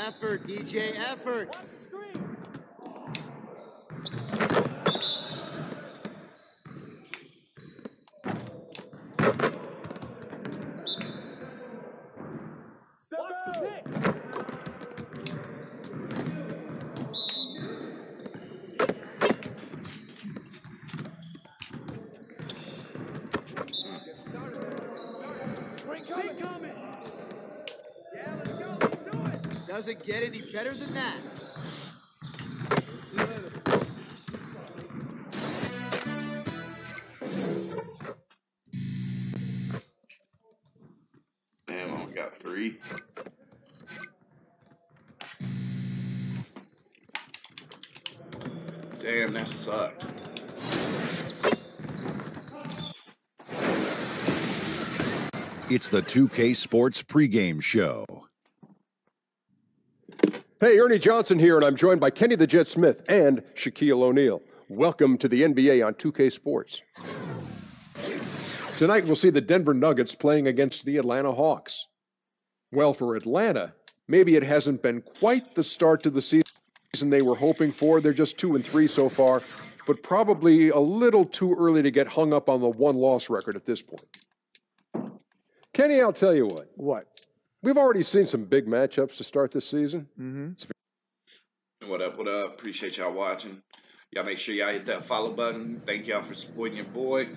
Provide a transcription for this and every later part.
Effort, DJ, effort. Watch the screen. Watch the pick. Screen coming. Yeah, let's go. Let's do it. Doesn't get any better than that. Damn, I only got 3. Damn, that sucked. It's the 2K Sports pregame show. Hey, Ernie Johnson here, and I'm joined by Kenny the Jet Smith and Shaquille O'Neal. Welcome to the NBA on 2K Sports. Tonight, we'll see the Denver Nuggets playing against the Atlanta Hawks. Well, for Atlanta, maybe it hasn't been quite the start to the season they were hoping for. They're just 2-3 so far, but probably a little too early to get hung up on the one-loss record at this point. Kenny, I'll tell you what. What? We've already seen some big matchups to start this season. Mm-hmm. What up, what up? Appreciate y'all watching. Y'all make sure y'all hit that follow button. Thank y'all for supporting your boy.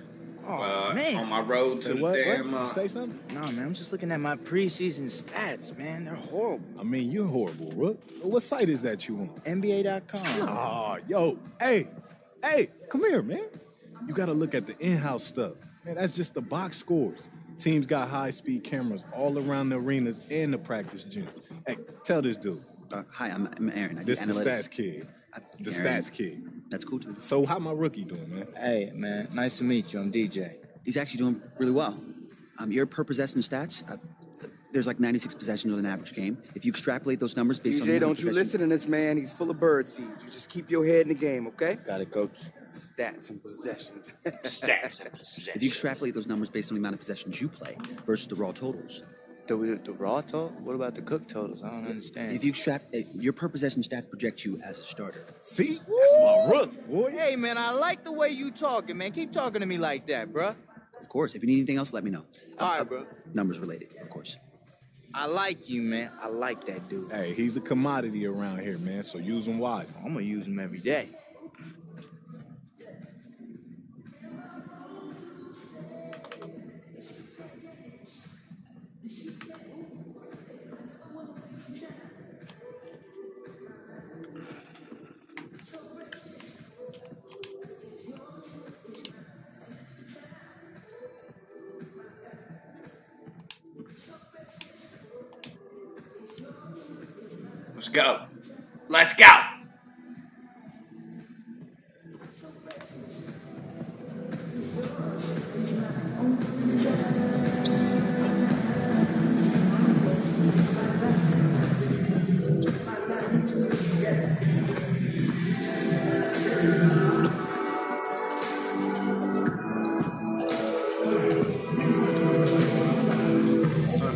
Oh, man. On my road to the damn... Say something? No, man, I'm just looking at my preseason stats, man. They're horrible. I mean, you're horrible, Rook. What site is that you on? NBA.com. Oh, yo. Hey, come here, man. You got to look at the in-house stuff. Man, that's just the box scores. Teams got high-speed cameras all around the arenas and the practice gym. Hey, tell this dude. Hi, I'm Aaron. I do This the analytics. stats kid. The Aaron. stats kid. That's cool, too. So how my rookie doing, man? Hey, man, nice to meet you. I'm DJ. He's actually doing really well. Your per possession stats, there's like 96 possessions with an average game. If you extrapolate those numbers based on... DJ, don't you listen to this man. He's full of bird seeds. You just keep your head in the game, okay? Got it, coach. Stats and possessions. Stats and possessions. If you extrapolate those numbers based on the amount of possessions you play versus the raw totals. The raw total? What about the cook totals? I don't understand. If you your per possession stats project you as a starter. See? That's my rook, boy. Hey, man, I like the way you talking, man. Keep talking to me like that, bruh. Of course. If you need anything else, let me know. All right, bro. Numbers related, of course. I like you, man. I like that dude. Hey, he's a commodity around here, man, so use him wisely. I'm going to use him every day. Let's go. Let's go. I'm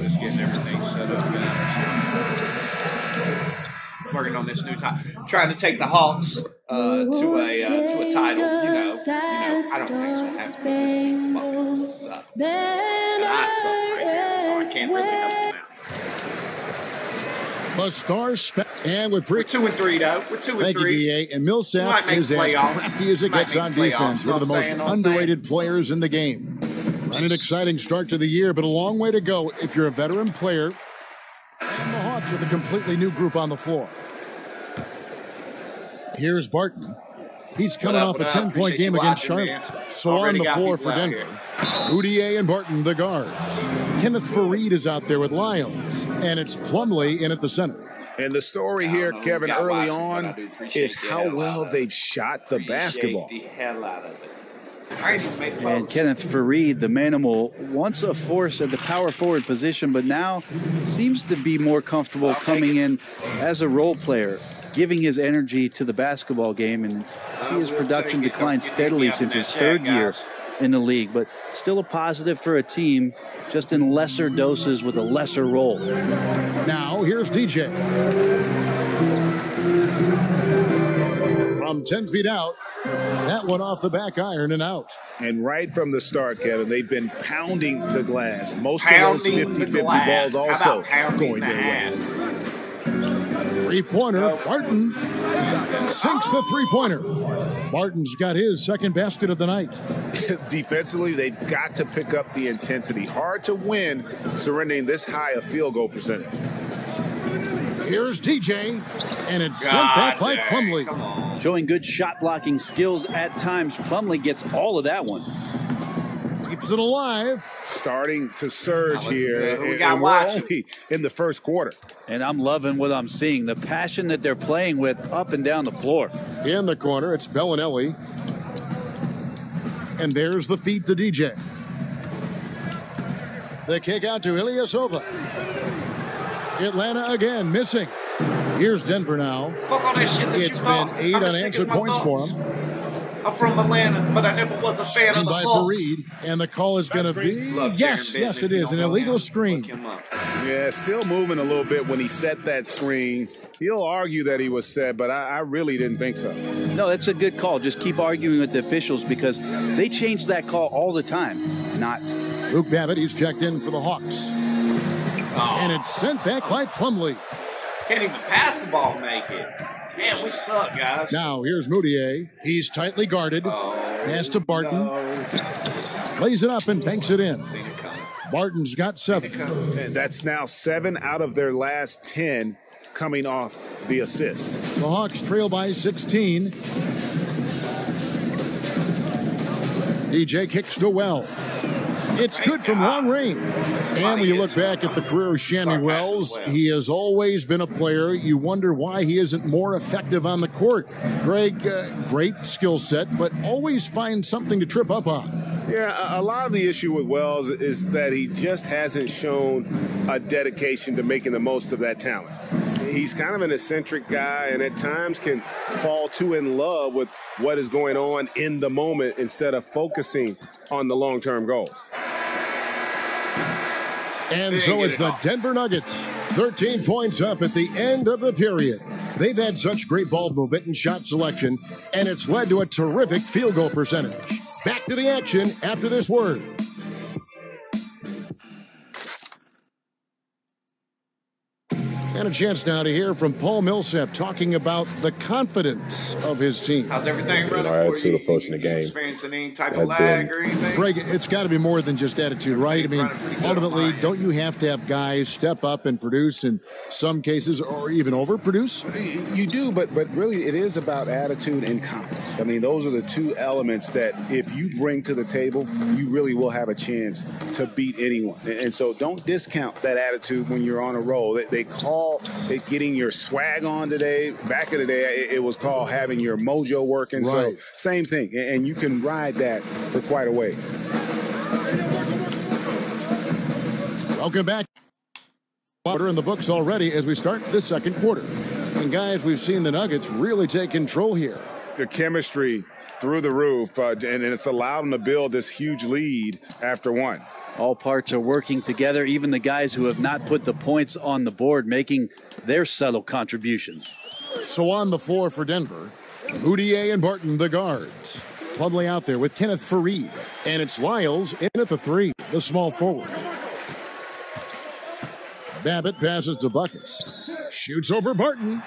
just getting everything set up, guys. Working on this new title, trying to take the Hawks to a title. I don't think it's gonna happen. This fucking sucks. And I suck right now, so I can't really help them out. The Stars and with We're 2-3 though. We're 2-3. Thank you, DA. And Millsap Might make is as playoffs. crafty as it Might gets make on playoffs, defense. know One of the what I'm most saying? Know what I'm underrated players in the game. An exciting start to the year, but a long way to go if you're a veteran player. And the Hawks with a completely new group on the floor. Here's Barton. He's coming off a 10-point game against Charlotte. So on the floor for Denver, Udier and Barton, the guards. Kenneth Faried is out there with Lyles. And it's Plumlee in at the center. And the story here, Kevin, early on, is how well they've shot the basketball. The hell out of it. And Kenneth Faried, the Manimal, once a force at the power forward position, but now seems to be more comfortable coming in as a role player, giving his energy to the basketball game, and see his production decline steadily since his third year in the league, but still a positive for a team, just in lesser doses with a lesser role. Now, here's DJ. From 10 feet out, that one off the back iron and out. And right from the start, Kevin, they've been pounding the glass. Most of those 50-50 balls also going their way. Three-pointer, Barton sinks the three-pointer. Barton's got his second basket of the night. Defensively, they've got to pick up the intensity. Hard to win surrendering this high a field goal percentage. Here's DJ, and it's sent back by Plumlee. Showing good shot blocking skills at times. Plumlee gets all of that one. Keeps it alive. Starting to surge here. And we're only in the first quarter. And I'm loving what I'm seeing. The passion that they're playing with up and down the floor. In the corner, it's Bellinelli. And there's the feed to DJ. The kick out to Ilyasova. Atlanta again missing. Here's Denver now. It's been 8 unanswered points for him. I'm from Atlanta, but I never was a fan of the by Hawks. Fareed, and the call is going to be yes, it is an illegal screen. Yeah, still moving a little bit when he set that screen. He'll argue that he was set, but I really didn't think so. No, that's a good call. Just keep arguing with the officials because they change that call all the time. Not Luke Babbitt, he's checked in for the Hawks. And it's sent back by Plumlee. Can't even pass the ball naked. Man, we suck, guys. Now, here's Moutier. He's tightly guarded. Pass to Barton. Plays it up and banks it in. Barton's got 7. And that's now 7 out of their last 10 coming off the assist. The Hawks trail by 16. DJ kicks to Well. It's good from long range. And when you look back at the career of Shammy Wells, he has always been a player. You wonder why he isn't more effective on the court. Greg, great skill set, but always finds something to trip up on. Yeah, a lot of the issue with Wells is that he just hasn't shown a dedication to making the most of that talent. He's kind of an eccentric guy and at times can fall too in love with what is going on in the moment instead of focusing on the long-term goals. And so it's the Denver Nuggets, 13 points up at the end of the period. They've had such great ball movement and shot selection, and it's led to a terrific field goal percentage. Back to the action after this word. And a chance now to hear from Paul Millsap talking about the confidence of his team. How's everything running our for attitude you? approaching the game Experiencing any type has of lag or anything? Greg, it's got to be more than just attitude, right? I mean, ultimately, don't you have to have guys step up and produce in some cases or even overproduce? You do, but really it is about attitude and confidence. I mean, those are the two elements that if you bring to the table, you really will have a chance to beat anyone. And so don't discount that attitude when you're on a roll. They call it getting your swag on today. Back in the day, it was called having your mojo working. Right. So same thing. And you can ride that for quite a ways. Welcome back. Water in the books already as we start the second quarter. And guys, we've seen the Nuggets really take control here. The chemistry through the roof, and it's allowed them to build this huge lead after one. all parts are working together, even the guys who have not put the points on the board making their subtle contributions. So on the floor for Denver, Moutier and Barton, the guards. Plumlee out there with Kenneth Fareed. And it's Lyles in at the three, the small forward. Babbitt passes to Buckets. Shoots over Barton.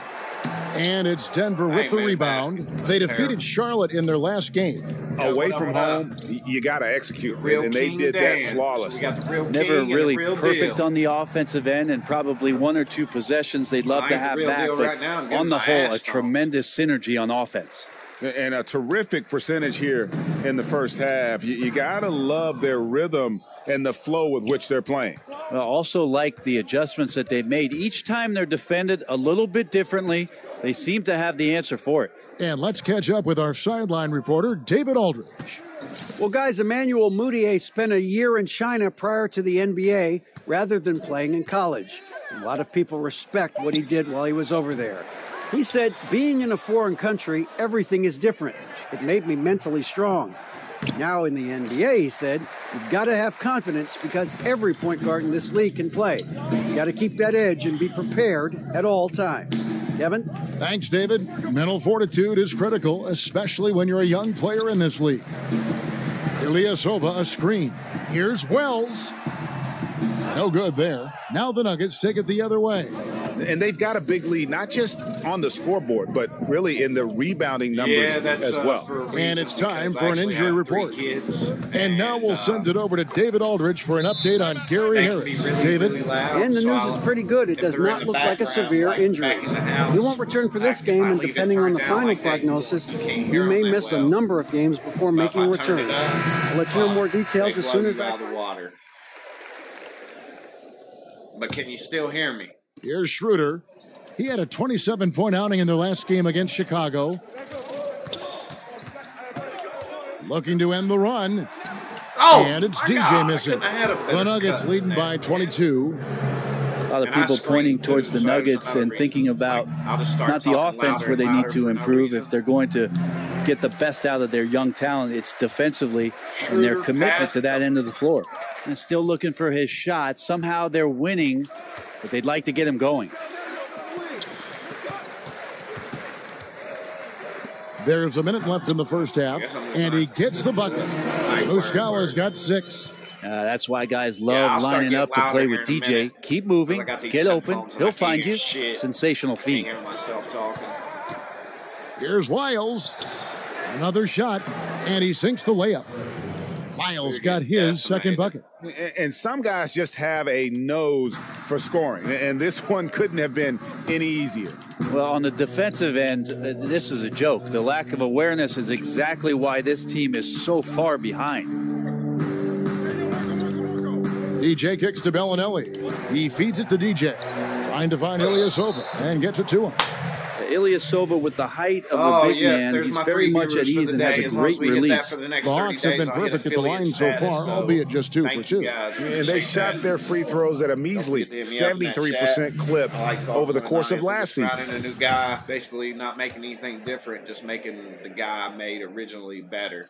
And it's Denver with the rebound. They defeated Charlotte in their last game. Away from home, you got to execute. And they did that flawlessly. Never really perfect on the offensive end, and probably one or two possessions they'd love to have back. But on the whole, a tremendous synergy on offense. And a terrific percentage here in the first half. You got to love their rhythm and the flow with which they're playing. I also like the adjustments that they've made. Each time they're defended a little bit differently, they seem to have the answer for it. And let's catch up with our sideline reporter, David Aldridge. Well, guys, Emmanuel Moutier spent a year in China prior to the NBA rather than playing in college. A lot of people respect what he did while he was over there. He said, being in a foreign country, everything is different. It made me mentally strong. Now in the NBA, he said, you've got to have confidence because every point guard in this league can play. You got to keep that edge and be prepared at all times. Kevin? Thanks, David. Mental fortitude is critical, especially when you're a young player in this league. Ilyasova, a screen. Here's Wells. No good there. Now the Nuggets take it the other way. And they've got a big lead, not just on the scoreboard, but really in the rebounding numbers as well. And it's time for an injury report. And now we'll send it over to David Aldridge for an update on Gary Harris. David? And the news is pretty good. It does not look like a severe injury. He won't return for this game, and depending on the final prognosis, he may miss a number of games before making a return. I'll let you know more details as soon as I... But can you still hear me? Here's Schroeder. He had a 27-point outing in their last game against Chicago. Looking to end the run. Oh, and it's DJ missing. The Nuggets leading by 22. A lot of people pointing towards the Nuggets and thinking about it's not the offense where they need to improve. If they're going to get the best out of their young talent, it's defensively and their commitment to that end of the floor. And still looking for his shot. Somehow they're winning, but they'd like to get him going. There's a minute left in the first half, and he gets the bucket. Muscala's got 6. That's why guys love lining up to play with DJ. Keep moving, get open, he'll find you. Sensational feed. Here's Lyles. Another shot, and he sinks the layup. Lyles got his second bucket. And some guys just have a nose for scoring, and this one couldn't have been any easier. Well, on the defensive end, this is a joke. The lack of awareness is exactly why this team is so far behind. DJ kicks to Bellinelli. He feeds it to DJ, trying to find Ilyasova, and gets it to him. Ilyasova with the height of a big man. He's very much at ease and has a great release. The Hawks have been perfect at the line so far, albeit just 2 for 2. And they shot their free throws at a measly 73% clip over the course of last season. A new guy, basically not making anything different, just making the guy I made originally better.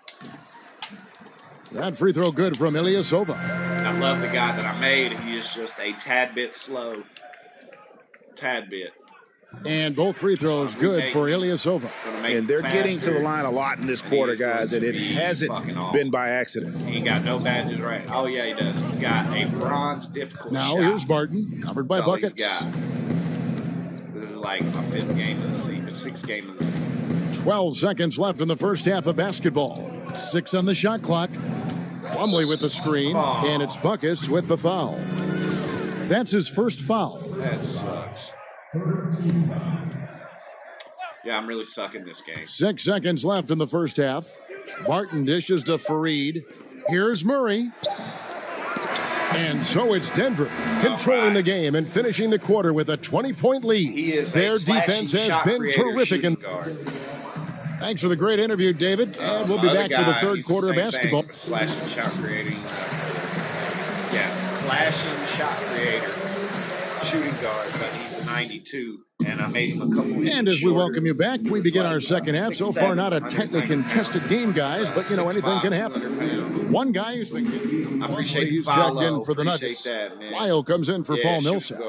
That free throw good from Ilyasova. I love the guy that I made. He is just a tad bit slow. Tad bit. And both free throws good for Ilyasova. And they're getting to the line a lot in this quarter, guys, and it hasn't been by accident. He ain't got no badges, right? Oh, yeah, he does. He's got a bronze difficulty. Now here's Barton, covered by buckets. This is like my 5th game of the season, 6th game of the season. 12 seconds left in the first half of basketball. 6 on the shot clock. Plumlee with the screen, and it's Buckets with the foul. That's his first foul. That sucks. Yeah, I'm really sucking this game. 6 seconds left in the first half. Barton dishes to Fareed. Here's Murray. And so it's Denver controlling the game and finishing the quarter with a 20-point lead. Their defense has been terrific. Thanks for the great interview, David. And we'll be back for the third quarter of basketball. Slashing shot creating. Slashing shot creator. Shooting guard, but he's a 92, and I made him a couple. And as we welcome you back, we begin our second half. So far, not a tightly contested game, guys, but you know anything can happen. One guy who's been he's checked in for the Nuggets. Lyle comes in for Paul Millsap.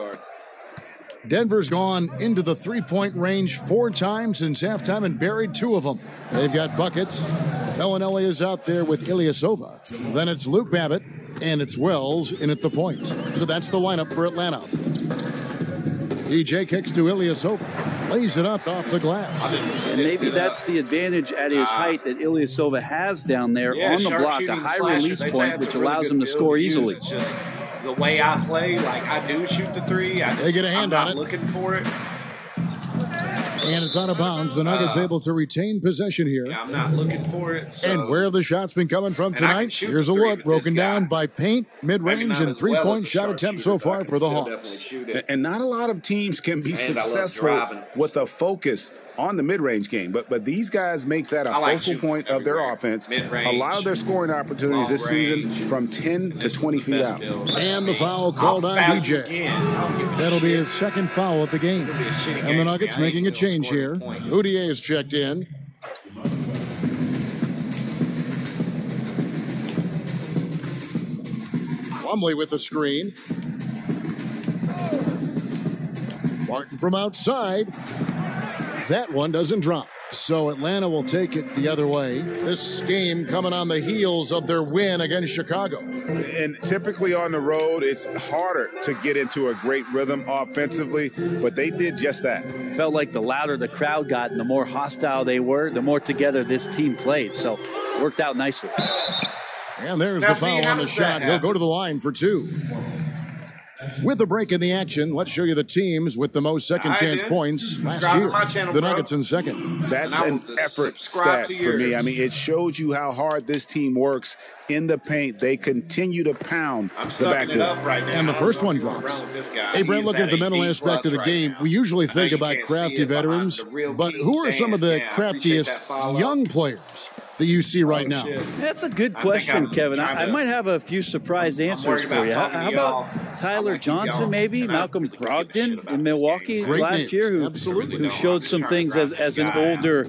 Denver's gone into the three-point range 4 times since halftime and buried 2 of them. They've got buckets. Bellinelli is out there with Ilyasova. Then it's Luke Babbitt, and it's Wells in at the point. So that's the lineup for Atlanta. DJ kicks to Ilyasova. Lays it up off the glass. And maybe that's the advantage at his height that Ilyasova has down there on the block, a high release point, which allows him to score easily. The way I play, like I do shoot the 3. They get a hand on it. I'm looking for it. And it's out of bounds. The Nuggets able to retain possession here. Yeah, I'm not looking for it. So. And where have the shots been coming from tonight? Here's a look broken down by paint, mid-range, and three-point shot attempts so far for the Hawks. And not a lot of teams can be successful with a focus on the mid-range game, but these guys make that a focal point of their offense. A lot of their scoring opportunities this season from 10 to 20 feet out. And the foul called on DJ. That'll be his second foul of the game. And the Nuggets making a change here. Udier is checked in. Plumlee with the screen. Martin from outside. That one doesn't drop. So Atlanta will take it the other way. This game coming on the heels of their win against Chicago. And typically on the road, it's harder to get into a great rhythm offensively, but they did just that. Felt like the louder the crowd got and the more hostile they were, the more together this team played. So worked out nicely. And there's the foul on the shot. He'll go to the line for 2. With a break in the action, let's show you the teams with the most second chance points last year. The Nuggets in second. That's an effort stat for me. I mean, it shows you how hard this team works in the paint. They continue to pound the backboard. Right, and the first one drops. Hey, Brent, looking at the mental aspect of the game, we usually think about crafty veterans, but who are some of the craftiest young players that you see right now? That's a good question, Kevin. I might have a few surprise answers for you. How about Tyler Johnson, maybe? Malcolm Brogdon in Milwaukee last year, who showed some things as an older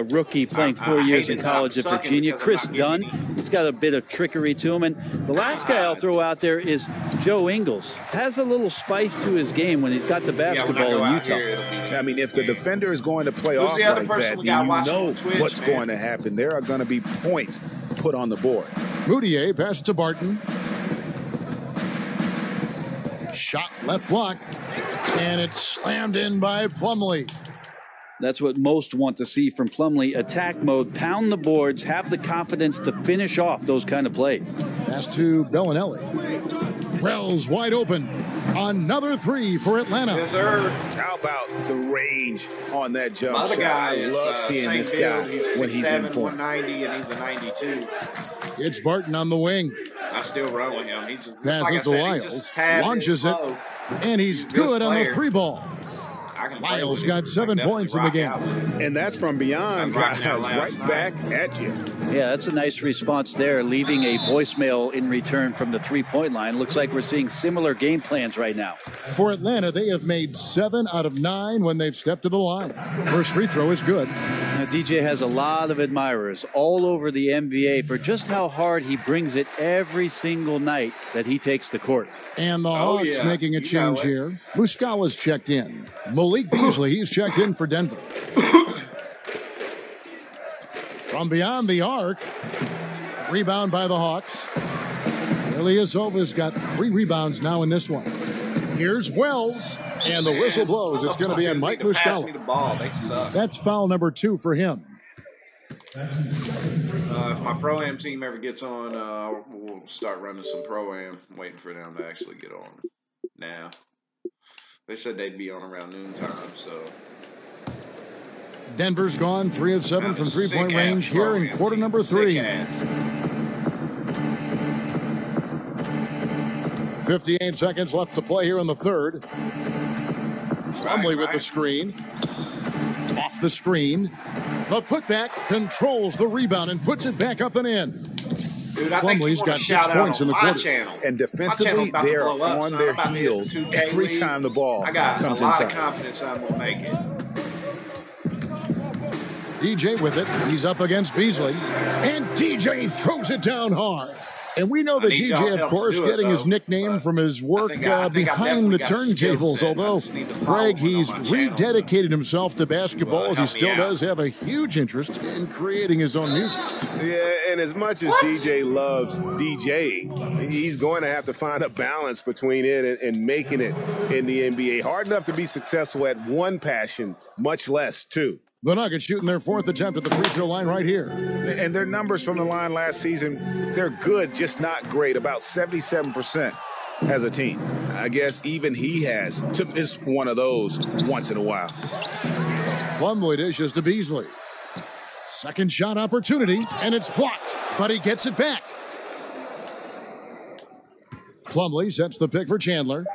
rookie playing 4 years in college at Virginia. Chris Dunn, he's got a bit of trickery to him. And the last guy I'll throw out there is Joe Ingles. Has a little spice to his game when he's got the basketball in Utah. I mean, if the defender is going to play off like that, then you know what's going to happen. There are going to be points put on the board. Moutier pass to Barton. Shot left block. And it's slammed in by Plumlee. That's what most want to see from Plumlee. Attack mode, pound the boards, have the confidence to finish off those kind of plays. Pass to Bellinelli. Wells wide open. Another 3 for Atlanta. Yes, sir. How about the range on that jump shot? Guy I love seeing this guy when he's in form. 190 and he's a 92. It's Barton on the wing. I still run with him. He's just, passes to Lyles, launches it, and he's good on the 3 ball. Lyles got 7 points in the game. And that's from beyond, guys, right back at you. Yeah, that's a nice response there, leaving a voicemail in return from the 3-point line. Looks like we're seeing similar game plans right now. For Atlanta, they have made 7 out of 9 when they've stepped to the line. First free throw is good. Now, DJ has a lot of admirers all over the NBA for just how hard he brings it every single night that he takes the court. And the Hawks making a change here. Muscala's checked in. Malik Beasley, he's checked in for Denver. From beyond the arc, rebound by the Hawks. Ilyasova's got 3 rebounds now in this one. Here's Wells, and the whistle blows. It's going to be on Mike Muscala. That's foul number 2 for him. If my Pro-Am team ever gets on, we'll start running some Pro-Am. I'm waiting for them to actually get on now. They said they'd be on around noontime, so. Denver's gone 3 of 7 from 3-point range here in quarter number 3. 58 seconds left to play here in the third. Plumlee with the screen. Off the screen. The putback controls the rebound and puts it back up and in. Dude, Plumlee's got 6 points in the quarter. And defensively, they are on their heels every time the ball comes inside. I got a lot of confidence I'm going to make it. DJ with it. He's up against Beasley. And DJ throws it down hard. And we know that DJ, of course, getting his nickname from his work behind the turntables. Although, Greg, he's rededicated himself to basketball as he still does have a huge interest in creating his own music. Yeah, and as much as DJ loves DJing, he's going to have to find a balance between it and making it in the NBA. Hard enough to be successful at one passion, much less two. The Nuggets shooting their 4th attempt at the free throw line right here. And their numbers from the line last season, they're good, just not great. About 77% as a team. I guess even he has to miss one of those once in a while. Plumlee dishes to Beasley. Second shot opportunity, and it's blocked, but he gets it back. Plumlee sets the pick for Chandler.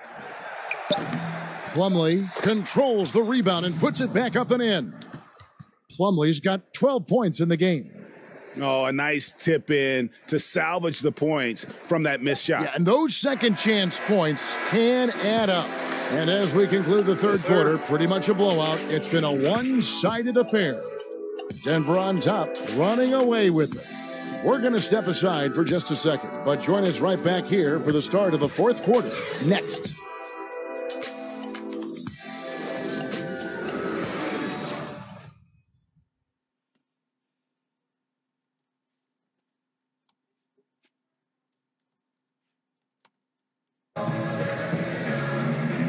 Plumlee controls the rebound and puts it back up and in. Plumlee's got 12 points in the game. Oh, a nice tip in to salvage the points from that missed shot. Yeah, and those second chance points can add up. And as we conclude the third quarter, pretty much a blowout. It's been a one-sided affair. Denver on top, running away with it. We're going to step aside for just a second, but join us right back here for the start of the fourth quarter next.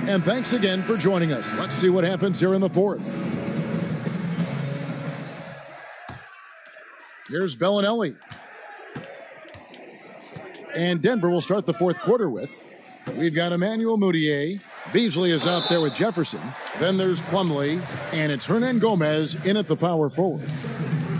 And thanks again for joining us. Let's see what happens here in the fourth. Here's Bellinelli. And Denver will start the fourth quarter with. We've got Emmanuel Mudiay. Beasley is out there with Jefferson. Then there's Plumlee. And it's Hernan Gomez in at the power forward.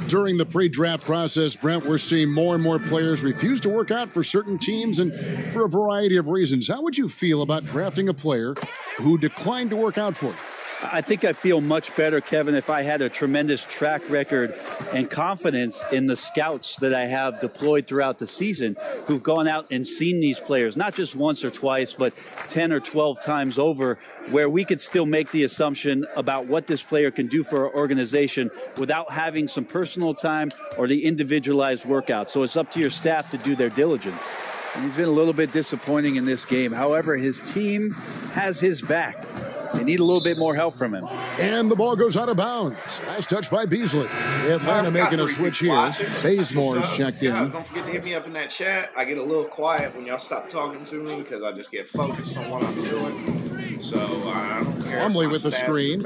During the pre-draft process, Brent, we're seeing more and more players refuse to work out for certain teams and for a variety of reasons. How would you feel about drafting a player who declined to work out for you? I think I feel much better, Kevin, if I had a tremendous track record and confidence in the scouts that I have deployed throughout the season who've gone out and seen these players, not just once or twice, but 10 or 12 times over, where we could still make the assumption about what this player can do for our organization without having some personal time or the individualized workout. So it's up to your staff to do their diligence. And he's been a little bit disappointing in this game. However, his team has his back. They need a little bit more help from him. And the ball goes out of bounds. Last touch by Beasley. Atlanta making a switch here. Bazemore's checked in. Don't forget to hit me up in that chat. I get a little quiet when y'all stop talking to me because I just get focused on what I'm doing. So I don't care. Plumlee with the screen.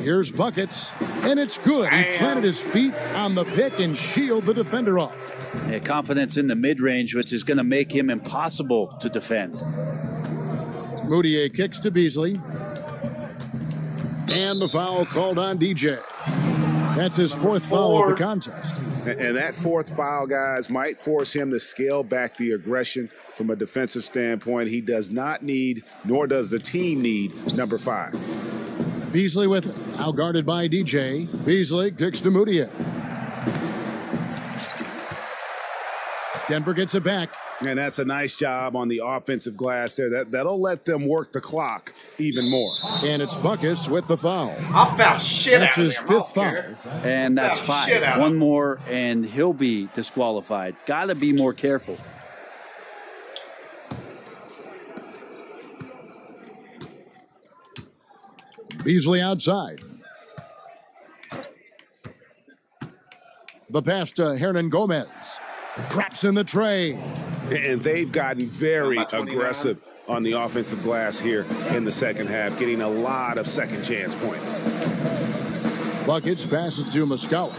Here's Buckets. And it's good. He planted his feet on the pick and shielded the defender off. Yeah, confidence in the mid-range, which is going to make him impossible to defend. Mudiay kicks to Beasley. And the foul called on DJ. That's his fourth foul of the contest. And that fourth foul, guys, might force him to scale back the aggression from a defensive standpoint. He does not need, nor does the team need, number 5. Beasley with it. Now guarded by DJ. Beasley kicks to Mudiay. Denver gets it back. And that's a nice job on the offensive glass there. That'll let them work the clock even more. And it's Buckets with the foul. I'll foul shit That's out his of him. fifth foul. And that's 5. One more, and he'll be disqualified. Got to be more careful. Beasley outside. The pass to Hernan Gomez. Traps in the tray. And they've gotten very aggressive on the offensive glass here in the second half, getting a lot of second chance points. Buckets passes to Moscawa.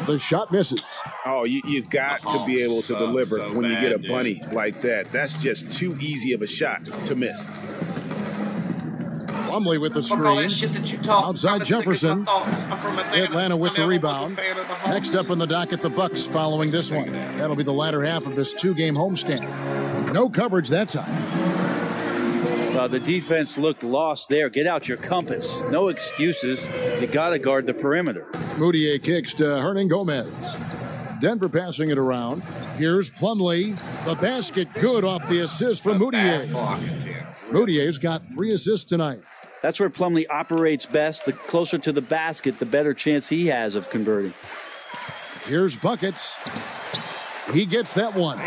The shot misses. Oh, you've got to be able to deliver when you get a bunny like that. That's just too easy of a shot to miss. Plumlee with the screen. Outside Jefferson. Atlanta with the rebound. Next up in the docket, the Bucks following this one. That'll be the latter half of this 2-game homestand. No coverage that time. Well, the defense looked lost there. Get out your compass. No excuses. You got to guard the perimeter. Mudiay kicks to Hernan Gomez. Denver passing it around. Here's Plumlee. The basket good off the assist from Mudiay. Mudiay's got 3 assists tonight. That's where Plumlee operates best. The closer to the basket, the better chance he has of converting. Here's Buckets. He gets that one.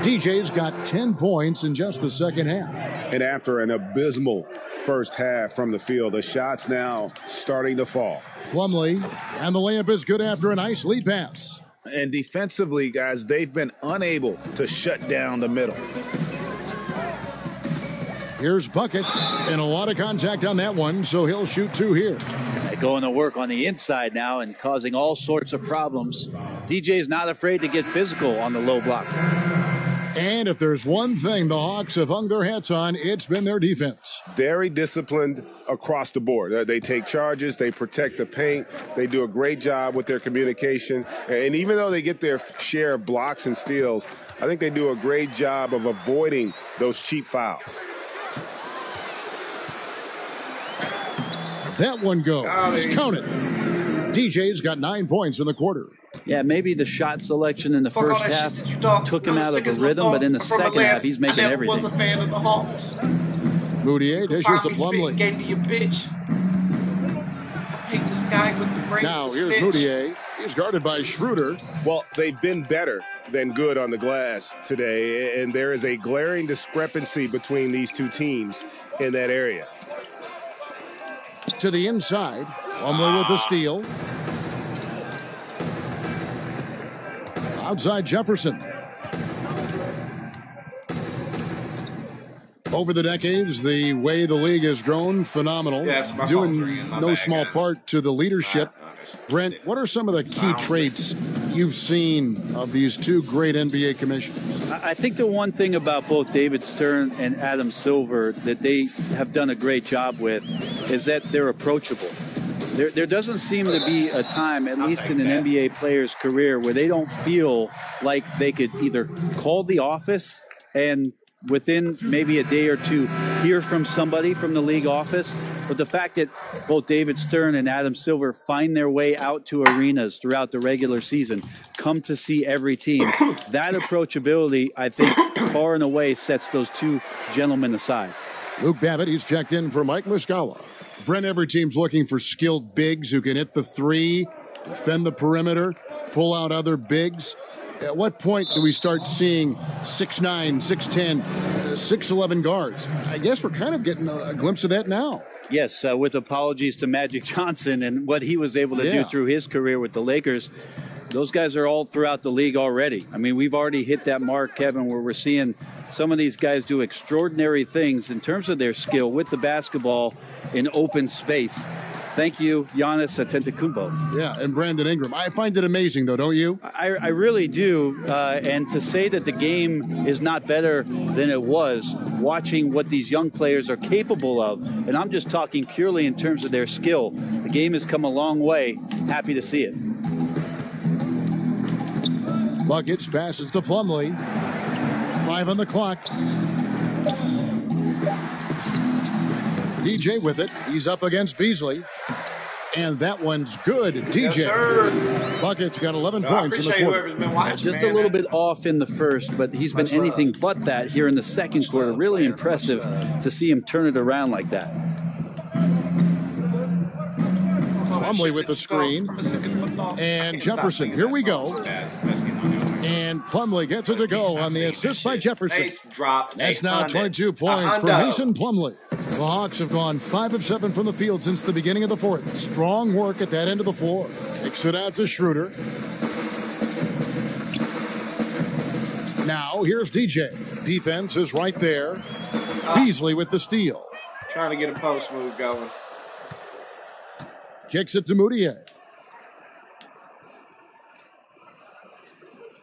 DJ's got 10 points in just the second half. And after an abysmal first half from the field, the shots now starting to fall. Plumlee, and the layup is good after a nice lead pass. And defensively, guys, they've been unable to shut down the middle. Here's Buckets, and a lot of contact on that one, so he'll shoot 2 here. Going to work on the inside now and causing all sorts of problems. DJ's not afraid to get physical on the low block. And if there's one thing the Hawks have hung their hats on, it's been their defense. Very disciplined across the board. They take charges, they protect the paint, they do a great job with their communication. And even though they get their share of blocks and steals, I think they do a great job of avoiding those cheap fouls. That one goes. Count it. DJ's got 9 points in the quarter. Yeah, maybe the shot selection in the first half took him out of the rhythm, but in the second half, he's making everything. Mudiay dishes to Plumlee. Now here's Mudiay He's guarded by Schroeder. Well, they've been better than good on the glass today, and there is a glaring discrepancy between these two teams in that area. To the inside. Plumlee with the steal. Outside Jefferson. Over the decades, the way the league has grown, phenomenal. Due in no small part to the leadership. Brent, what are some of the key traits you've seen of these two great NBA commissioners? I think the one thing about both David Stern and Adam Silver that they have done a great job with is that they're approachable. There doesn't seem to be a time, at least in an NBA player's career, where they don't feel like they could either call the office and within maybe a day or two hear from somebody from the league office. But the fact that both David Stern and Adam Silver find their way out to arenas throughout the regular season, come to see every team, that approachability, I think, far and away sets those two gentlemen aside. Luke Babbitt, he's checked in for Mike Muscala. Brent, every team's looking for skilled bigs who can hit the three, defend the perimeter, pull out other bigs. At what point do we start seeing 6'9", 6'10", 6'11" guards? I guess we're kind of getting a glimpse of that now. Yes, with apologies to Magic Johnson and what he was able to do through his career with the Lakers. Those guys are all throughout the league already. I mean, we've already hit that mark, Kevin, where we're seeing some of these guys do extraordinary things in terms of their skill with the basketball in open space. Thank you, Giannis Antetokounmpo. Yeah, and Brandon Ingram. I find it amazing, though, don't you? I really do. And to say that the game is not better than it was, watching what these young players are capable of, and I'm just talking purely in terms of their skill. The game has come a long way. Happy to see it. Buckets passes to Plumlee. 5 on the clock. DJ with it. He's up against Beasley. And that one's good. DJ. Yes, Bucket's got 11 points in the quarter. Just a little bit off in the first, but he's been anything but that here in the second quarter. Really impressive to see him turn it around like that. Plumlee with the screen. And Jefferson. Here we go. And Plumlee gets it to go on the assist by Jefferson. That's now 22 points for Mason Plumlee. The Hawks have gone 5 of 7 from the field since the beginning of the fourth. Strong work at that end of the floor. Kicks it out to Schroeder. Now here's DJ. Defense is right there. Beasley with the steal. Trying to get a post move going. Kicks it to Moutier.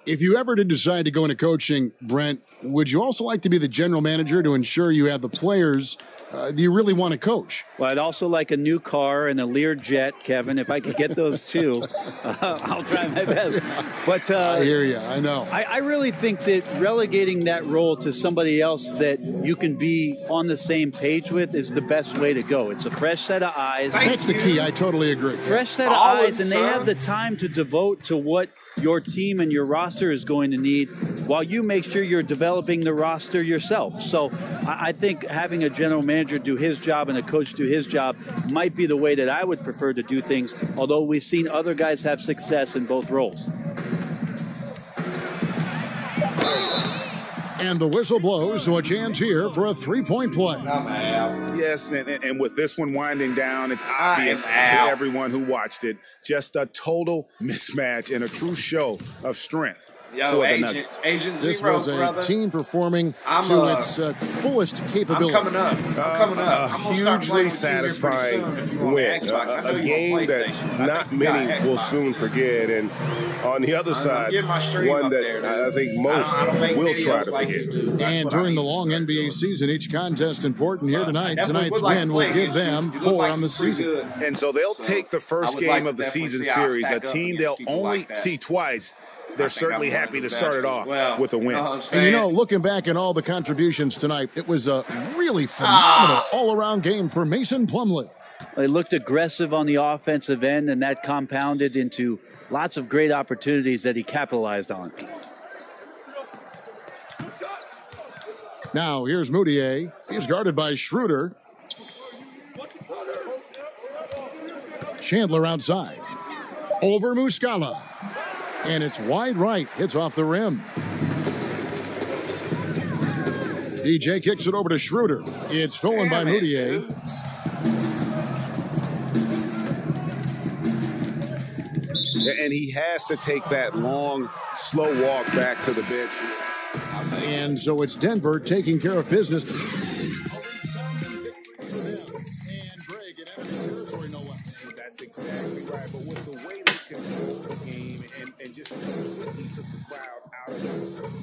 If you ever did decide to go into coaching, Brent, would you also like to be the general manager to ensure you have the players that you really want to coach? Well, I'd also like a new car and a Learjet, Kevin. If I could get those two, I'll try my best. But I hear you. I know. I really think that relegating that role to somebody else that you can be on the same page with is the best way to go. It's a fresh set of eyes. That's the key. I totally agree. Fresh set of eyes, and they have the time to devote to what your team and your roster is going to need while you make sure you're developing the roster yourself. So I think having a general manager do his job and a coach do his job might be the way that I would prefer to do things, although we've seen other guys have success in both roles. And the whistle blows, so a chance here for a three-point play. Yes, and with this one winding down, it's obvious to everyone who watched it. Just a total mismatch and a true show of strength. Yo, Agent this Zero, was a brother. Team performing to its fullest capability. I'm coming up. Hugely satisfying win. A game that not many will soon forget. And on the other side, one that I think most will try to forget. And during the long NBA season, each contest important here tonight. Tonight's win will give them 4 on the season. And so they'll take the first game of the season series, a team they'll only see twice. They're certainly happy to start it off with a win. And, you know, looking back at all the contributions tonight, it was a really phenomenal all-around game for Mason Plumlee. They looked aggressive on the offensive end, and that compounded into lots of great opportunities that he capitalized on. Now, here's Moutier. He's guarded by Schroeder. Chandler outside. Over Muscala. And it's wide right. Hits off the rim. DJ kicks it over to Schroeder. It's stolen by Moutier. And he has to take that long, slow walk back to the bench. And so it's Denver taking care of business. That's exactly right. But with the way we controlled the game and just completely took the crowd out of it,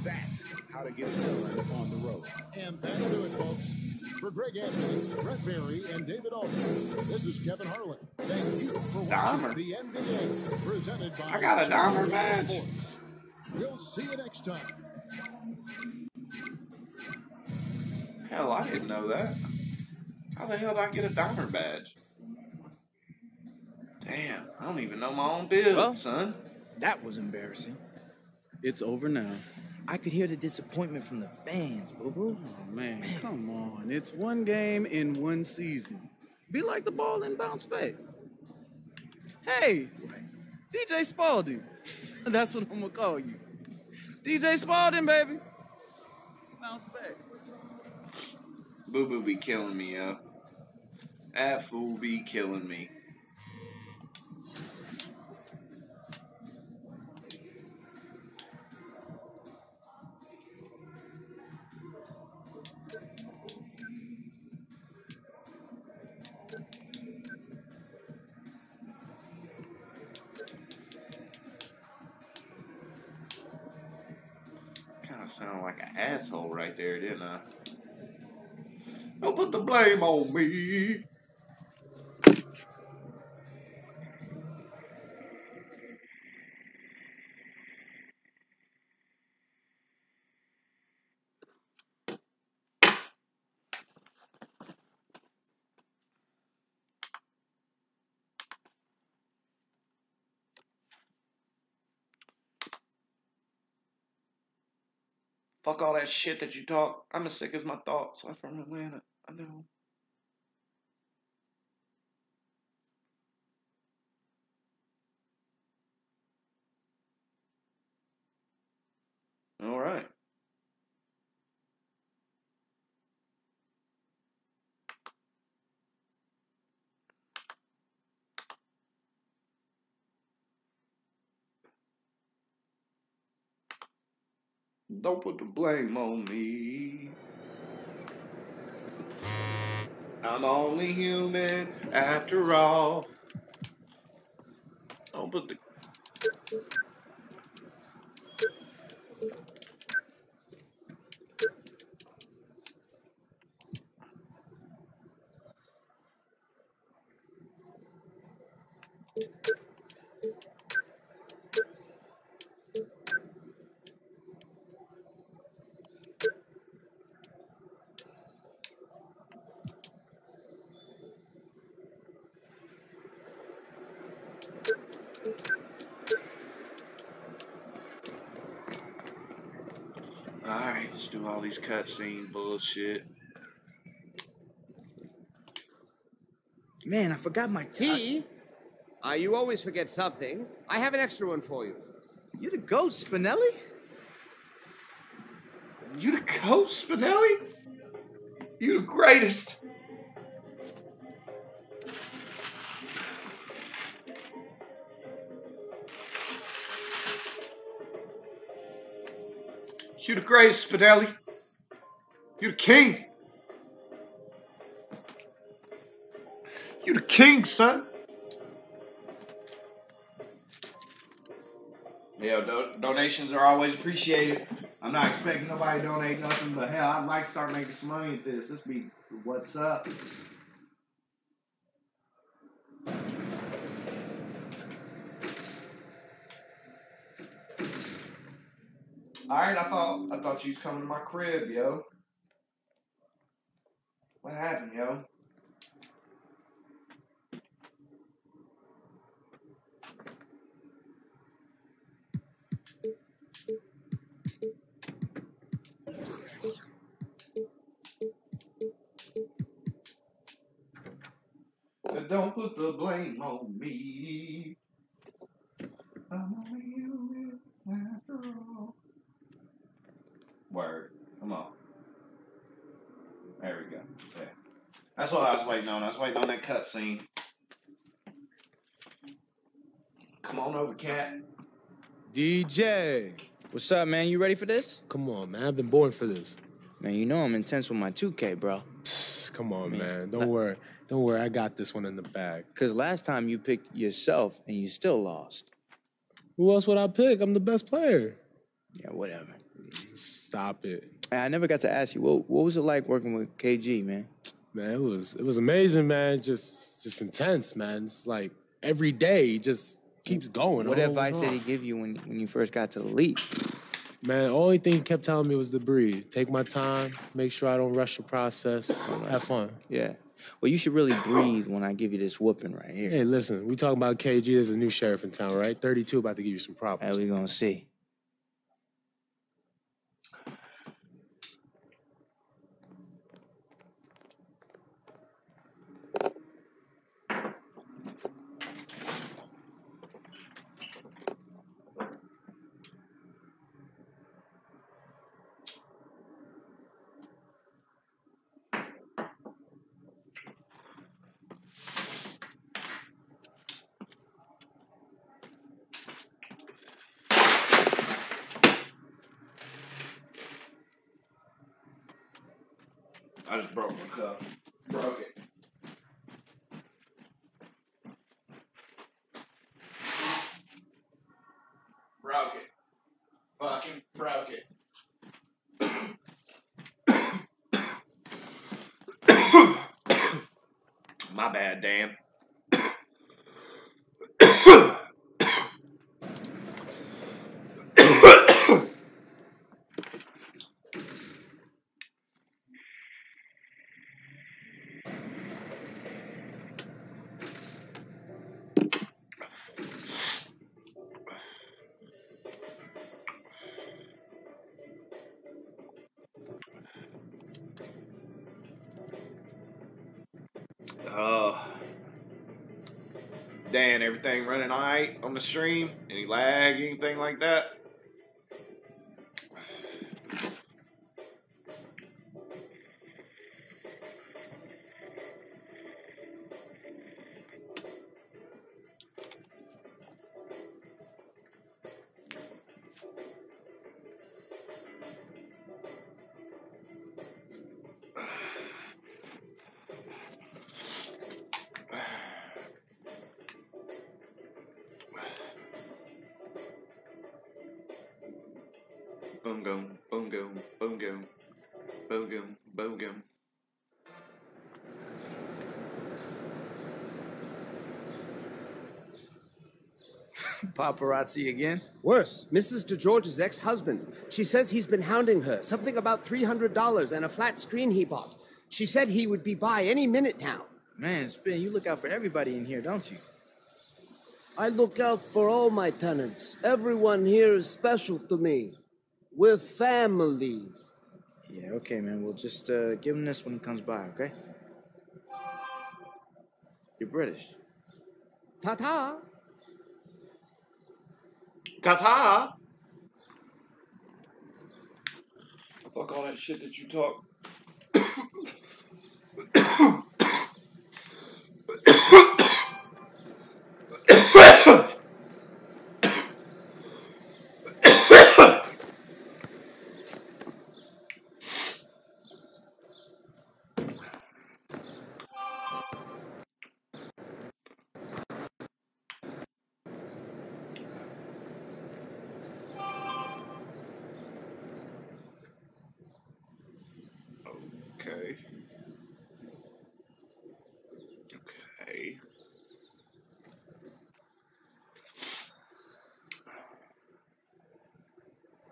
that's how to get it done on the road. And that'll do it, folks. For Greg Anthony, Brett Berry, and David Aldridge, this is Kevin Harlan. Thank you for watching the NBA presented by I got a Dahmer badge. We'll see you next time. Hell, I didn't know that. How the hell did I get a Dahmer badge? Damn, I don't even know my own build, son. That was embarrassing. It's over now. I could hear the disappointment from the fans, boo-boo. Oh, man, come on. It's one game in one season. Be like the ball and bounce back. Hey, DJ Spalding. That's what I'm going to call you. DJ Spalding, baby. Bounce back. Boo-boo be killing me, yo. That fool be killing me. Sound like an asshole right there, didn't I? Don't put the blame on me. Fuck all that shit that you talk. I'm as sick as my thoughts. I'm from Atlanta. I know. All right. Don't put the blame on me. I'm only human after all. Don't put the... Alright, let's do all these cutscene bullshit. Man, I forgot my key. You always forget something. I have an extra one for you. You the ghost, Spinelli? You the ghost, Spinelli? You the greatest. You the greatest, Spinelli. You the king. You the king, son. Yeah, donations are always appreciated. I'm not expecting nobody to donate nothing, but hell, I'd like to start making some money at this. This be what's up. Alright, I thought you was coming to my crib, yo. What happened, yo? So don't put the blame on me. There we go. Yeah. That's what I was waiting on. I was waiting on that cutscene. Come on over, cat. DJ. What's up, man? You ready for this? Come on, man. I've been born for this. Man, you know I'm intense with my 2K, bro. Come on, man. Don't worry. Don't worry. I got this one in the bag. Because last time you picked yourself and you still lost. Who else would I pick? I'm the best player. Yeah, whatever. Stop it. I never got to ask you, what was it like working with KG, man? Man, it was amazing, man. Just intense, man. It's like every day just keeps going. What advice did he give you when you first got to the league? Man, the only thing he kept telling me was to breathe. Take my time, make sure I don't rush the process, have fun. Yeah. Well, you should really breathe when I give you this whooping right here. Hey, listen, we talking about KG. There's a new sheriff in town, right? 32 about to give you some problems. Hey, we gonna see. I just broke my cup. Broke it. Broke it. Fucking broke it. My bad, Dan. Dan, everything running all right on the stream? Any lag, anything like that? Boom, boom, boom, boom, boom, boom, boom, boom, boom, boom. Paparazzi again? Worse, Mrs. DeGeorge's ex-husband. She says he's been hounding her. Something about $300 and a flat screen he bought. She said he would be by any minute now. Man, Spin, you look out for everybody in here, don't you? I look out for all my tenants. Everyone here is special to me. We're family. Yeah, okay, man. We'll just give him this when he comes by, okay? You're British. Ta-ta. Ta-ta! Fuck all that shit that you talk. Okay. Okay.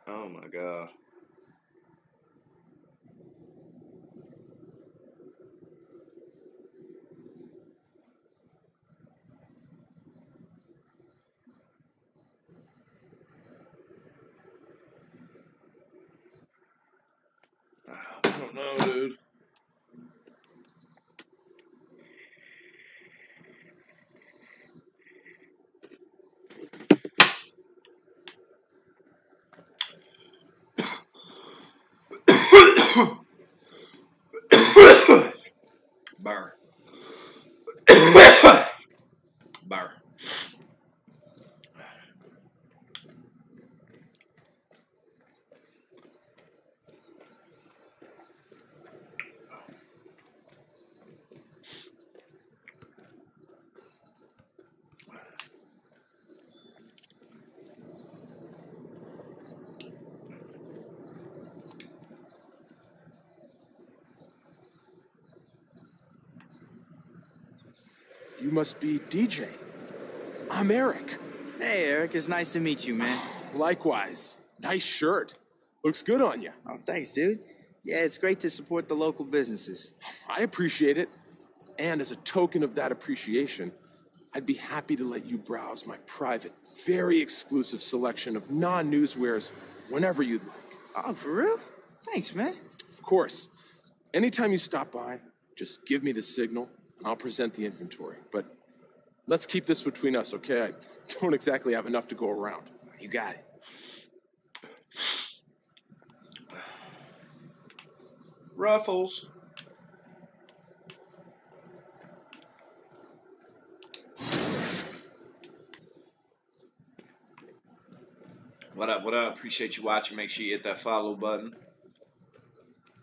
Oh my god. I don't know, dude. Burr. Burr. You must be DJ. I'm Eric. Hey, Eric. It's nice to meet you, man. Likewise. Nice shirt. Looks good on you. Oh, thanks, dude. Yeah, it's great to support the local businesses. I appreciate it. And as a token of that appreciation, I'd be happy to let you browse my private, very exclusive selection of non-newswares whenever you'd like. Oh, for real? Thanks, man. Of course. Anytime you stop by, just give me the signal, and I'll present the inventory. But let's keep this between us, okay? I don't exactly have enough to go around. You got it. Ruffles. What up, what up? Appreciate you watching. Make sure you hit that follow button.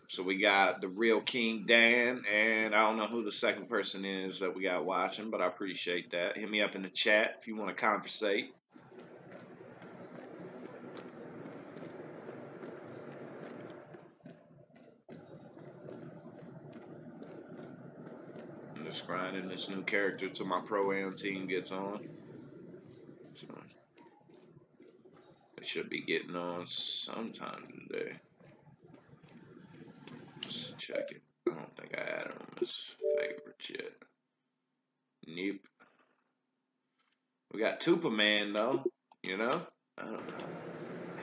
So we got the real King Dan, and I don't know who the second person is that we got watching, but I appreciate that. Hit me up in the chat if you want to conversate. I'm just grinding this new character till my Pro-Am team gets on. So they should be getting on sometime today. Just check it. I don't think I added them as favorites yet. Nope. We got Tupaman though, you know? I don't know.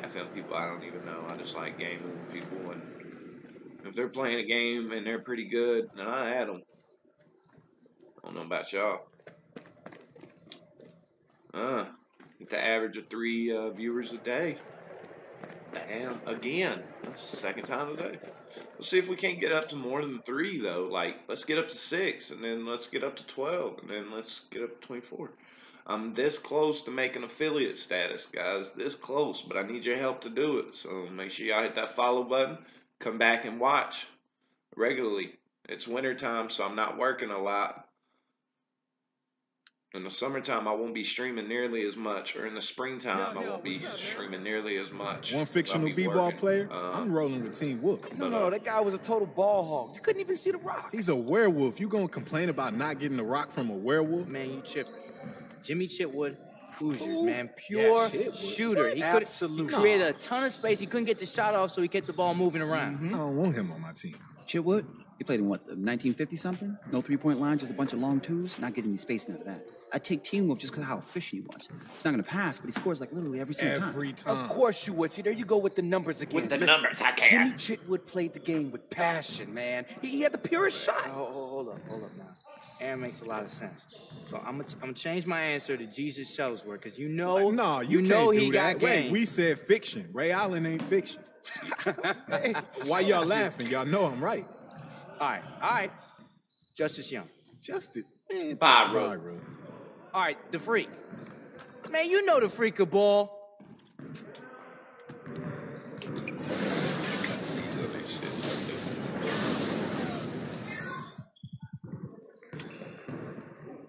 Half them people I don't even know. I just like gaming with people, and if they're playing a game and they're pretty good, then I add them. I don't know about y'all. The average of 3 viewers a day. Damn, again. That's the second time today. Let's see if we can't get up to more than 3, though. Like, let's get up to 6, and then let's get up to 12, and then let's get up to 24. I'm this close to making affiliate status, guys. This close, but I need your help to do it. So make sure y'all hit that follow button. Come back and watch regularly. It's winter time, so I'm not working a lot. In the summertime, I won't be streaming nearly as much, or in the springtime, I won't be streaming nearly as much. One fictional b-ball player, I'm rolling with Team Wolf. No, that guy was a total ball hog. You couldn't even see the rock. He's a werewolf. You gonna complain about not getting the rock from a werewolf? Man, you tripping. Jimmy Chitwood, Hoosiers, man. Pure shooter. He created a ton of space. He couldn't get the shot off, so he kept the ball moving around. I don't want him on my team. Chitwood? He played in what, the 1950-something? No three-point line, just a bunch of long twos? Not getting any space out of that. I'd take Team Wolf just because of how efficient he was. He's not going to pass, but he scores like literally every single time. Every time. Of course you would. See, there you go with the numbers again. With the numbers, I can't. Jimmy Chitwood played the game with passion, man. He had the purest shot. Hold up now. Aaron makes a lot of sense. So I'm gonna change my answer to Jesus Shuttlesworth, because you know, you know can't he do got that. Wait, game. we said fiction. Ray Allen ain't fiction. Hey, why y'all laughing? Y'all know I'm right. All right. Justice Young. Justice, man. Byron. All right, the Freak. Man, you know the Freak of ball.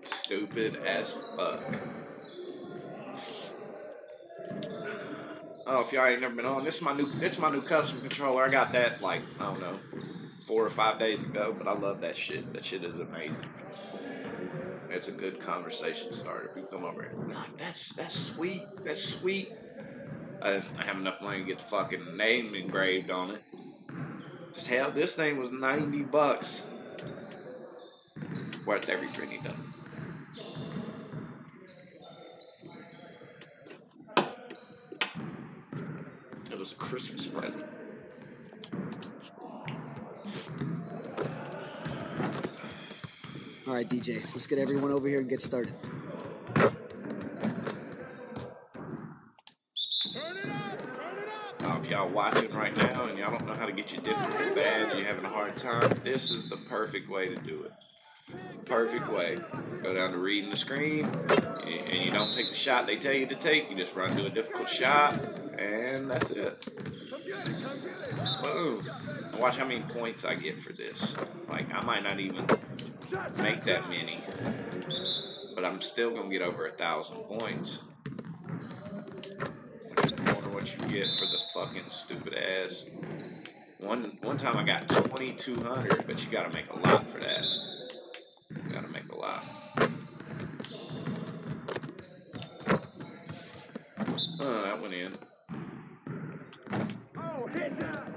Stupid as fuck. Oh, if y'all ain't never been on, this is my new custom controller. I got that like, I don't know, 4 or 5 days ago, but I love that shit. That shit is amazing. It's a good conversation starter. People come over here. Like, that's sweet. That's sweet. I have enough money to get the fucking name engraved on it. Just hell, this thing was $90. Worth every penny though. It was a Christmas present. All right, DJ, let's get everyone over here and get started. Okay, y'all watching right now and y'all don't know how to get your difficult badge, you're having a hard time, this is the perfect way to do it. Perfect way. Go down to reading the screen, and you don't take the shot they tell you to take. You just run to a difficult shot, and that's it. Boom. Watch how many points I get for this. Like, I might not even make that many, but I'm still gonna get over 1,000 points. I wonder what you get for the fucking stupid ass. One time I got 2,200, but you gotta make a lot for that. Gotta make a lot. That went in. Oh, hit that!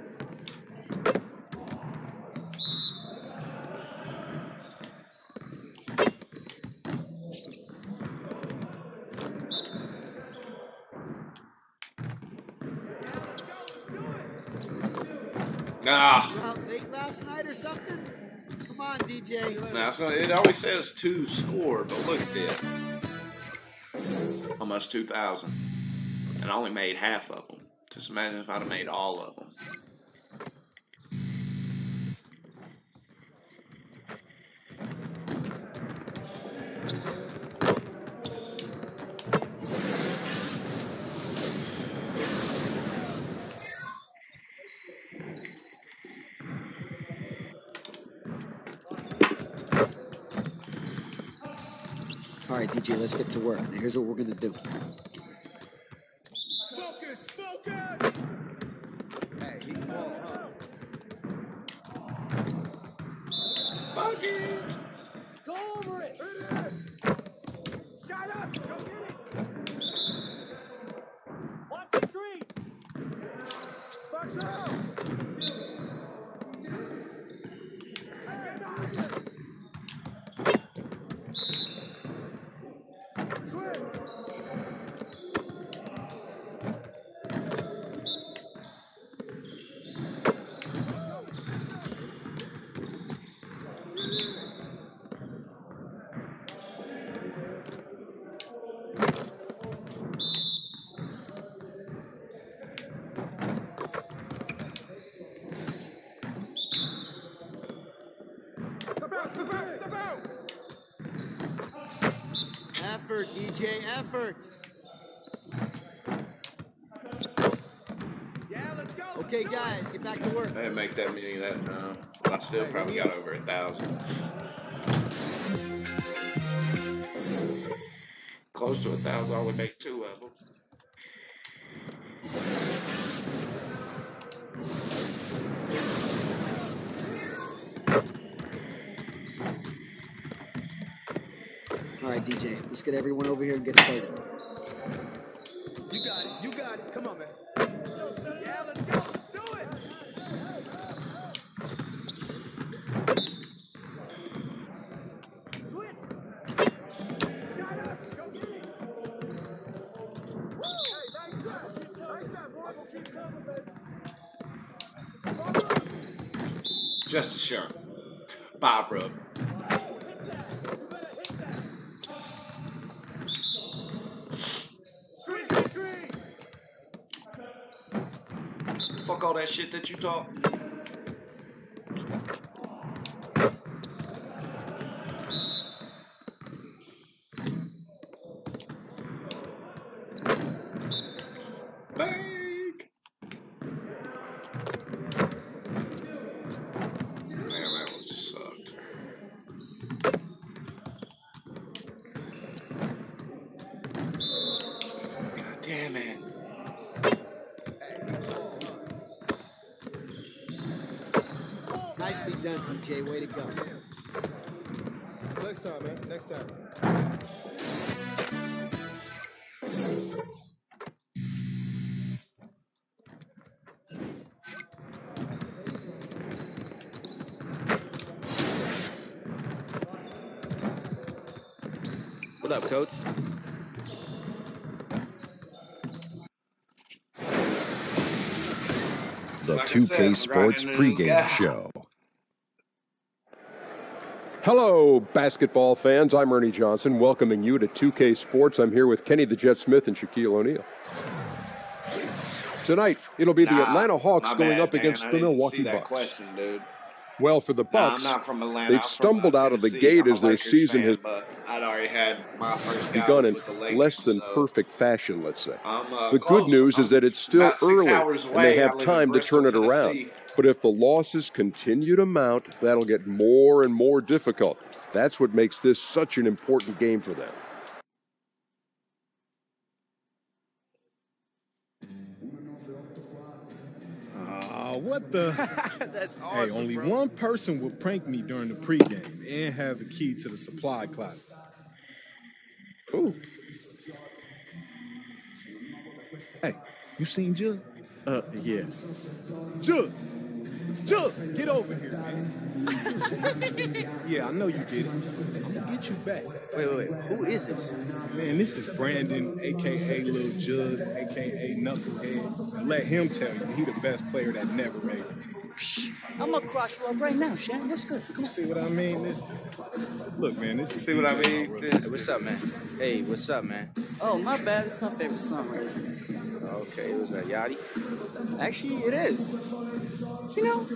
Nah. You out late last night or something? Come on, DJ. Nah, so it always says 2 score, but look at this. Almost 2,000. And I only made half of them. Just imagine if I'd have made all of them. All right, DJ, let's get to work. Now, here's what we're going to do. Focus, focus! Hey, he can ball, huh? Fuck it! Go over it! Shut up! Go get it! Watch the screen! Box out! Effort, DJ, effort. Yeah, let's go. Okay, guys, get back to work. I didn't make that many that time, but I still probably got over 1,000. Close to 1,000, I would make 2 of them. All right, DJ, let's get everyone over here and get started. You got it, you got it. Come on, man. Yeah, let's go. Let's do it. Switch. Shut up. Go get it. Hey, nice shot. Nice shot, boy. We'll keep coming, baby. Just a sharp. Bob rub. Fuck all that shit that you talk. Fake. Man, that one sucked. God damn it. Nicely done, DJ. Way to go. Next time, man. Next time. What up, Coach? The 2K Sports pregame show. Hello, basketball fans. I'm Ernie Johnson, welcoming you to 2K Sports. I'm here with Kenny the Jet Smith and Shaquille O'Neal. Tonight, it'll be the Atlanta Hawks my going bad, up man. against I the didn't Milwaukee see that Bucks. question, dude. Well, for the Nah, I'm Bucks, not from Atlanta. they've I'm from, stumbled out of the Tennessee. gate I'm a as their Lakers season fan, has but I'd already had my first begun gout in with the Lakers, less than so perfect fashion, let's say. I'm The good close. news is I'm that it's still about 6 early, hours and they away. I have live in time to Bristol, turn it around. Tennessee. But if the losses continue to mount, that'll get more and more difficult. That's what makes this such an important game for them. What the? That's awesome. Hey, only bro. one person would prank me during the pregame and has a key to the supply closet. Who? Hey, you seen Jug? Yeah. Jug! Jug, get over here, man. Yeah, I know you did it. I'm gonna get you back. Wait. Who is this? Man, this is Brandon, a.k.a. Lil Jug, a.k.a. Knucklehead. And let him tell you, he the best player that never made the team. I'm gonna cross you up right now, Shannon. What's good? Come on. See what I mean? This dude. Look, man, this is See what I mean? Hey, what's up, man? Hey, what's up, man? Oh, my bad. It's my favorite song right now. Okay, was that Yachty? Actually, it is. You know,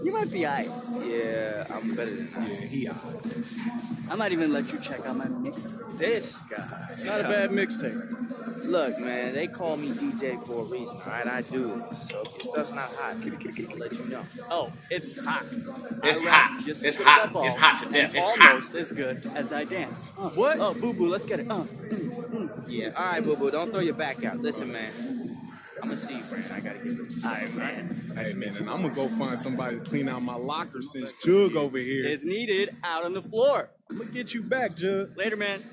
you might be aight. Yeah, I'm better than that. Yeah, he aight. I might even let you check out my mixtape. This guy. It's not a bad mixtape. Look, man, they call me DJ for a reason, all right? I do this. So if your stuff's not hot, I'll let you know. Oh, it's hot. It's I rap hot. just It's as good as I hot. ball, It's hot to death. and It's almost as good as I dance. What? Oh, boo-boo, let's get it. Yeah, all right, boo-boo, don't throw your back out. Listen, man, I'm gonna see you, Brandon. I gotta get this. All right, man. Hey, man, and I'm gonna go find somebody to clean out my locker since Jug over here. It's needed out on the floor. I'm gonna get you back, Jug. Later, man.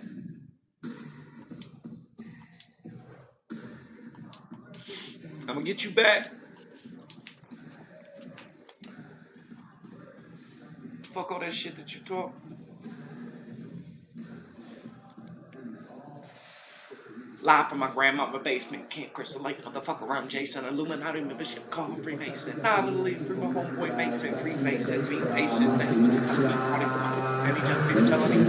I'm gonna get you back. Fuck all that shit that you talk. Live from my grandmama basement, Camp Crystal Lake, motherfucker, I'm Jason, Illuminati, the Bishop, called Freemason. Hallelujah, through my homeboy Mason, Freemason, be patient, that's what I'm doing, party for my heavy jump, big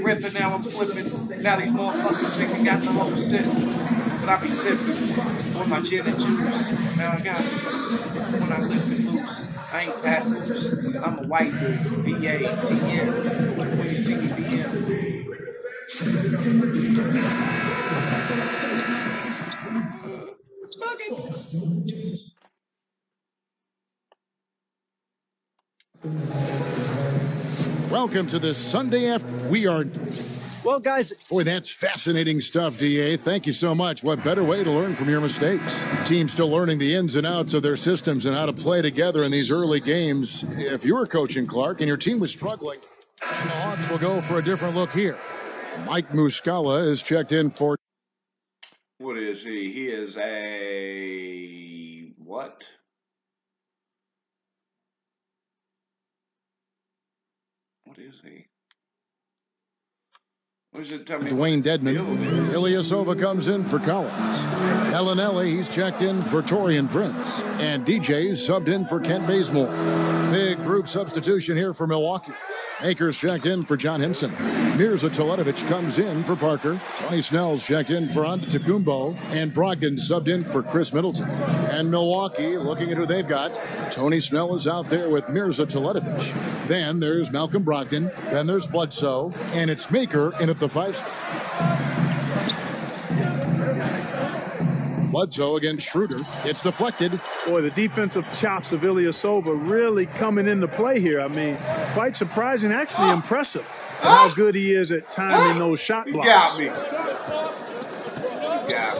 ripping, now I'm flipping. Now these motherfuckers think we got the whole shit. But I be sipping with my gin and juice. Now I got it. When I lift it loose, I ain't passing. I'm a white dude. B-A-T-N. When you see me, B-M. Welcome to this Sunday after. We are. Well, guys. Boy, that's fascinating stuff, DA. Thank you so much. What better way to learn from your mistakes? Teams still learning the ins and outs of their systems and how to play together in these early games. If you were coaching Clark and your team was struggling, and the Hawks will go for a different look here. Mike Muscala is checked in for. What is he? He is a what? What is he? What does it tell me? Dwayne Dedman. Ilyasova comes in for Collins. Ellenelli, he's checked in for Torian Prince. And DJ's subbed in for Kent Bazemore. Big group substitution here for Milwaukee. Akers checked in for John Henson. Mirza Teletovic comes in for Parker. Tony Snell's checked in for Antetokounmpo. And Brogdon subbed in for Chris Middleton. And Milwaukee, looking at who they've got, Tony Snell is out there with Mirza Teletovic. Then there's Malcolm Brogdon. Then there's Bledsoe. And it's Maker in at the 5 spot. Bledsoe against Schroeder. It's deflected. Boy, the defensive chops of Ilyasova really coming into play here. I mean, quite surprising, actually impressive how good he is at timing those shot blocks. He got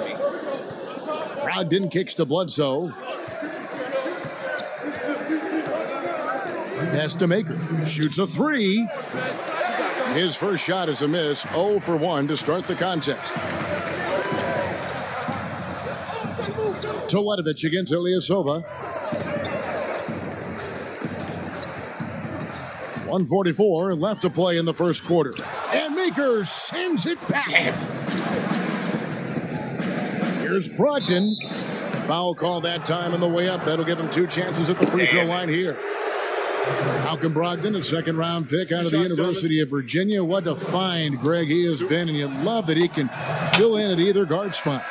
me. Brogdon kicks to Bledsoe. Pass to Maker. Shoots a 3. His first shot is a miss. 0 for 1 to start the contest. Teletovic against Ilyasova. 1:44 left to play in the first quarter. And Maker sends it back. Here's Brogdon. Foul call that time on the way up. That'll give him 2 chances at the free throw line here. Malcolm Brogdon, a second-round pick out of the University of Virginia. What a find Greg he has been, and you love that he can fill in at either guard spot.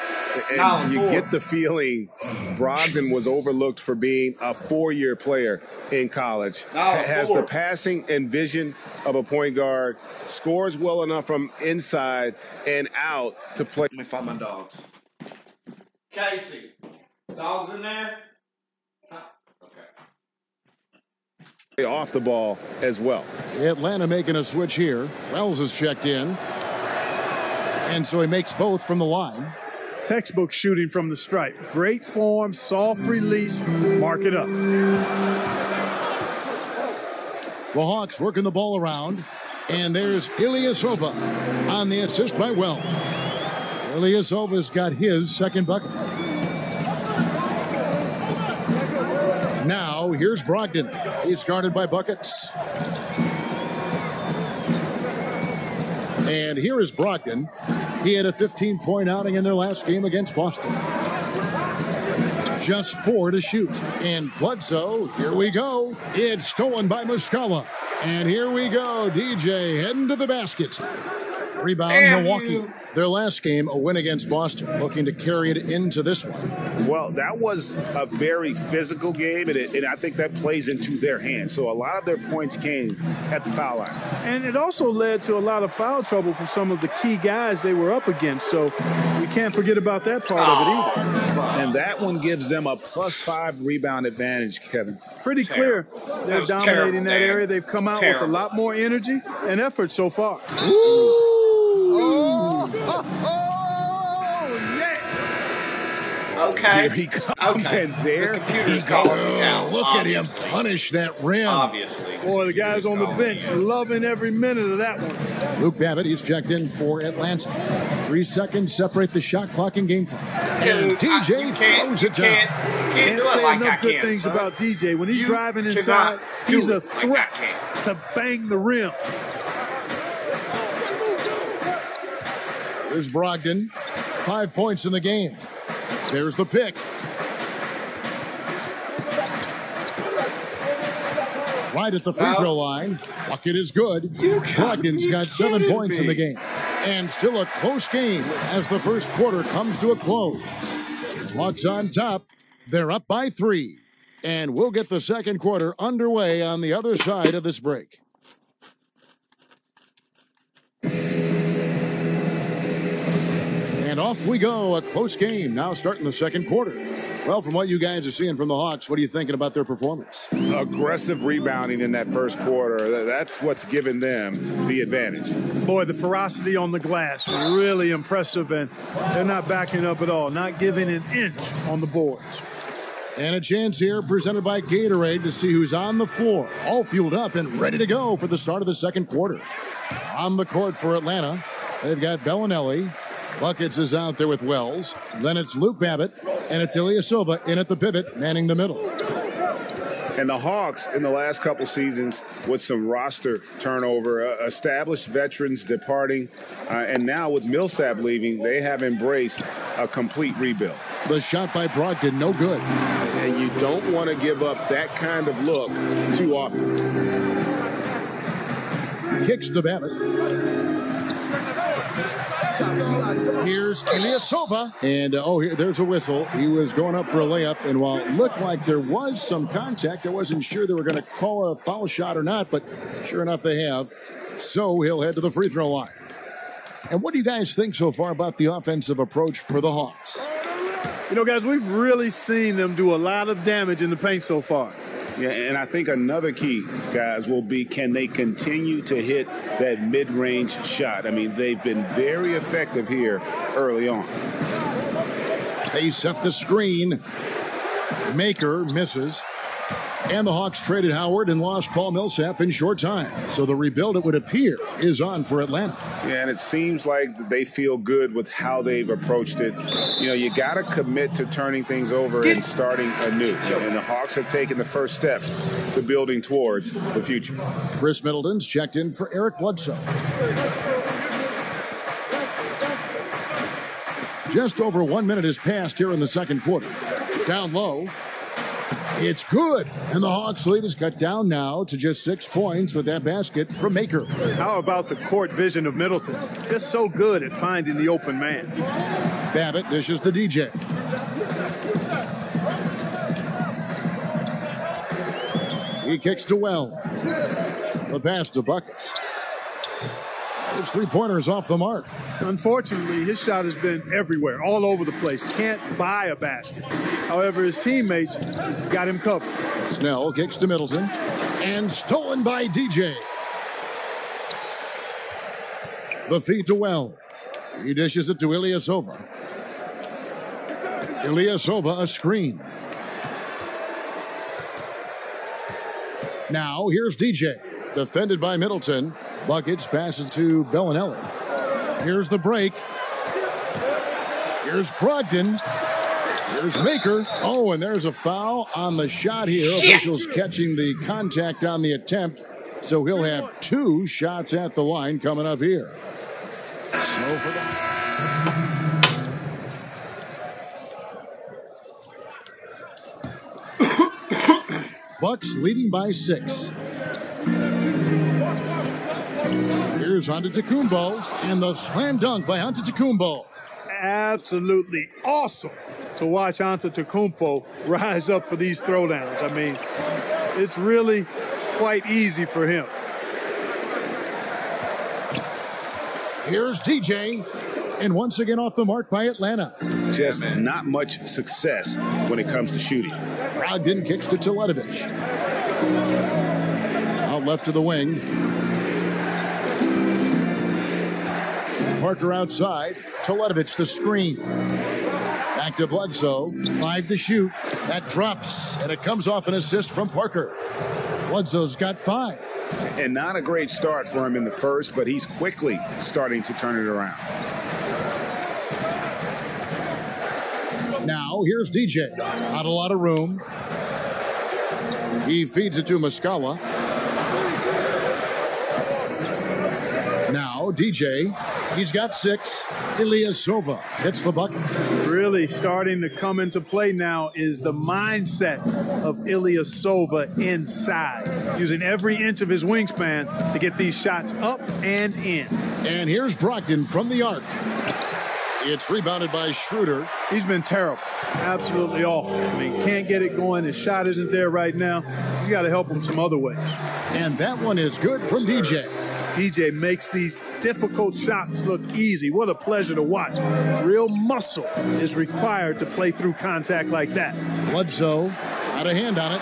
And you get the feeling Brogdon was overlooked for being a 4-year player in college. Has the passing and vision of a point guard, scores well enough from inside and out to play. Let me find my dogs. Casey, dogs in there? Off the ball as well. Atlanta making a switch here. Wells is checked in. And so he makes both from the line. Textbook shooting from the stripe. Great form, soft release. Mark it up. The Hawks working the ball around. And there's Ilyasova on the assist by Wells. Ilyasova's got his second bucket. Now, here's Brogdon. He's guarded by buckets. And here is Brogdon. He had a 15-point outing in their last game against Boston. Just 4 to shoot. And Bledsoe, here we go. It's stolen by Muscala. And here we go. DJ heading to the basket. Rebound, Milwaukee. Their last game, a win against Boston, looking to carry it into this one. Well, that was a very physical game, and I think that plays into their hands. So a lot of their points came at the foul line. And it also led to a lot of foul trouble for some of the key guys they were up against. So we can't forget about that part of it either. And that one gives them a +5 rebound advantage, Kevin. Pretty clear. They're dominating that area. They've come out with a lot more energy and effort so far. Ooh. Okay. Here he comes, and there he goes. Look at him punish that rim. Obviously. Boy, the guys on the bench loving every minute of that one. Luke Babbitt, he's checked in for Atlanta. 3 seconds separate the shot clock and game clock. And DJ throws it down. Can't say enough good things about DJ. When he's driving inside, he's a threat to bang the rim. There's Brogdon. 5 points in the game. There's the pick. Right at the free throw line. Bucket is good. Brogdon's got 7 points in the game. And still a close game as the first quarter comes to a close. Hawks on top. They're up by 3. And we'll get the second quarter underway on the other side of this break. And off we go, a close game now starting the second quarter. Well, from what you guys are seeing from the Hawks, what are you thinking about their performance? Aggressive rebounding in that first quarter. That's what's given them the advantage. Boy, the ferocity on the glass, really impressive, and they're not backing up at all, not giving an inch on the boards. And a chance here presented by Gatorade to see who's on the floor, all fueled up and ready to go for the start of the second quarter. On the court for Atlanta, they've got Bellinelli. Buckets is out there with Wells. Then it's Luke Babbitt, and it's Ilyasova in at the pivot, manning the middle. And the Hawks in the last couple seasons with some roster turnover, established veterans departing, and now with Millsap leaving, they have embraced a complete rebuild. The shot by Brogdon, no good. And you don't want to give up that kind of look too often. Kicks to Babbitt. Here's Ilyasova. And, there's a whistle. He was going up for a layup, and while it looked like there was some contact, I wasn't sure they were going to call a foul shot or not, but sure enough they have. So he'll head to the free throw line. And what do you guys think so far about the offensive approach for the Hawks? You know, guys, we've really seen them do a lot of damage in the paint so far. Yeah, and I think another key, guys, will be can they continue to hit that mid-range shot? I mean, they've been very effective here early on. They set the screen. Maker misses. And the Hawks traded Howard and lost Paul Millsap in short time. So the rebuild, it would appear, is on for Atlanta. Yeah, and it seems like they feel good with how they've approached it. You know, you got to commit to turning things over and starting anew. And the Hawks have taken the first steps to building towards the future. Chris Middleton's checked in for Eric Bledsoe. Just over 1 minute has passed here in the second quarter. Down low. It's good. And the Hawks lead is cut down now to just 6 points with that basket from Maker. How about the court vision of Middleton? Just so good at finding the open man. Babbitt dishes to DJ. He kicks to Wells. The pass to Buckets. His three-pointer's off the mark. Unfortunately, his shot has been everywhere, all over the place. Can't buy a basket. However, his teammates got him covered. Snell kicks to Middleton. And stolen by DJ. The feed to Wells. He dishes it to Ilyasova. Ilyasova a screen. Now, here's DJ. Defended by Middleton. Buckets passes to Bellinelli. Here's the break. Here's Brogdon. Here's Maker. Oh, and there's a foul on the shot here. Officials catching the contact on the attempt. So he'll have 2 shots at the line coming up here. Slow for that. Bucks leading by 6. Here's Antetokounmpo, and the slam dunk by Antetokounmpo. Absolutely awesome to watch Antetokounmpo rise up for these throwdowns. I mean, it's really quite easy for him. Here's DJ, and once again off the mark by Atlanta. Just not much success when it comes to shooting. Brogdon kicks to Teletovic. Out left to the wing. Parker outside. Teletovic the screen. Back to Bledsoe. 5 to shoot. That drops, and it comes off an assist from Parker. Bledsoe's got 5. And not a great start for him in the first, but he's quickly starting to turn it around. Now, here's DJ. Not a lot of room. He feeds it to Muscala. Now, DJ. He's got 6. Ilyasova hits the bucket. Really starting to come into play now is the mindset of Ilyasova inside, using every inch of his wingspan to get these shots up and in. And here's Brogdon from the arc. It's rebounded by Schroeder. He's been terrible. Absolutely awful. I mean, can't get it going. His shot isn't there right now. He's got to help him some other ways. And that one is good from DJ. DJ makes these difficult shots look easy. What a pleasure to watch. Real muscle is required to play through contact like that. Bledsoe got a hand on it.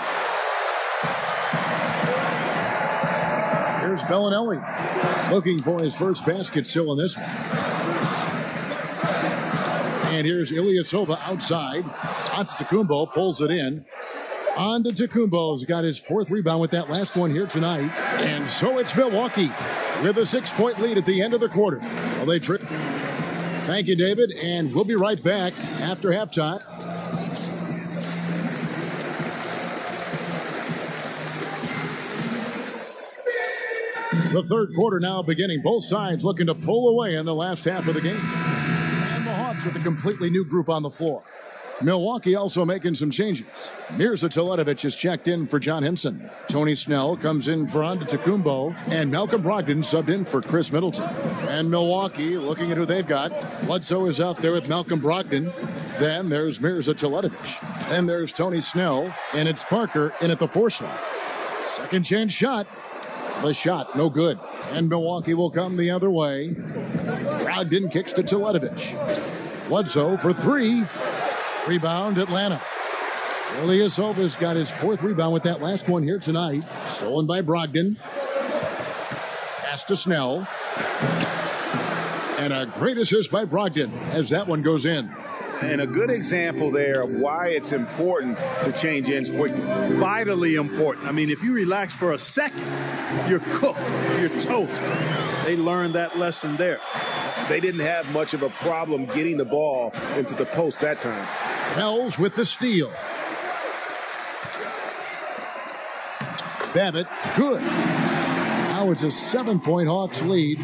Here's Bellinelli looking for his first basket still in this one. And here's Ilyasova outside. Antetokounmpo pulls it in. Antetokounmpo's got his 4th rebound with that last one here tonight. And so it's Milwaukee with a 6-point lead at the end of the quarter. Well, they trip. Thank you, David, and we'll be right back after halftime. The third quarter now beginning. Both sides looking to pull away in the last half of the game. And the Hawks with a completely new group on the floor. Milwaukee also making some changes. Mirza Teletovic is checked in for John Henson. Tony Snell comes in for Antetokounmpo, and Malcolm Brogdon subbed in for Chris Middleton. And Milwaukee, looking at who they've got, Bledsoe is out there with Malcolm Brogdon. Then there's Mirza Teletovic. Then there's Tony Snell, and it's Parker in at the 4 slot. Second chance shot. The shot, no good. And Milwaukee will come the other way. Brogdon kicks to Teletovic. Bledsoe for 3. Rebound, Atlanta. Ilyasova's got his 4th rebound with that last one here tonight. Stolen by Brogdon. Pass to Snell. And a great assist by Brogdon as that one goes in. And a good example there of why it's important to change ends quickly. Vitally important. I mean, if you relax for a second, you're cooked. You're toast. They learned that lesson there. They didn't have much of a problem getting the ball into the post that time. Wells with the steal. Babbitt, good. Now it's a 7-point Hawks lead.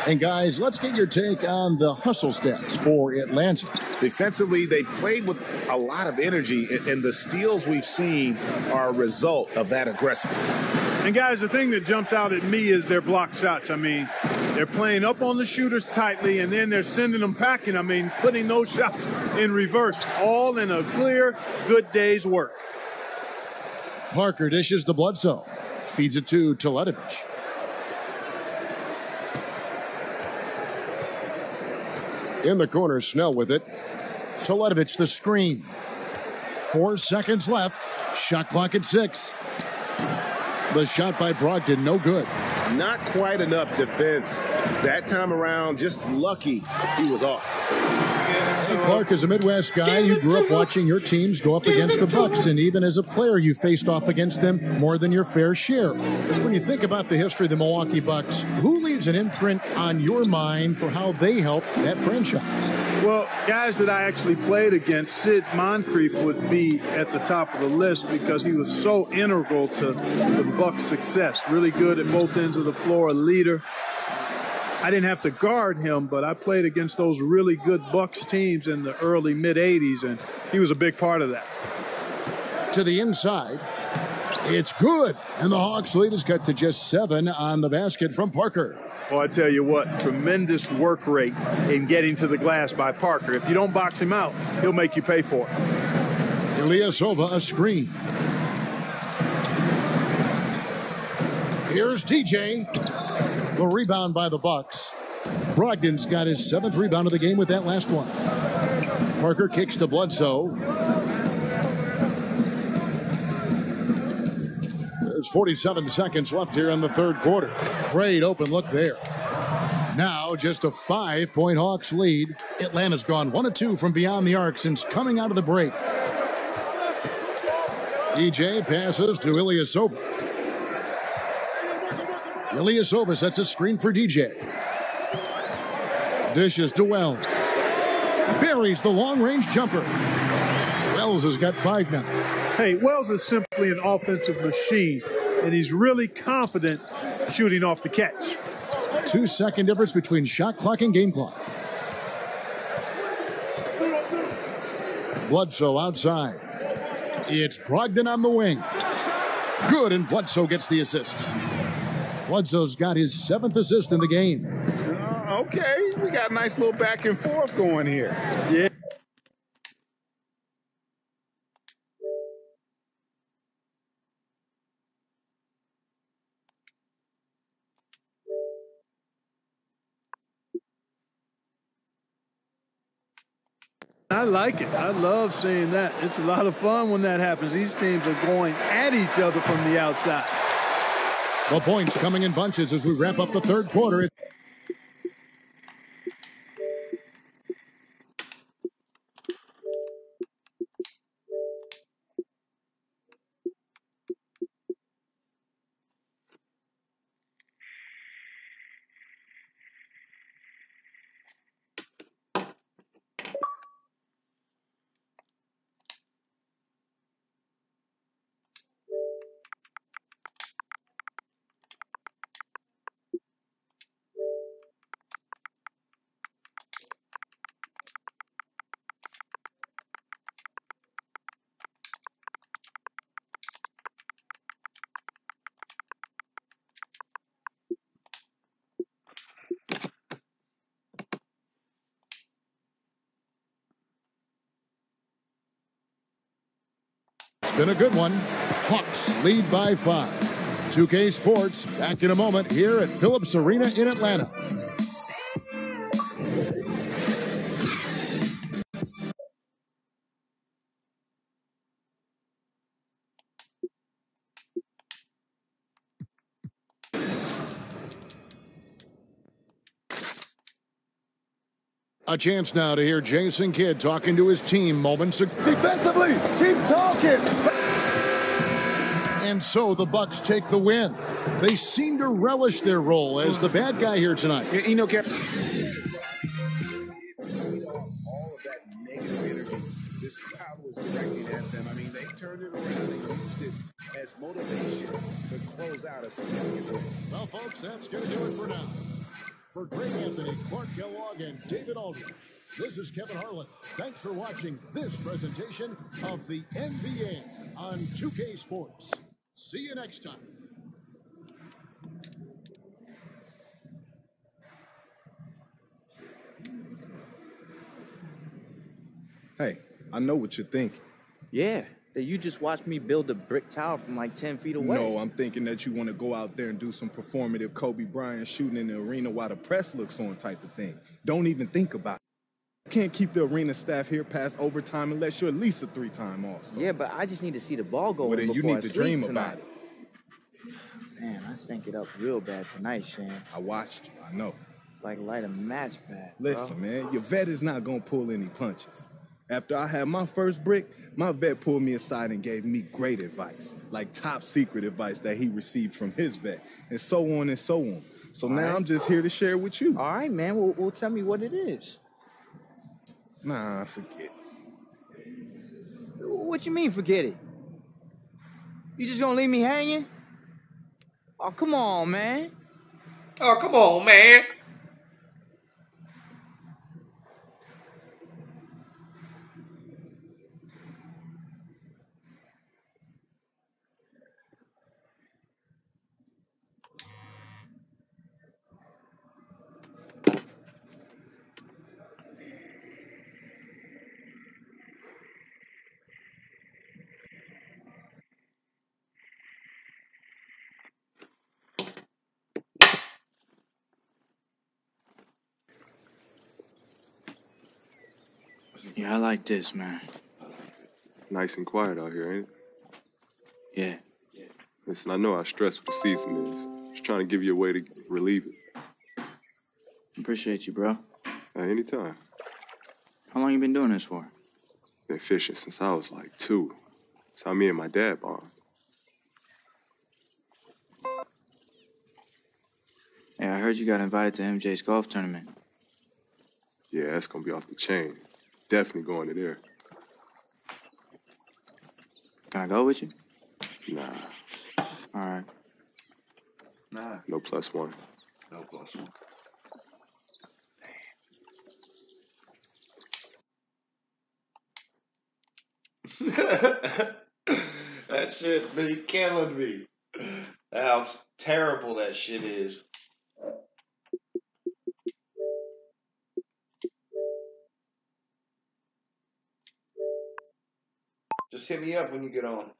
And guys, let's get your take on the hustle stats for Atlanta. Defensively, they played with a lot of energy, and the steals we've seen are a result of that aggressiveness. And guys, the thing that jumps out at me is their block shots. I mean, they're playing up on the shooters tightly, and then they're sending them packing. I mean, putting those shots in reverse, all in a clear, good day's work. Parker dishes to Bledsoe. Feeds it to Teletovic. In the corner, Snell with it. Teletovic the screen. 4 seconds left. Shot clock at 6. The shot by Brogdon, no good. Not quite enough defense. That time around, just lucky he was off. Hey, Clark, as a Midwest guy, you grew up watching your teams go up against the Bucks, and even as a player, you faced off against them more than your fair share. When you think about the history of the Milwaukee Bucks, who leaves an imprint on your mind for how they helped that franchise? Well, guys that I actually played against, Sid Moncrief would be at the top of the list because he was so integral to the Bucks' success. Really good at both ends of the floor, a leader. I didn't have to guard him, but I played against those really good Bucks teams in the early, mid-'80s, and he was a big part of that. To the inside. It's good, and the Hawks' lead is cut to just 7 on the basket from Parker. Well, I tell you what, tremendous work rate in getting to the glass by Parker. If you don't box him out, he'll make you pay for it. Ilyasova, a screen. Here's TJ. The rebound by the Bucks. Brogdon's got his 7th rebound of the game with that last one. Parker kicks to Bledsoe. There's 47 seconds left here in the third quarter. Great open look there. Now just a 5-point Hawks lead. Atlanta's gone 1 of 2 from beyond the arc since coming out of the break. EJ passes to Ilyasova. Ilyasova sets a screen for DJ. Dishes to Wells. Buries the long-range jumper. Wells has got 5 now. Hey, Wells is simply an offensive machine, and he's really confident shooting off the catch. 2-second difference between shot clock and game clock. Bledsoe outside. It's Brogdon on the wing. Good, and Bledsoe gets the assist. Bledsoe's got his 7th assist in the game. Okay, we got a nice little back and forth going here. Yeah. I like it. I love seeing that. It's a lot of fun when that happens. These teams are going at each other from the outside. The points coming in bunches as we wrap up the third quarter. It's been a good one. Hawks lead by 5. 2K Sports back in a moment here at Phillips Arena in Atlanta. A chance now to hear Jason Kidd talking to his team moments ago. Defensively, keep talking. And so the Bucks take the win. They seem to relish their role as the bad guy here tonight. You know, Cap. Directed at them. I mean, they turned it around and used it as motivation to close out a significant win. Well, folks, that's going to do it for now. For Greg Anthony, Clark Kellogg, and David Aldridge, this is Kevin Harlan. Thanks for watching this presentation of the NBA on 2K Sports. See you next time. Hey, I know what you're thinking. Yeah, that you just watched me build a brick tower from like 10 feet away. No, I'm thinking that you want to go out there and do some performative Kobe Bryant shooting in the arena while the press looks on type of thing. Don't even think about it. You can't keep the arena staff here past overtime unless you're at least a 3-time All-Star. Yeah, but I just need to see the ball go Well, in then you before need I to dream sleep about tonight. it. Man, I stank it up real bad tonight, Shane. I watched you, I know. Like light a match pad. Listen, man, your vet is not going to pull any punches. After I had my first brick, my vet pulled me aside and gave me great advice, like top secret advice that he received from his vet, and so on and so on. So now I'm just here to share with you. All right, man. Well, tell me what it is. Nah, forget it. What you mean, forget it? You just gonna leave me hanging? Oh, come on, man. Oh, come on, man. Yeah, I like this, man. Nice and quiet out here, ain't it? Yeah. Listen, I know how stressful the season is. Just trying to give you a way to relieve it. Appreciate you, bro. Anytime. How long you been doing this for? Been fishing since I was like 2. That's how me and my dad bond. Hey, I heard you got invited to MJ's golf tournament. Yeah, that's gonna be off the chain. Definitely going to there. Can I go with you? Nah. All right. Nah. No +1. No +1. That shit be killing me. How terrible that shit is. Just hit me up when you get on.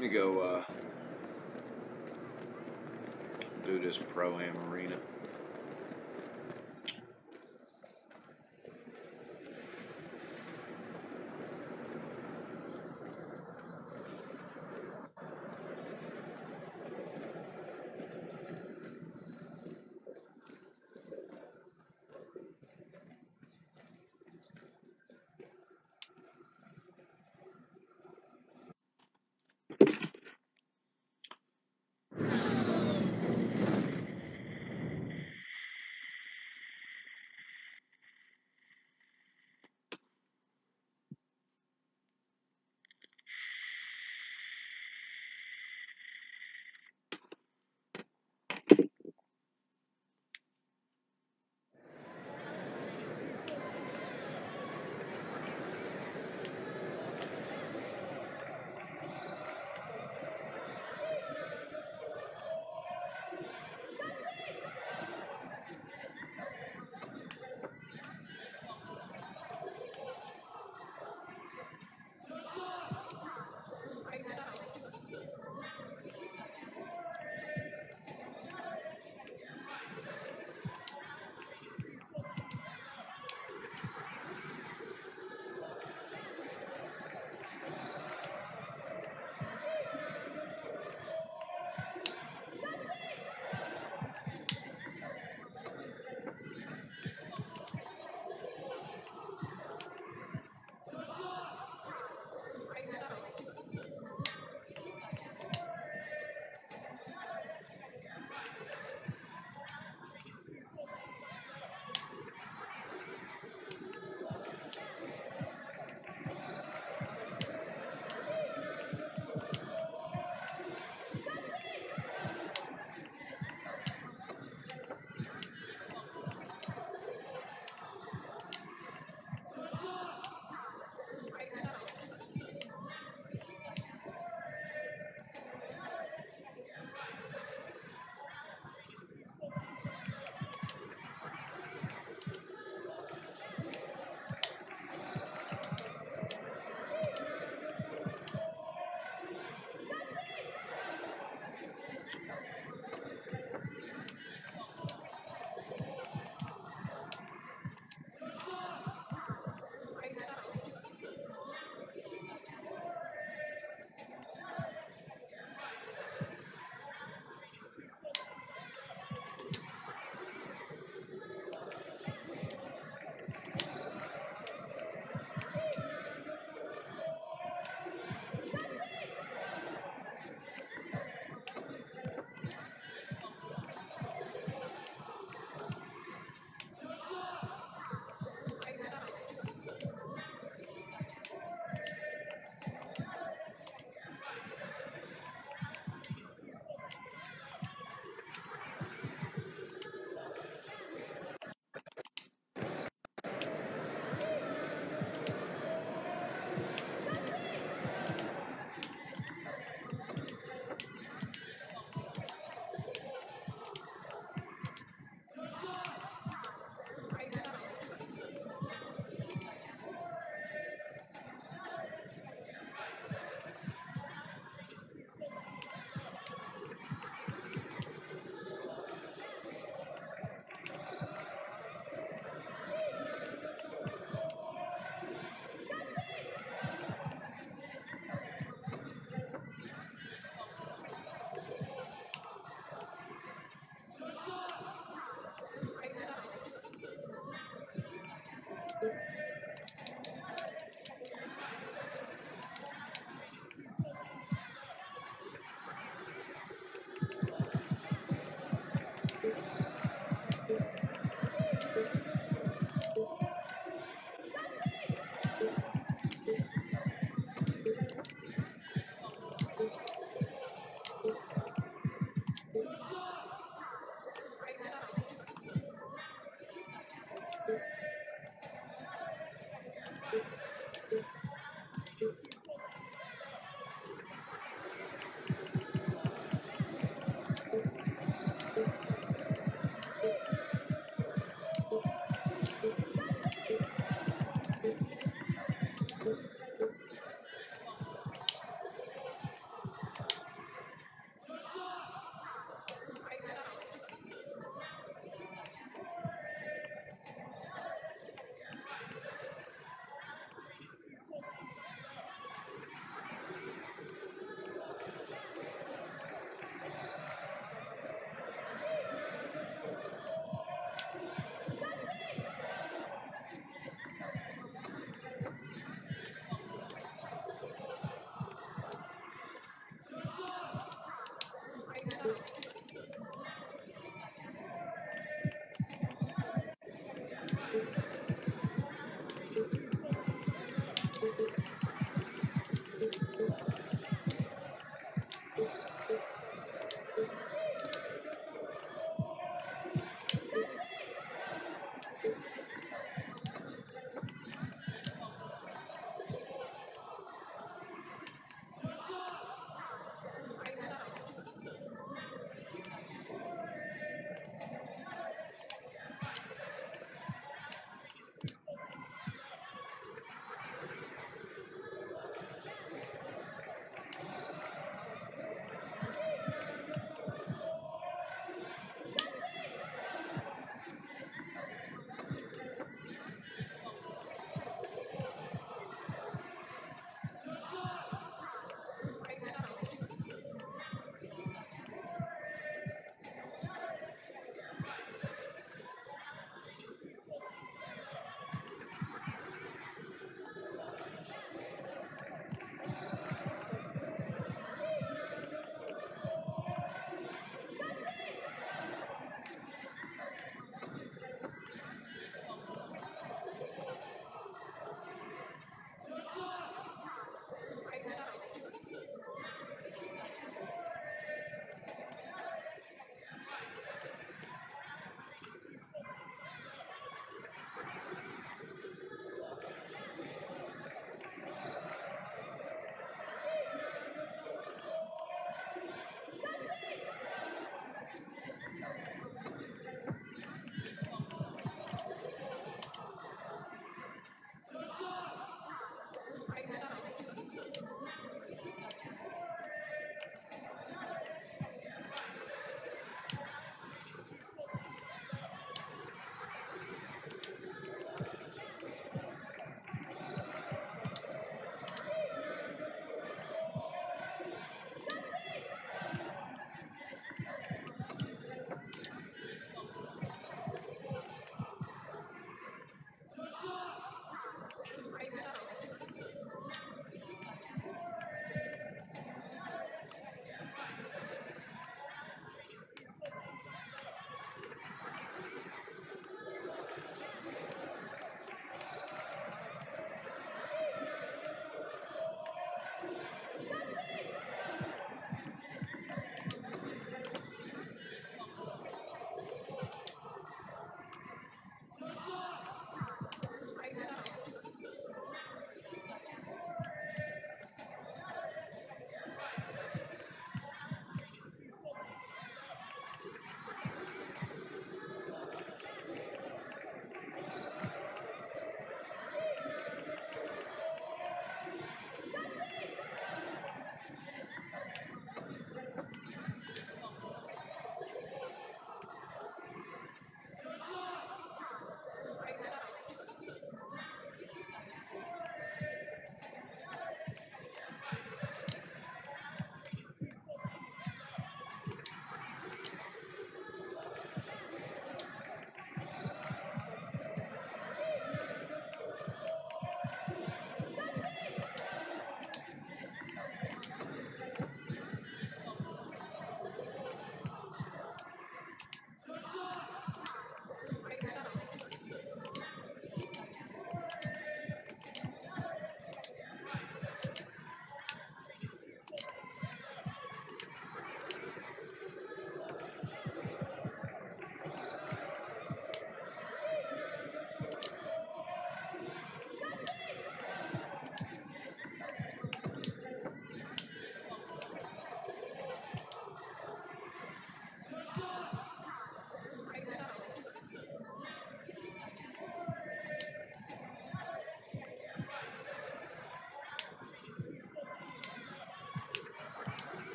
Let me go do this Pro-Am arena.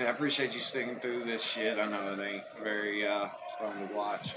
Hey, I appreciate you sticking through this shit. I know it ain't very fun to watch.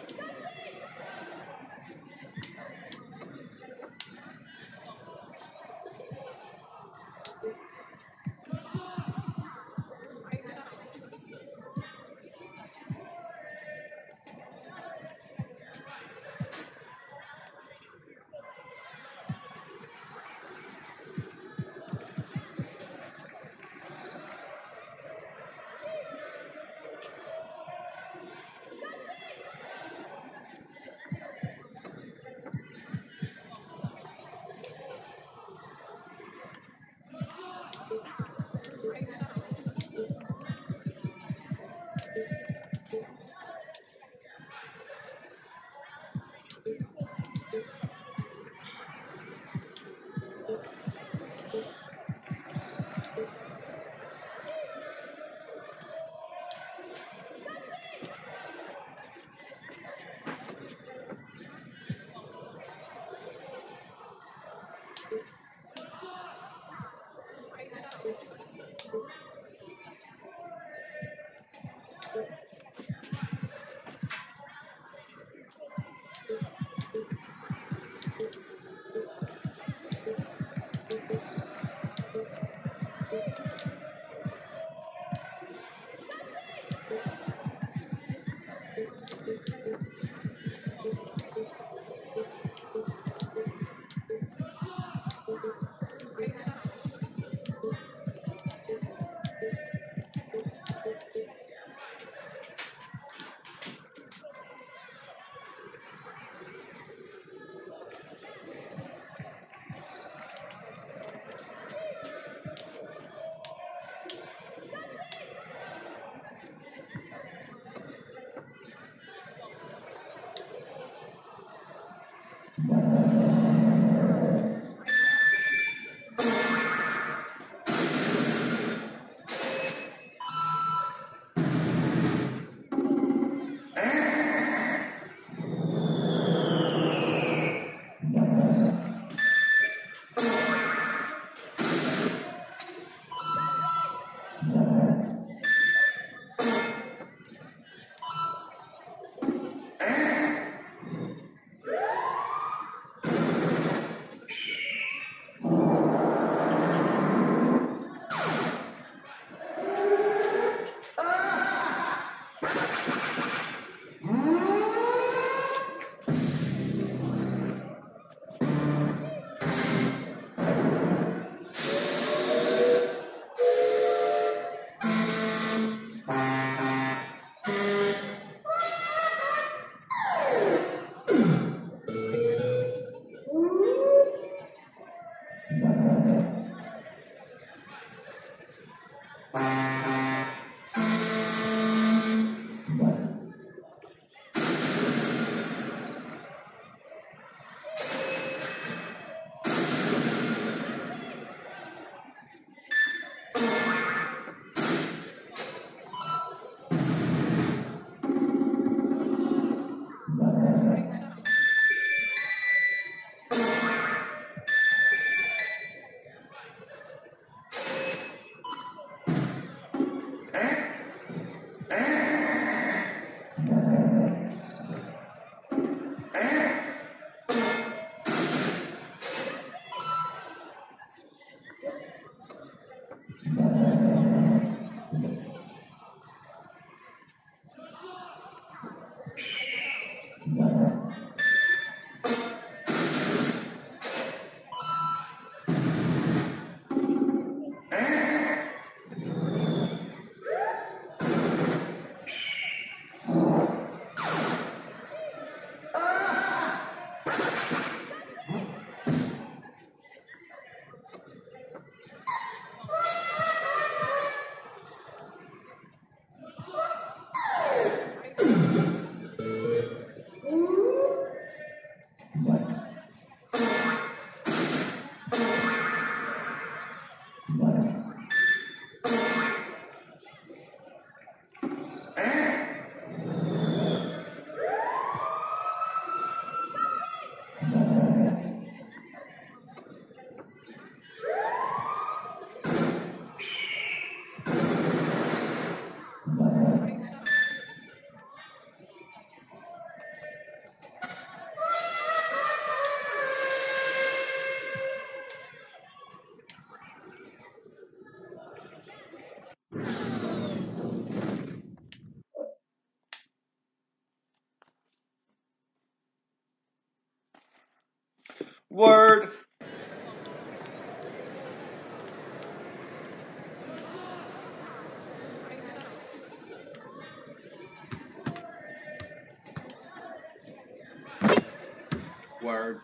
Word.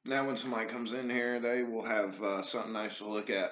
Now, when somebody comes in here, they will have something nice to look at.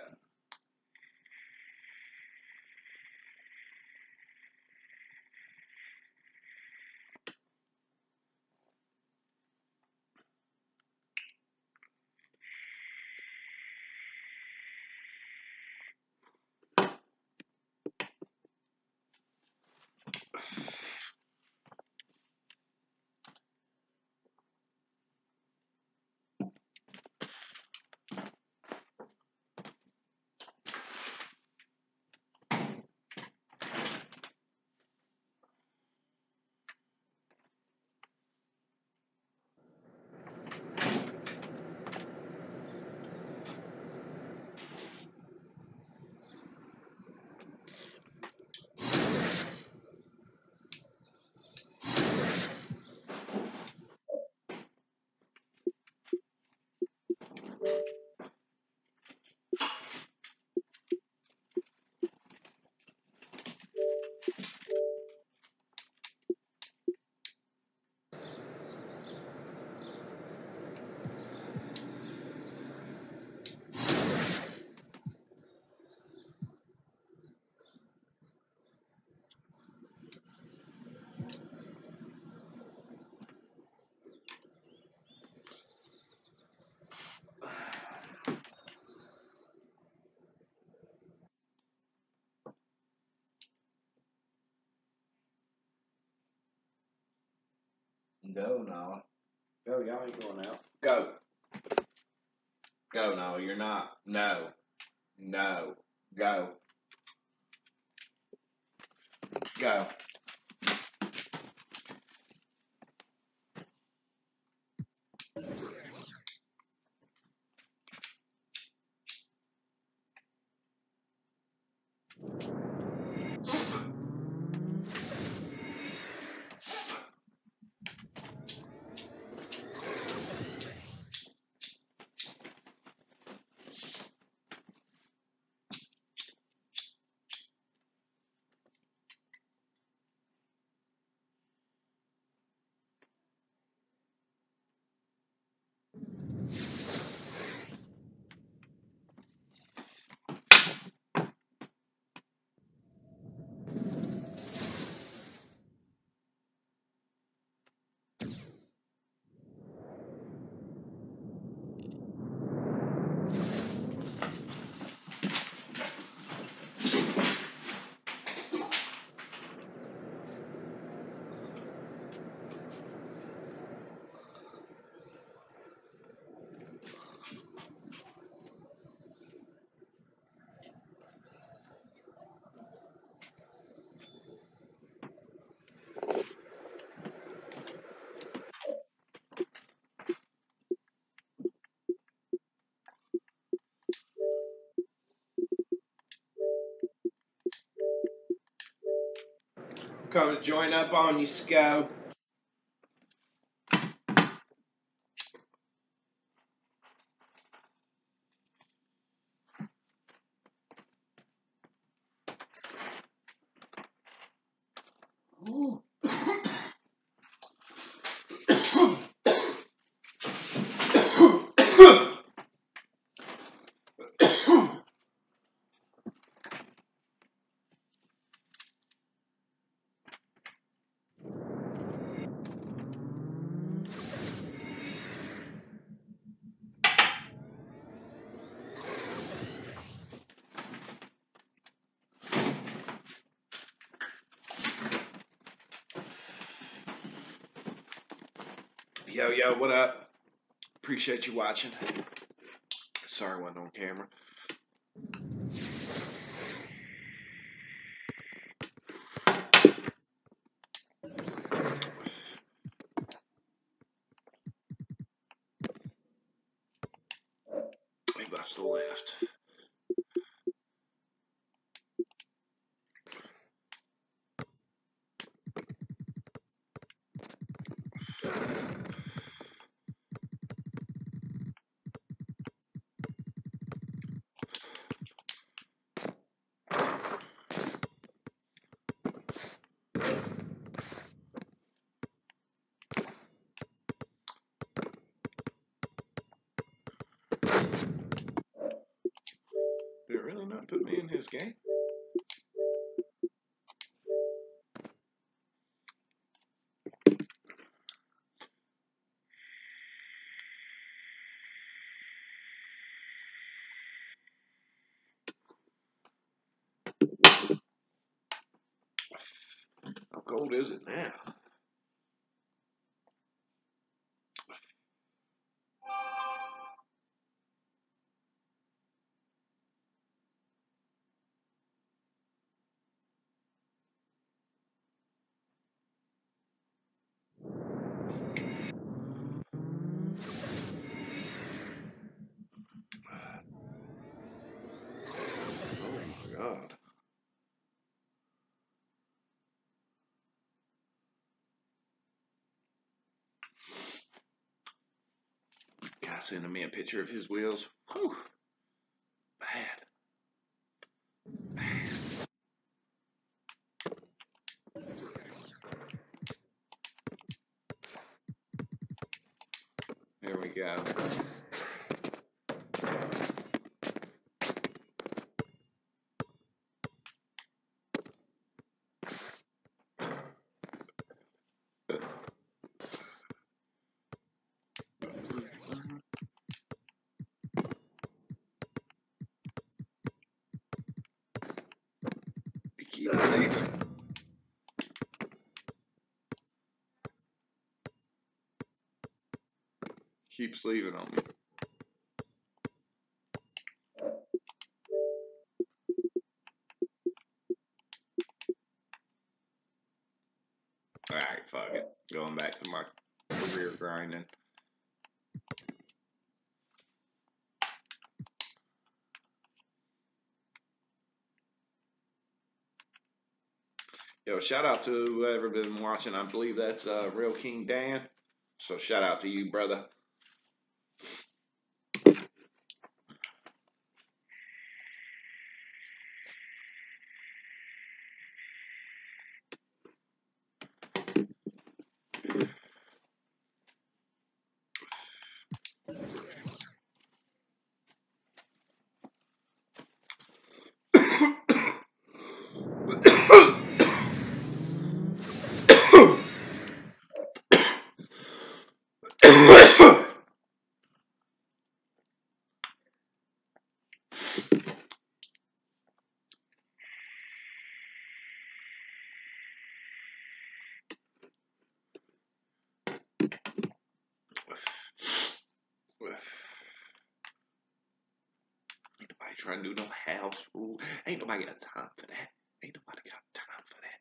Go, Nala. Go, y'all ain't going out. Go. Go, Nala. You're not. No. No. Go. Go. Come and join up on you, Sco. Yo, what up? Appreciate you watching. Sorry I wasn't on camera. He must have left. his game. How cold is it now? Oh my God. Guy sending me a picture of his wheels. Whew. Bad. There we go. Keeps leaving on me. Alright, fuck it. Going back to my career grinding. Yo, shout out to whoever been watching. I believe that's Real King Dan. So shout out to you, brother. Ain't nobody trying to do no house rule. Ain't nobody got time for that. Ain't nobody got time for that.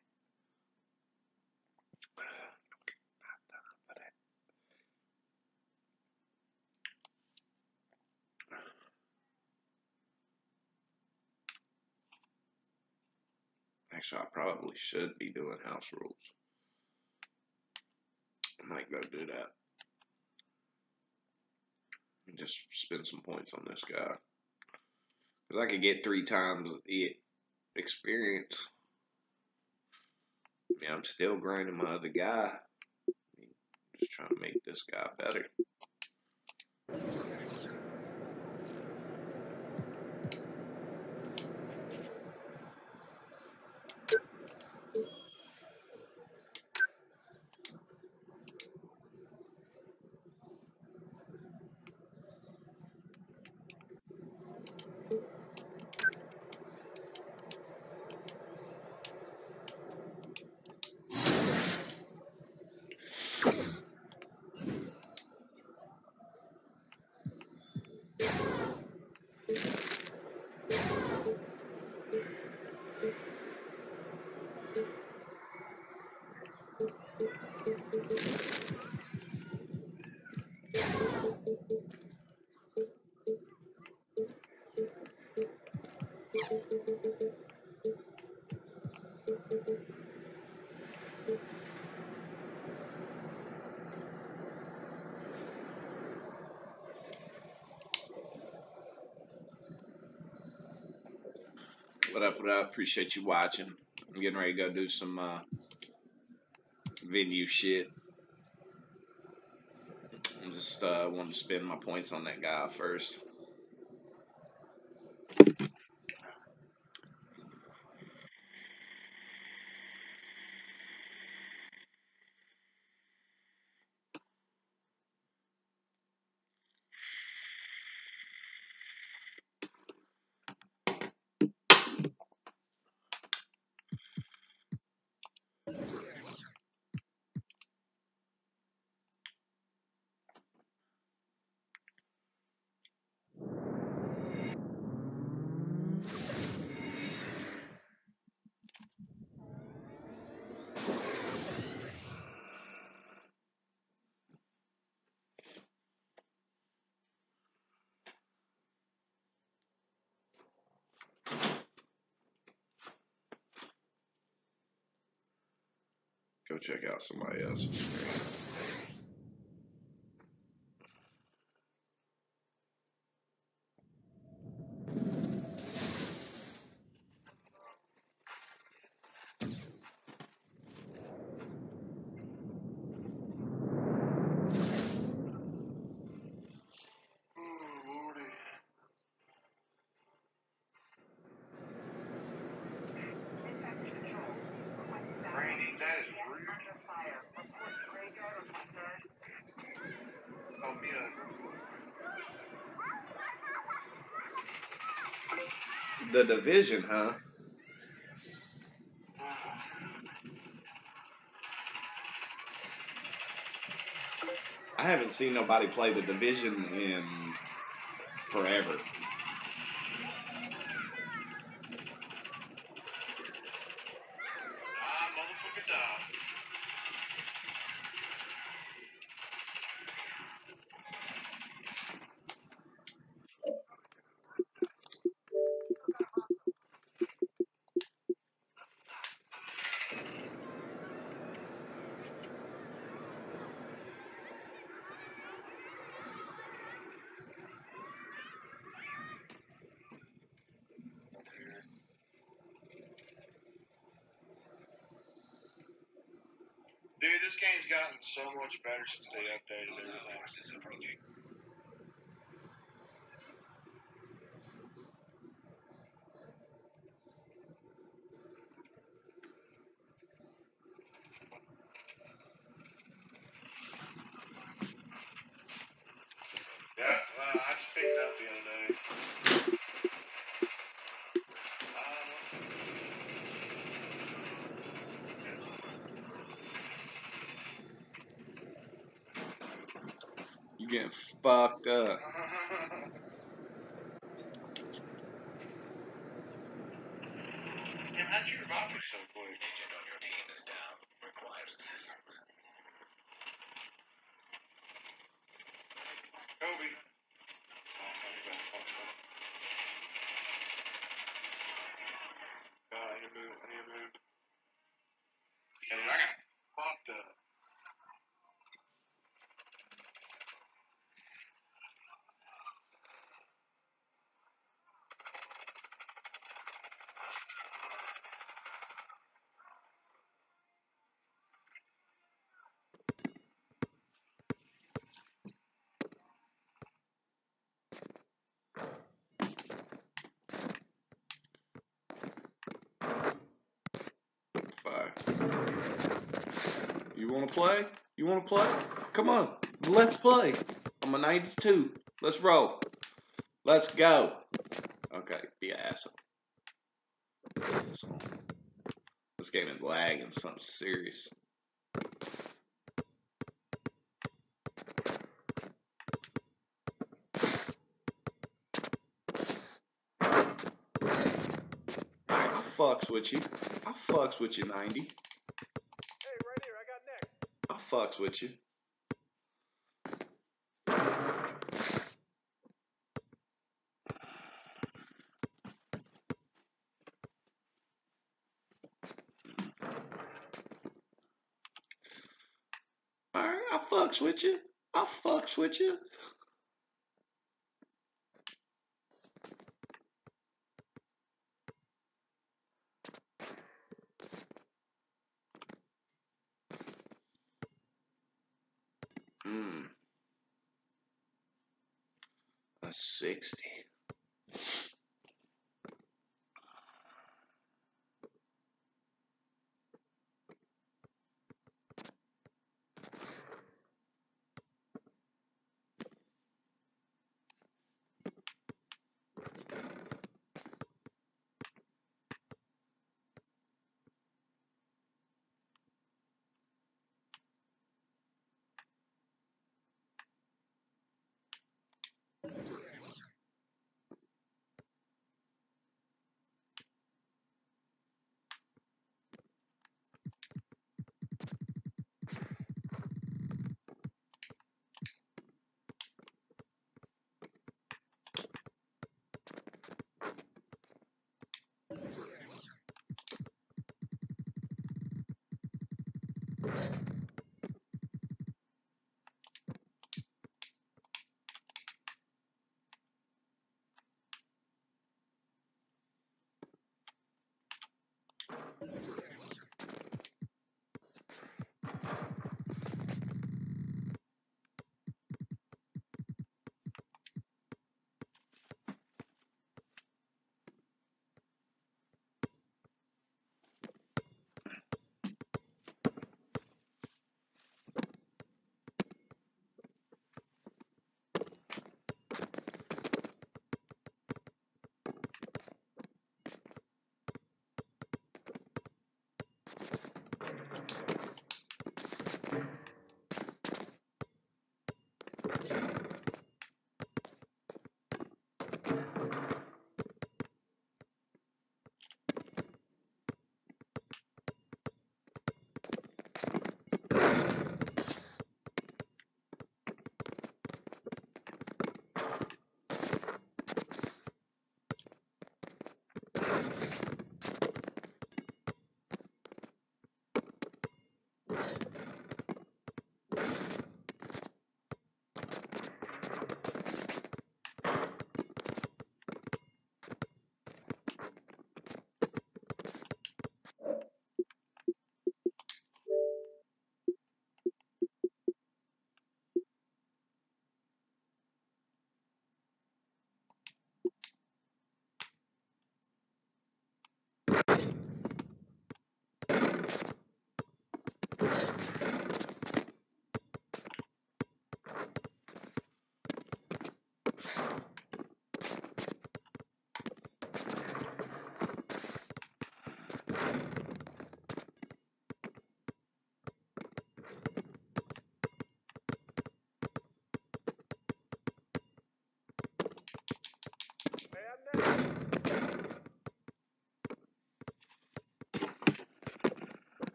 Actually, I probably should be doing house rules. I might go do that. And just spend some points on this guy. Because I could get 3 times the experience. I mean, I'm still grinding my other guy. Just trying to make this guy better. What up, what up? Appreciate you watching. I'm getting ready to go do some venue shit. I just wanted to spend my points on that guy first. check out somebody else's. The Division, huh? I haven't seen nobody play the Division in forever. Dude, this game's gotten so much better since they updated everything. Yeah, I just picked it up the other day. You getting fucked up. Damn, how'd you revive me so quick? Agent on your team is down. Requires assistance. Kobe. I need to move. And I got fucked up. You want to play? You want to play? Come on, let's play. I'm a 92. Let's roll. Let's go. Okay, be an asshole. This game is lagging something serious. I fucks with you. I fucks with you, 90. Hey, right here. I got next. I fucks with you. Alright, I fucks with you. I fucks with you. A 60.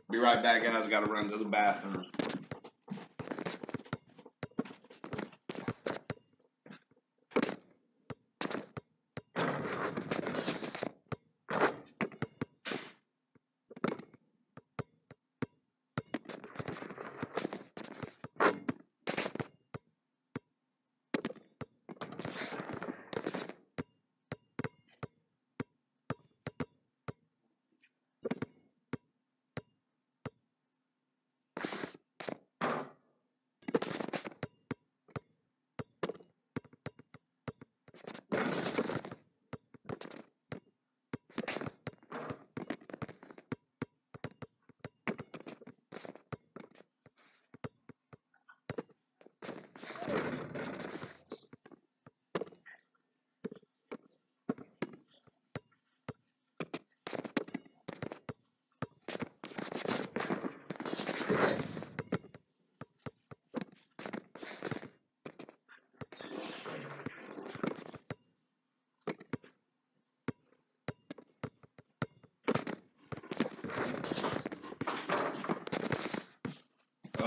Be right back, guys. Got to run to the bathroom.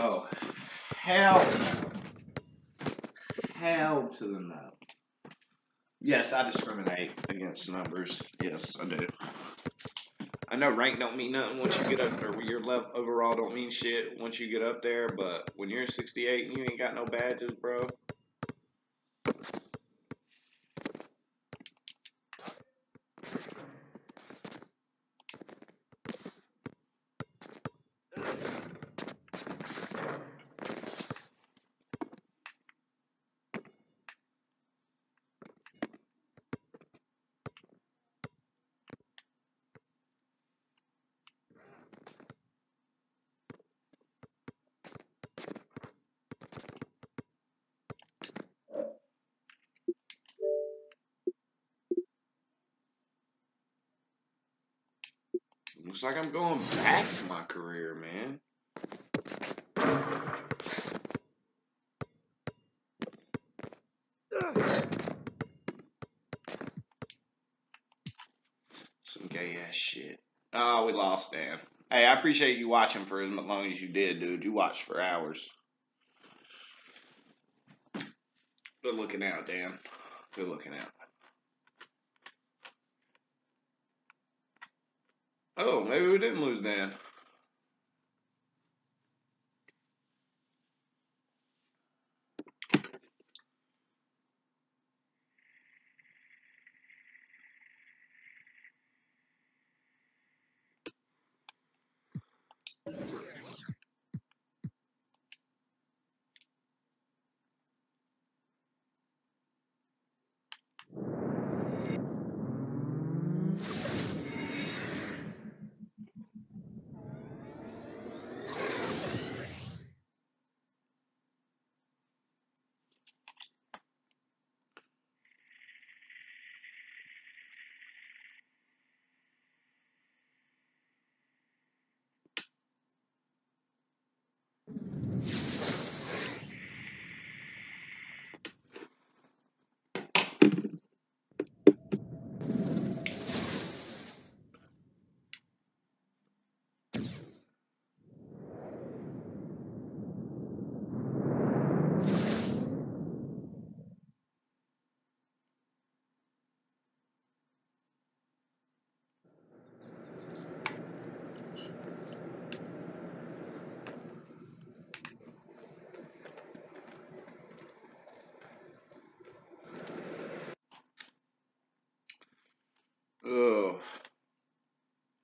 Oh, hell no. Hell to the no. Yes, I discriminate against numbers. Yes, I do. I know rank don't mean nothing once you get up there. Your level overall don't mean shit once you get up there. But when you're 68 and you ain't got no badges, bro. Looks like I'm going back to my career, man. Some gay ass shit. Oh, we lost Dan. Hey, I appreciate you watching for as long as you did, dude. You watched for hours. Good looking out, Dan. Good looking out. Oh, maybe we didn't lose Dan.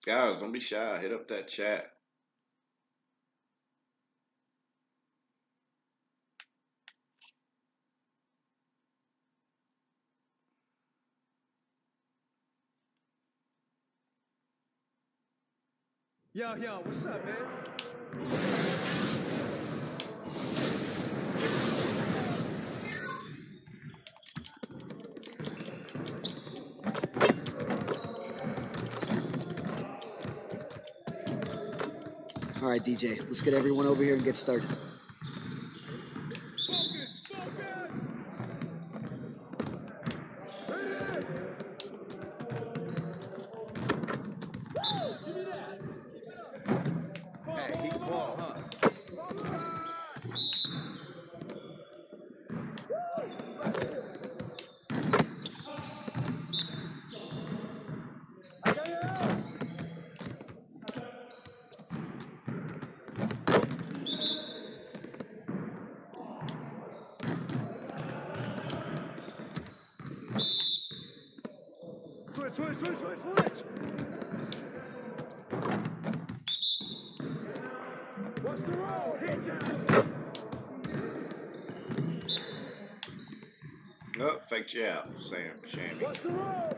Guys, don't be shy. Hit up that chat. Yo, what's up, man? All right, DJ, let's get everyone over here and get started. Switch. What's the roll? Oh, faked you out, Sam Shammy. What's the roll?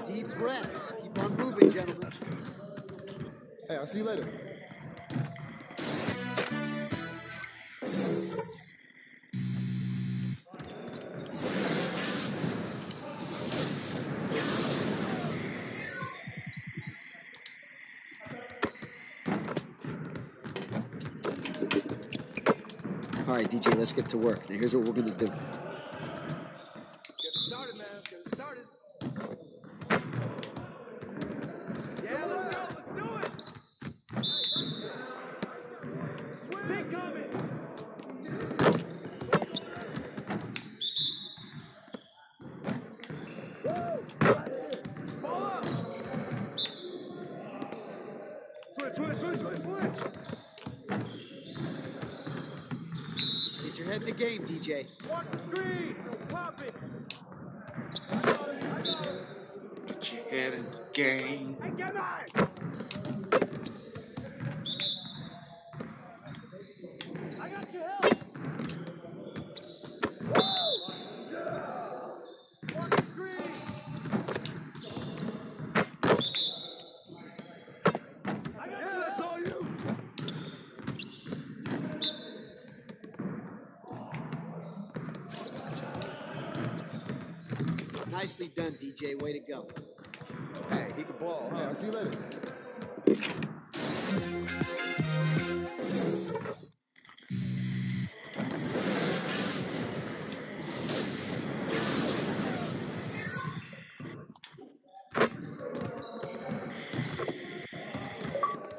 Deep breaths. Keep on moving, gentlemen. Hey, I'll see you later. All right, DJ, let's get to work. Now, here's what we're going to do. Get it started, man. Let's get it started. Yeah, let's go. Let's do it. Swing. Big coming. Ball up. Switch. Get your head in the game, DJ. Watch the screen. Pop it. Get your head in the game. Hey, get mine. I got your help. Woo! Yeah. Watch the screen. I got you. That's all you. Nicely done, DJ. Way to go. Hey, he can ball, huh? Hey, I'll see you later.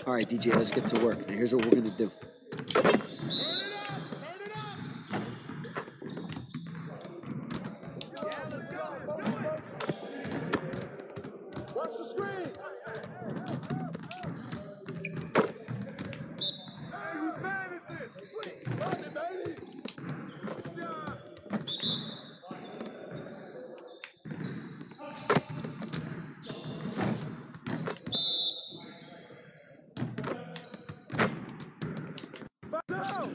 All right, DJ, let's get to work. Now, here's what we're going to do. Watch the screen. Hey, whose man is this? Sweet. Love it, baby. Shot. Back down.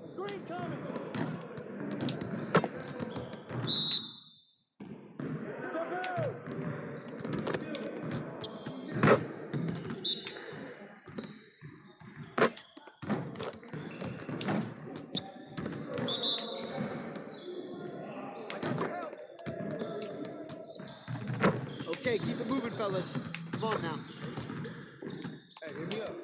Screen coming. Step out. Okay, keep it moving, fellas. Come on now. Hey, hit me up.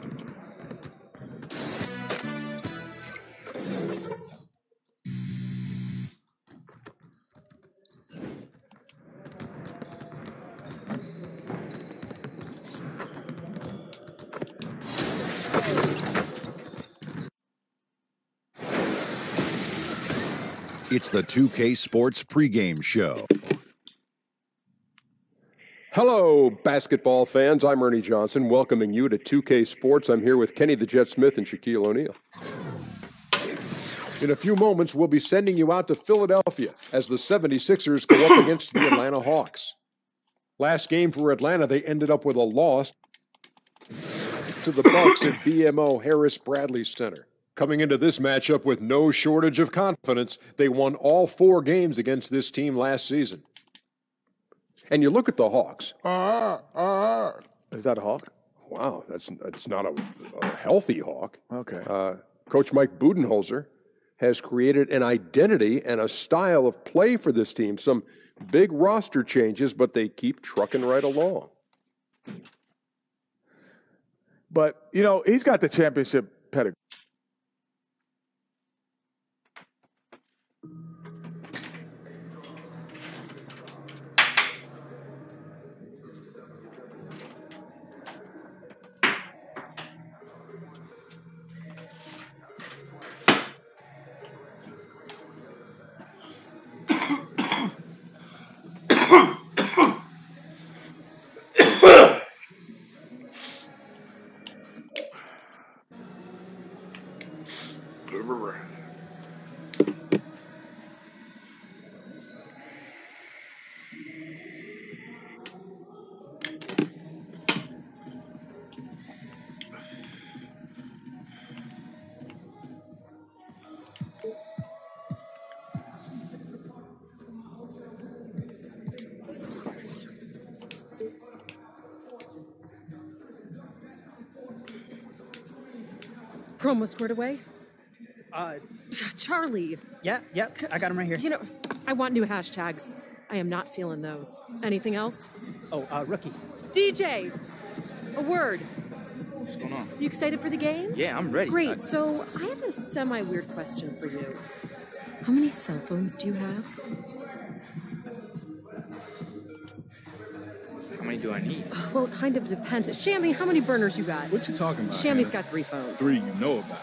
It's the 2K Sports pregame show. Hello, basketball fans. I'm Ernie Johnson, welcoming you to 2K Sports. I'm here with Kenny the Jet Smith and Shaquille O'Neal. In a few moments, we'll be sending you out to Philadelphia as the 76ers go up against the Atlanta Hawks. Last game for Atlanta, they ended up with a loss to the Bucks at BMO Harris Bradley Center. Coming into this matchup with no shortage of confidence, they won all 4 games against this team last season. And you look at the Hawks. Is that a hawk? Wow, that's not a healthy hawk. Okay. Coach Mike Budenholzer has created an identity and a style of play for this team. Some big roster changes, but they keep trucking right along. But, you know, he's got the championship pedigree. Promo squared away? Charlie. Yeah, I got him right here. You know, I want new hashtags. I am not feeling those. Anything else? Oh, rookie. DJ! A word. What's going on? You excited for the game? Yeah, I'm ready. Great. So, I have a semi-weird question for you. How many cell phones do you have? How many do I need? Well, it kind of depends. Shammy, how many burners you got? What you talking about? Shammy's Hannah? got 3 phones. 3 you know about.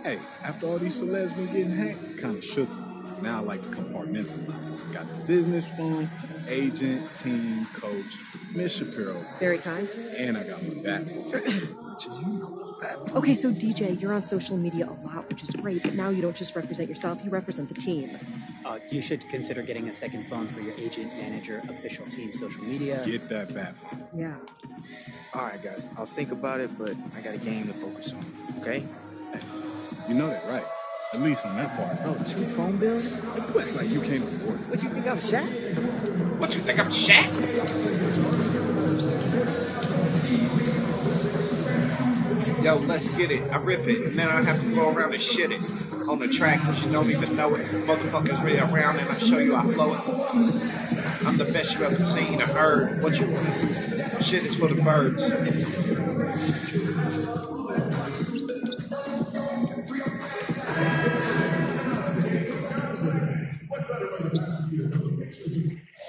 Hey, after all these celebs been getting hacked, kind of shook me. Now I like to compartmentalize. Got the business phone, agent, team, coach, Miss Shapiro. Very kind. And I got my back phone. Okay, so DJ, you're on social media a lot, which is great, but now you don't just represent yourself, you represent the team. You should consider getting a second phone for your agent, manager, official team, social media. Get that back phone. Yeah. All right, guys. I'll think about it, but I got a game to focus on, okay? Hey, you know that, right? At least on that part. Oh, 2 phone bills? You act like you can't afford it. What, you think I'm Shaq? What, you think I'm Shaq? Yo, let's get it. I rip it, and then I have to go around and shit it on the track, but you don't even know it. Motherfuckers read around, and I show you I flow it. I'm the best you ever seen or heard. What you want? Shit is for the birds.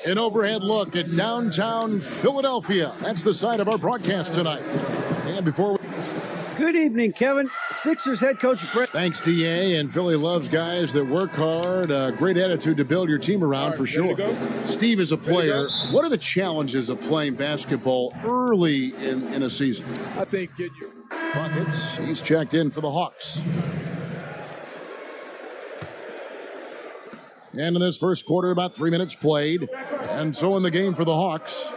An overhead look at downtown Philadelphia. That's the site of our broadcast tonight. And before we... Good evening, Kevin. Sixers head coach Brett. Thanks, DA. And Philly loves guys that work hard. Great attitude to build your team around, for sure. Steve is a player. What are the challenges of playing basketball early in a season? I think get your buckets. He's checked in for the Hawks. And in this first quarter, about 3 minutes played. And so in the game for the Hawks,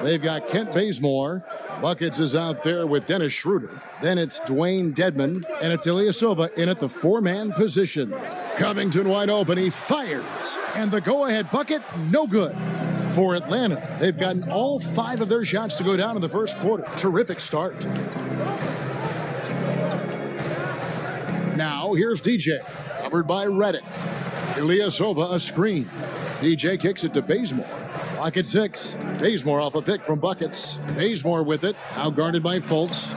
they've got Kent Bazemore. Buckets is out there with Dennis Schroeder. Then it's Dwayne Dedman, and it's Ilyasova in at the 4-man position. Covington wide open, he fires. And the go-ahead bucket, no good. For Atlanta, they've gotten all 5 of their shots to go down in the first quarter. Terrific start. Now, here's DJ, covered by Reddick. Ilyasova, a screen. DJ kicks it to Bazemore. Lock at 6. Bazemore off a pick from Buckets. Bazemore with it. Now guarded by Fultz.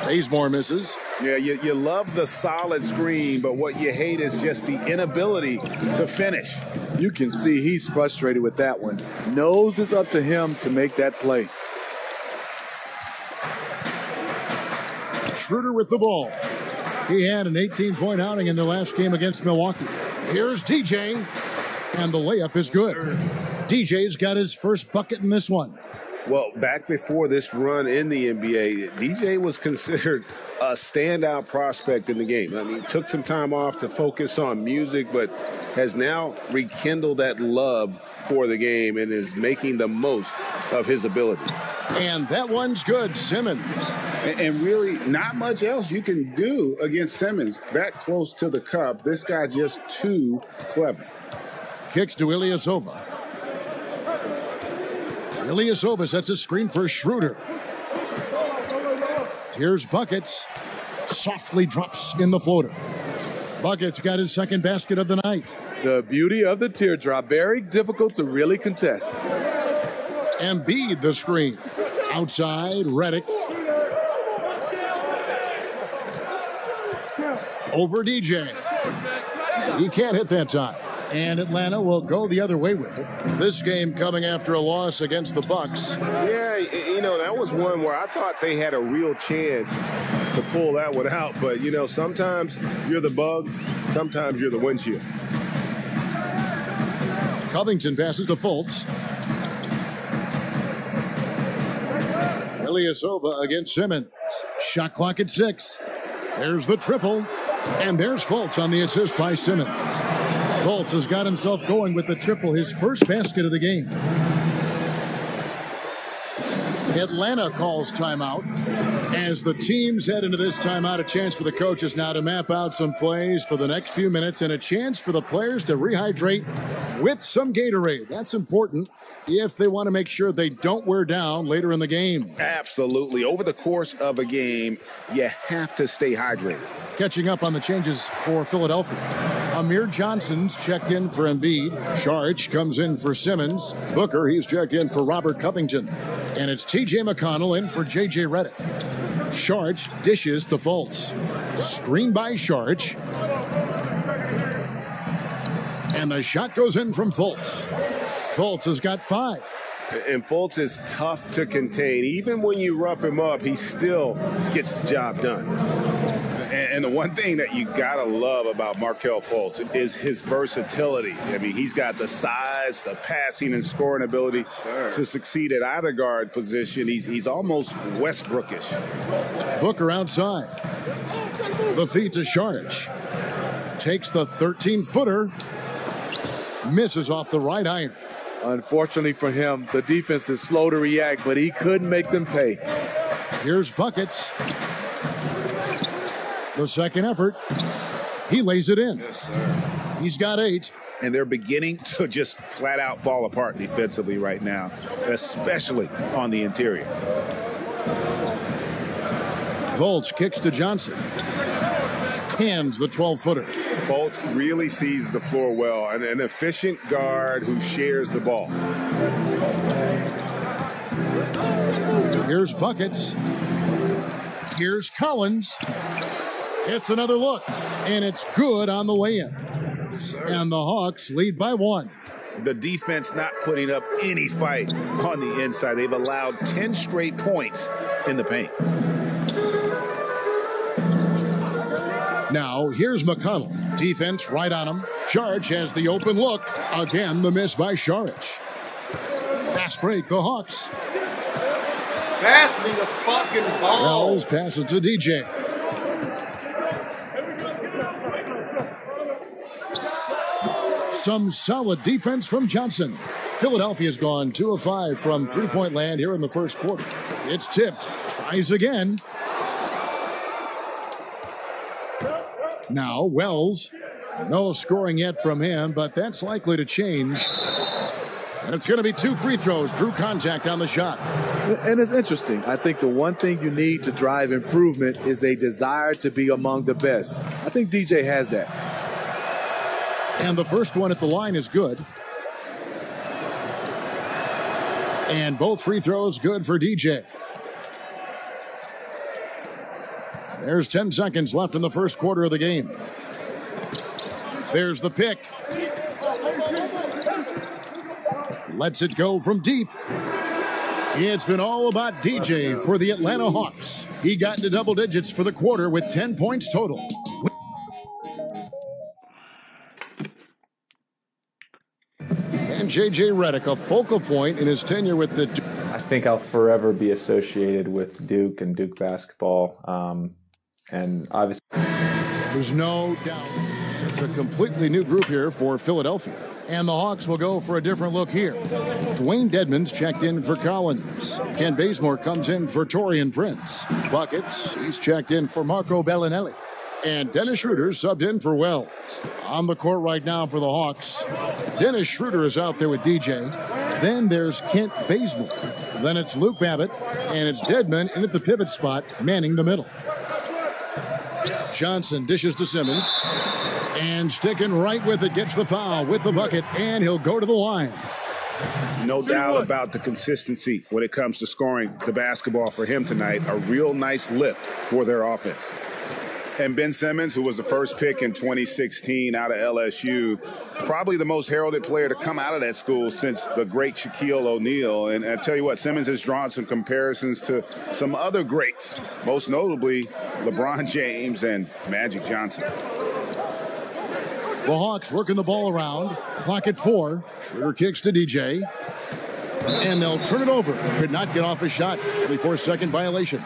Bazemore misses. Yeah, you love the solid screen, but what you hate is just the inability to finish. You can see he's frustrated with that one. Knows it's up to him to make that play. Schroeder with the ball. He had an 18-point outing in the last game against Milwaukee. Here's DJ, and the layup is good. DJ's got his first bucket in this one. Well, back before this run in the NBA, DJ was considered a standout prospect in the game. I mean, took some time off to focus on music, but has now rekindled that love for the game and is making the most of his abilities. And that one's good, Simmons. And really, not much else you can do against Simmons. That close to the cup, this guy just too clever. Kicks to Ilyasova. Ilyasova sets a screen for Schroeder. Here's Buckets. Softly drops in the floater. Buckets got his second basket of the night. The beauty of the teardrop. Very difficult to really contest. Embiid the screen. Outside, Redick. Over DJ. He can't hit that time. And Atlanta will go the other way with it. This game coming after a loss against the Bucks. Yeah, you know, that was one where I thought they had a real chance to pull that one out. But, you know, sometimes you're the bug, sometimes you're the windshield. Covington passes to Fultz. Ilyasova against Simmons. Shot clock at 6. There's the triple. And there's Fultz on the assist by Simmons. Fultz has got himself going with the triple, his first basket of the game. Atlanta calls timeout. As the teams head into this timeout, a chance for the coaches now to map out some plays for the next few minutes and a chance for the players to rehydrate with some Gatorade. That's important if they want to make sure they don't wear down later in the game. Absolutely. Over the course of a game, you have to stay hydrated. Catching up on the changes for Philadelphia. Amir Johnson's checked in for Embiid. Saric comes in for Simmons. Booker, he's checked in for Robert Covington. And it's T.J. McConnell in for J.J. Redick. Saric dishes to Fultz. Screen by Saric. And the shot goes in from Fultz. Fultz has got 5. And Fultz is tough to contain. Even when you rough him up, he still gets the job done. And the one thing that you gotta love about Markelle Fultz is his versatility. I mean, he's got the size, the passing and scoring ability to succeed at either guard position. He's almost Westbrookish. Booker outside. The feed to Saric. Takes the 13-footer. Misses off the right iron. Unfortunately for him, the defense is slow to react, but he couldn't make them pay. Here's Buckets. The second effort. He lays it in. Yes, sir. He's got 8. And they're beginning to just flat out fall apart defensively right now, especially on the interior. Fultz kicks to Johnson. Hands the 12-footer. Fultz really sees the floor well, and an efficient guard who shares the ball. Here's Buckets. Here's Collins. It's another look, and it's good on the way-in. And the Hawks lead by 1. The defense not putting up any fight on the inside. They've allowed 10 straight points in the paint. Now, here's McConnell. Defense right on him. Saric has the open look. Again, the miss by Saric. Fast break, the Hawks. Pass me the fucking ball. Wells passes to DJ. Some solid defense from Johnson. Philadelphia's gone 2 of 5 from three-point land here in the first quarter. It's tipped. Tries again. Now, Wells. No scoring yet from him, but that's likely to change. And it's going to be 2 free throws. Drew contact on the shot. And it's interesting. I think the one thing you need to drive improvement is a desire to be among the best. I think DJ has that. And the first one at the line is good. And both free throws good for DJ. There's 10 seconds left in the first quarter of the game. There's the pick. Lets it go from deep. It's been all about DJ for the Atlanta Hawks. He got into double digits for the quarter with 10 points total. And J.J. Redick, a focal point in his tenure with the... I think I'll forever be associated with Duke and Duke basketball. And obviously... There's no doubt it's a completely new group here for Philadelphia. And the Hawks will go for a different look here. Dwayne Dedmon's checked in for Collins. Ken Bazemore comes in for Taurean Prince. Buckets, he's checked in for Marco Bellinelli. And Dennis Schroeder subbed in for Wells. On the court right now for the Hawks, Dennis Schroeder is out there with DJ. Then there's Kent Bazemore. Then it's Luke Babbitt. And it's Dedmon in at the pivot spot, manning the middle. Johnson dishes to Simmons. And sticking right with it, gets the foul with the bucket, and he'll go to the line. No doubt about the consistency when it comes to scoring the basketball for him tonight. A real nice lift for their offense. And Ben Simmons, who was the first pick in 2016 out of LSU, probably the most heralded player to come out of that school since the great Shaquille O'Neal. And I tell you what, Simmons has drawn some comparisons to some other greats, most notably LeBron James and Magic Johnson. The Hawks working the ball around. Clock at 4. Schroeder kicks to DJ. And they'll turn it over. Could not get off a shot. 24-second violation.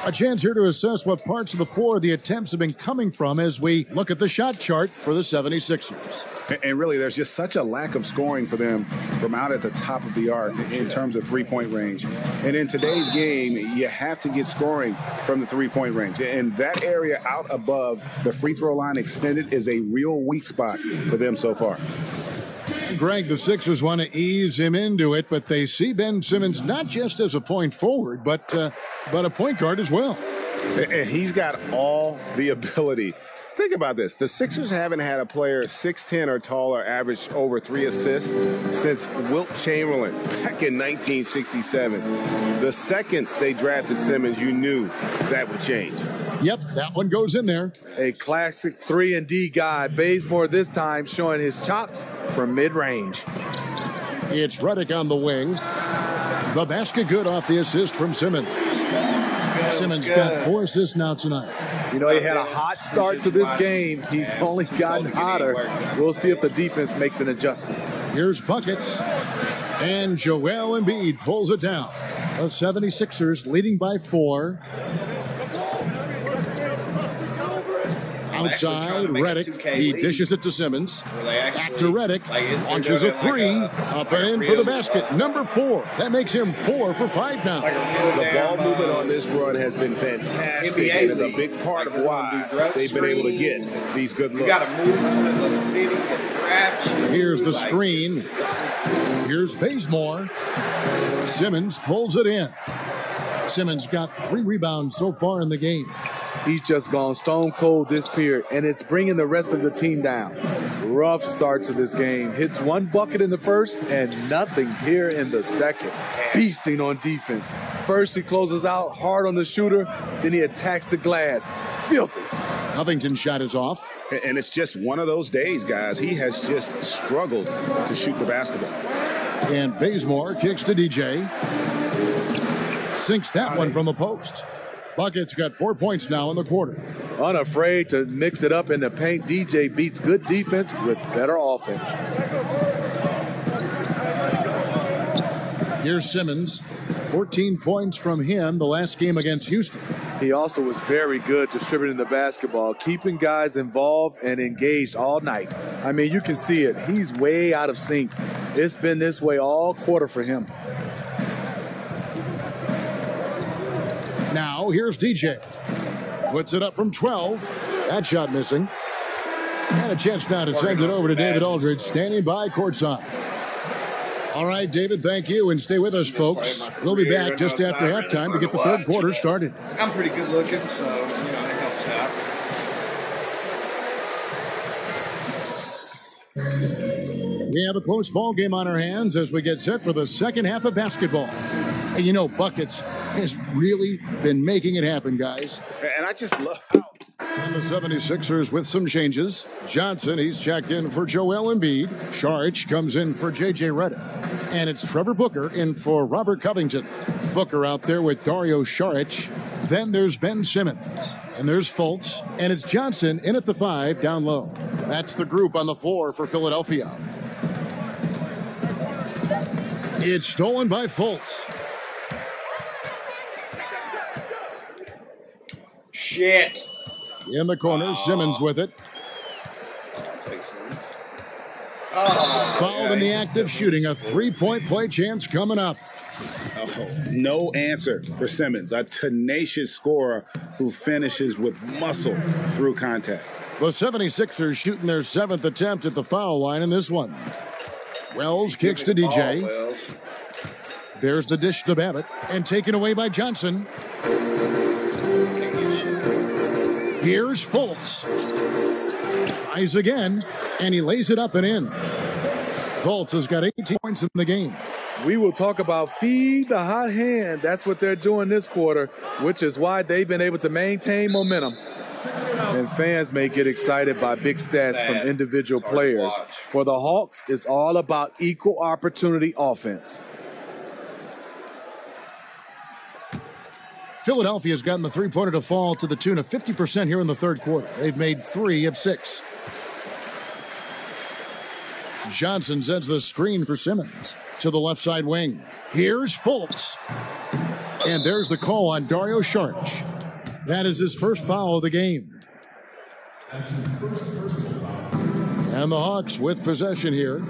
A chance here to assess what parts of the floor the attempts have been coming from as we look at the shot chart for the 76ers. And really, there's just such a lack of scoring for them from out at the top of the arc in terms of three-point range. And in today's game, you have to get scoring from the three-point range. And that area out above the free throw line extended is a real weak spot for them so far. Greg, the Sixers want to ease him into it, but they see Ben Simmons not just as a point forward, but a point guard as well. And he's got all the ability. Think about this. The Sixers haven't had a player 6'10 or taller average over 3 assists since Wilt Chamberlain back in 1967. The second they drafted Simmons, you knew that would change. Yep, that one goes in there. A classic 3-and-D guy. Bazemore this time showing his chops from mid-range. It's Redick on the wing. The basket good off the assist from Simmons. Simmons got 4 assists now tonight. You know, he had a hot start to this game. He's only gotten hotter. We'll see if the defense makes an adjustment. Here's buckets. And Joel Embiid pulls it down. The 76ers leading by 4. Outside, Redick. He dishes it to Simmons. Back to Redick. Launches a 3. Up and in for the basket. Number 4. That makes him 4 for 5 now. The ball movement on this run has been fantastic and is a big part of why they've been able to get these good looks. Here's the screen. Here's Bazemore. Simmons pulls it in. Simmons got 3 rebounds so far in the game. He's just gone stone cold this period, and it's bringing the rest of the team down. Rough start to this game. Hits 1 bucket in the first and nothing here in the second. Beasting on defense. First, he closes out hard on the shooter, then he attacks the glass. Filthy. Covington's shot is off. And it's just one of those days, guys. He has just struggled to shoot the basketball. And Bazemore kicks to DJ. Sinks that one from the post. Bucket's got 4 points now in the quarter. Unafraid to mix it up in the paint, DJ beats good defense with better offense. Here's Simmons. 14 points from him the last game against Houston. He also was very good distributing the basketball, keeping guys involved and engaged all night. I mean, you can see it. He's way out of sync. It's been this way all quarter for him. Now, here's DJ. Puts it up from 12. That shot missing. And a chance now to send it over to David Aldridge, standing by courtside. All right, David, thank you, and stay with us, folks. We'll be back just after halftime to get the third quarter started. I'm pretty good looking, so, it helps out. We have a close ball game on our hands as we get set for the second half of basketball. And Buckets has really been making it happen, guys. And I just love And the 76ers with some changes. Johnson, he's checked in for Joel Embiid. Saric comes in for J.J. Redick. And it's Trevor Booker in for Robert Covington. Booker out there with Dario Saric. Then there's Ben Simmons. And there's Fultz. And it's Johnson in at the 5 down low. That's the group on the floor for Philadelphia. It's stolen by Fultz. Shit. In the corner, Simmons with it. Fouled in the act of shooting. A three-point play chance coming up. Oh, no answer for Simmons, a tenacious scorer who finishes with muscle through contact. The 76ers shooting their 7th attempt at the foul line in this one. Wells kicks to DJ. There's the dish to Babbitt, and taken away by Johnson. Here's Fultz. Tries again, and he lays it up and in. Fultz has got 18 points in the game. We will talk about feed the hot hand. That's what they're doing this quarter, which is why they've been able to maintain momentum. And fans may get excited by big stats from individual players. For the Hawks, it's all about equal opportunity offense. Philadelphia's gotten the three-pointer to fall to the tune of 50% here in the third quarter. They've made 3 of 6. Johnson sends the screen for Simmons to the left side wing. Here's Fultz. And there's the call on Dario Saric. That is his first foul of the game. And the Hawks with possession here.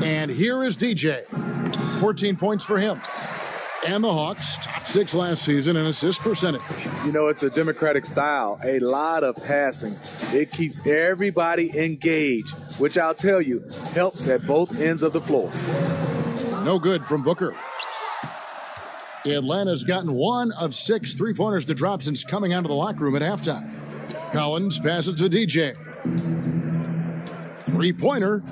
And here is DJ. 14 points for him. And the Hawks, top 6 last season in assist percentage. You know, it's a democratic style, a lot of passing. It keeps everybody engaged, which I'll tell you, helps at both ends of the floor. No good from Booker. Atlanta's gotten 1 of 6 three-pointers to drop since coming out of the locker room at halftime. Collins passes to DJ. Three-pointer.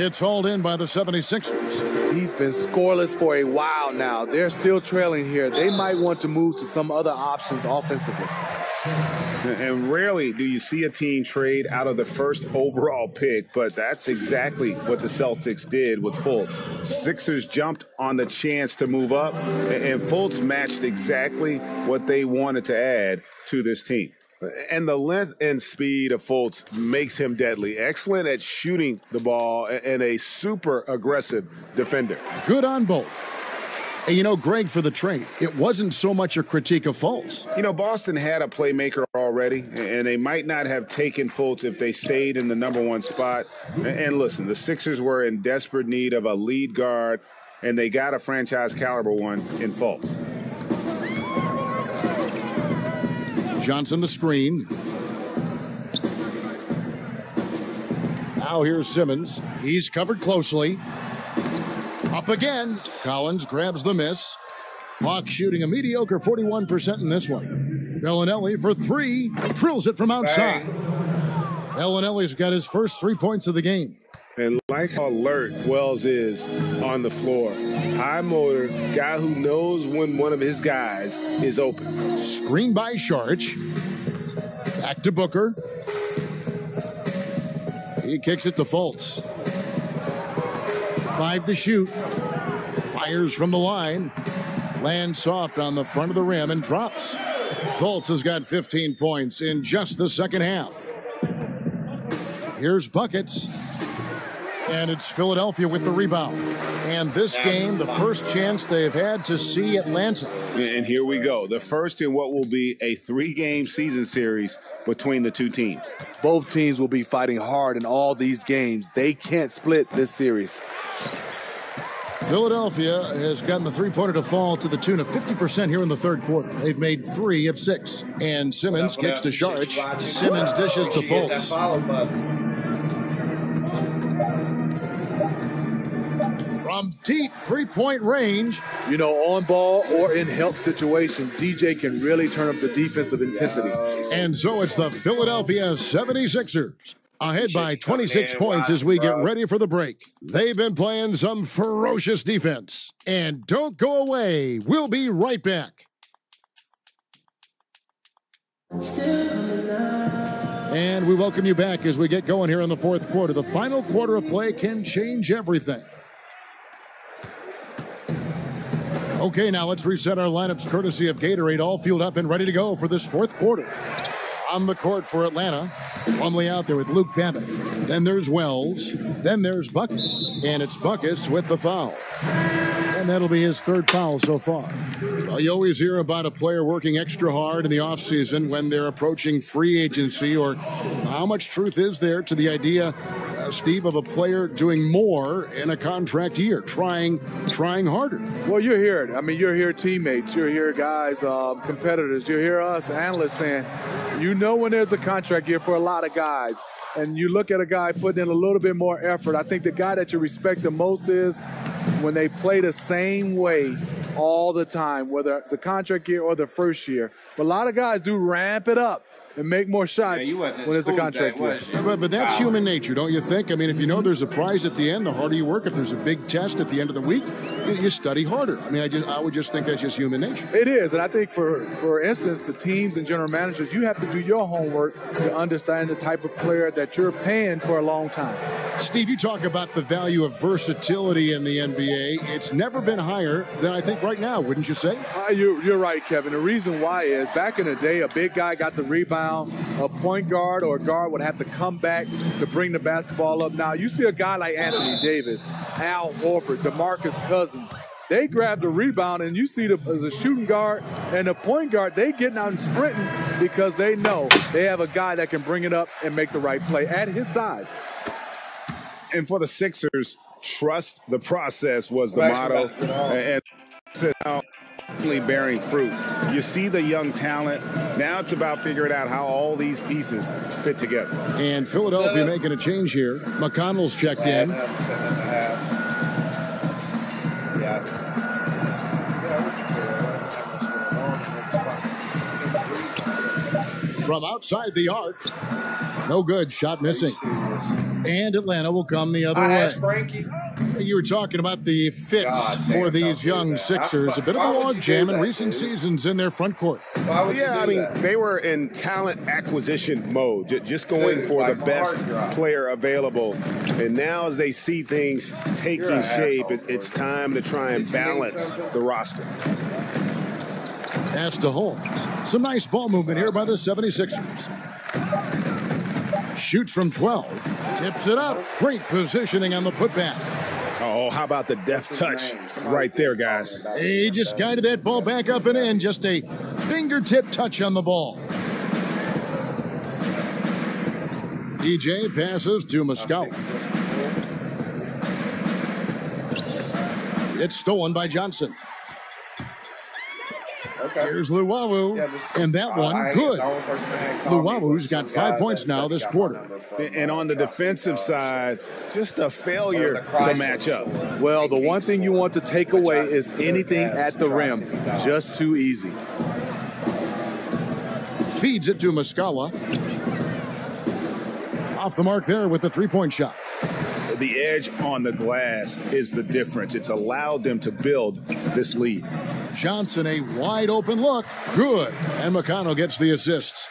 It's hauled in by the 76ers. He's been scoreless for a while now. They're still trailing here. They might want to move to some other options offensively. And rarely do you see a team trade out of the first overall pick, but that's exactly what the Celtics did with Fultz. Sixers jumped on the chance to move up, and Fultz matched exactly what they wanted to add to this team. And the length and speed of Fultz makes him deadly. Excellent at shooting the ball and a super aggressive defender. Good on both. And you know, Greg, for the trade, it wasn't so much a critique of Fultz. You know, Boston had a playmaker already, and they might not have taken Fultz if they stayed in the number 1 spot. And listen, the Sixers were in desperate need of a lead guard, and they got a franchise caliber one in Fultz. Johnson the screen. Now here's Simmons. He's covered closely. Up again. Collins grabs the miss. Hawks shooting a mediocre 41% in this one. Bellinelli for 3. Drills it from outside. Bellinelli's got his first 3 points of the game. And like how alert Wells is on the floor. High motor, guy who knows when one of his guys is open. Screen by Saric. Back to Booker. He kicks it to Fultz. 5 to shoot. Fires from the line. Lands soft on the front of the rim and drops. Fultz has got 15 points in just the second half. Here's buckets. And it's Philadelphia with the rebound. And this game, the first chance they've had to see Atlanta. And here we go. The first in what will be a 3-game season series between the two teams. Both teams will be fighting hard in all these games. They can't split this series. Philadelphia has gotten the three-pointer to fall to the tune of 50% here in the third quarter. They've made 3 of 6. And Simmons kicks to Saric. Simmons dishes to Fultz. From deep three-point range. You know, on ball or in help situation, DJ can really turn up the defensive intensity. And so it's the Philadelphia 76ers. Ahead by 26 points as we get ready for the break. They've been playing some ferocious defense. And don't go away. We'll be right back. And we welcome you back as we get going here in the fourth quarter. The final quarter of play can change everything. Okay, now let's reset our lineups courtesy of Gatorade, all fueled up and ready to go for this fourth quarter. On the court for Atlanta. Plumlee out there with Luke Babbitt. Then there's Wells. Then there's Buckets. And it's Buckets with the foul. And that'll be his third foul so far. Well, you always hear about a player working extra hard in the offseason when they're approaching free agency, or how much truth is there to the idea, Steve, of a player doing more in a contract year, trying harder? Well, you hear it. I mean, you hear teammates, you hear guys, competitors, you hear us analysts saying, when there's a contract year for a lot of guys, and you look at a guy putting in a little bit more effort. I think the guy that you respect the most is when they play the same way all the time, whether it's a contract year or the first year. But a lot of guys do ramp it up and make more shots when it's a contract year. But that's human nature, don't you think? I mean, if you know there's a prize at the end, the harder you work. If there's a big test at the end of the week, you study harder. I mean, I would just think that's just human nature. It is, and I think for instance, the teams and general managers, you have to do your homework to understand the type of player that you're paying for a long time. Steve, you talk about the value of versatility in the NBA. It's never been higher than I think right now, wouldn't you say? You're right, Kevin. The reason why is back in the day, a big guy got the rebound. A point guard or a guard would have to come back to bring the basketball up. Now, you see a guy like Anthony Davis, Al Horford, DeMarcus Cousins. They grab the rebound, and you see the shooting guard and the point guard, they getting out and sprinting because they know they have a guy that can bring it up and make the right play at his size. And for the Sixers, trust the process was the motto. And bearing fruit. You see the young talent. Now it's about figuring out how all these pieces fit together. And Philadelphia making a change here. McConnell's checked in. From outside the arc. No good. Shot missing. And Atlanta will come the other way. You were talking about the fit for these young Sixers. A bit of a logjam in recent seasons in their front court. Yeah, I mean, they were in talent acquisition mode, just going for the best player available. And now as they see things taking shape, it's time to try and balance the roster. Pass to Holmes. Some nice ball movement here by the 76ers. Shoots from 12. Tips it up. Great positioning on the putback. Oh, how about the deft touch right there, guys? He just guided that ball back up and in. Just a fingertip touch on the ball. DJ passes to Muscala. It's stolen by Johnson. Here's Luwawu, and that one, good. Luwawu's got 5 points now this quarter. And on the defensive side, just a failure to match up. Well, the one thing you want to take away is anything at the rim. Just too easy. Feeds it to Muscala. Off the mark there with the three-point shot. The edge on the glass is the difference. It's allowed them to build this lead. Johnson, a wide open look. Good. And McConnell gets the assist.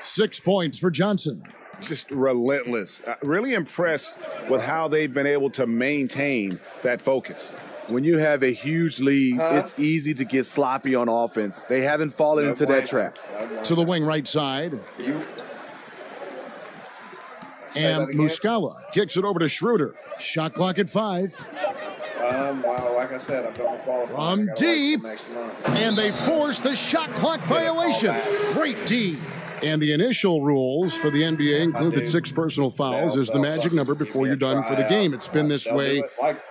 6 points for Johnson. Just relentless. Really impressed with how they've been able to maintain that focus. When you have a huge lead, it's easy to get sloppy on offense. They haven't fallen into that trap. To the wing right side. And Muscala kicks it over to Schroeder. Shot clock at 5. Like I said, I'm going to qualify. From deep, and they force the shot clock violation. Great D. And the initial rules for the NBA include that 6 personal fouls is the magic number before you're done for the game. It's been this way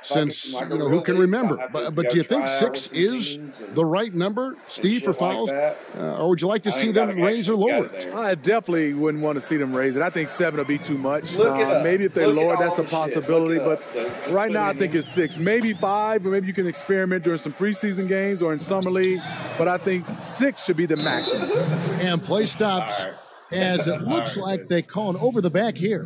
since, who can remember? But do you think 6 is the right number, Steve, for fouls? Or would you like to see them raise or lower it? I definitely wouldn't want to see them raise it. I think 7 will be too much. Maybe if they lower, that's a possibility. But right now, I think it's 6. Maybe 5, or maybe you can experiment during some preseason games or in summer league. But I think 6 should be the maximum. And play stops. As it looks like they call an over the back here.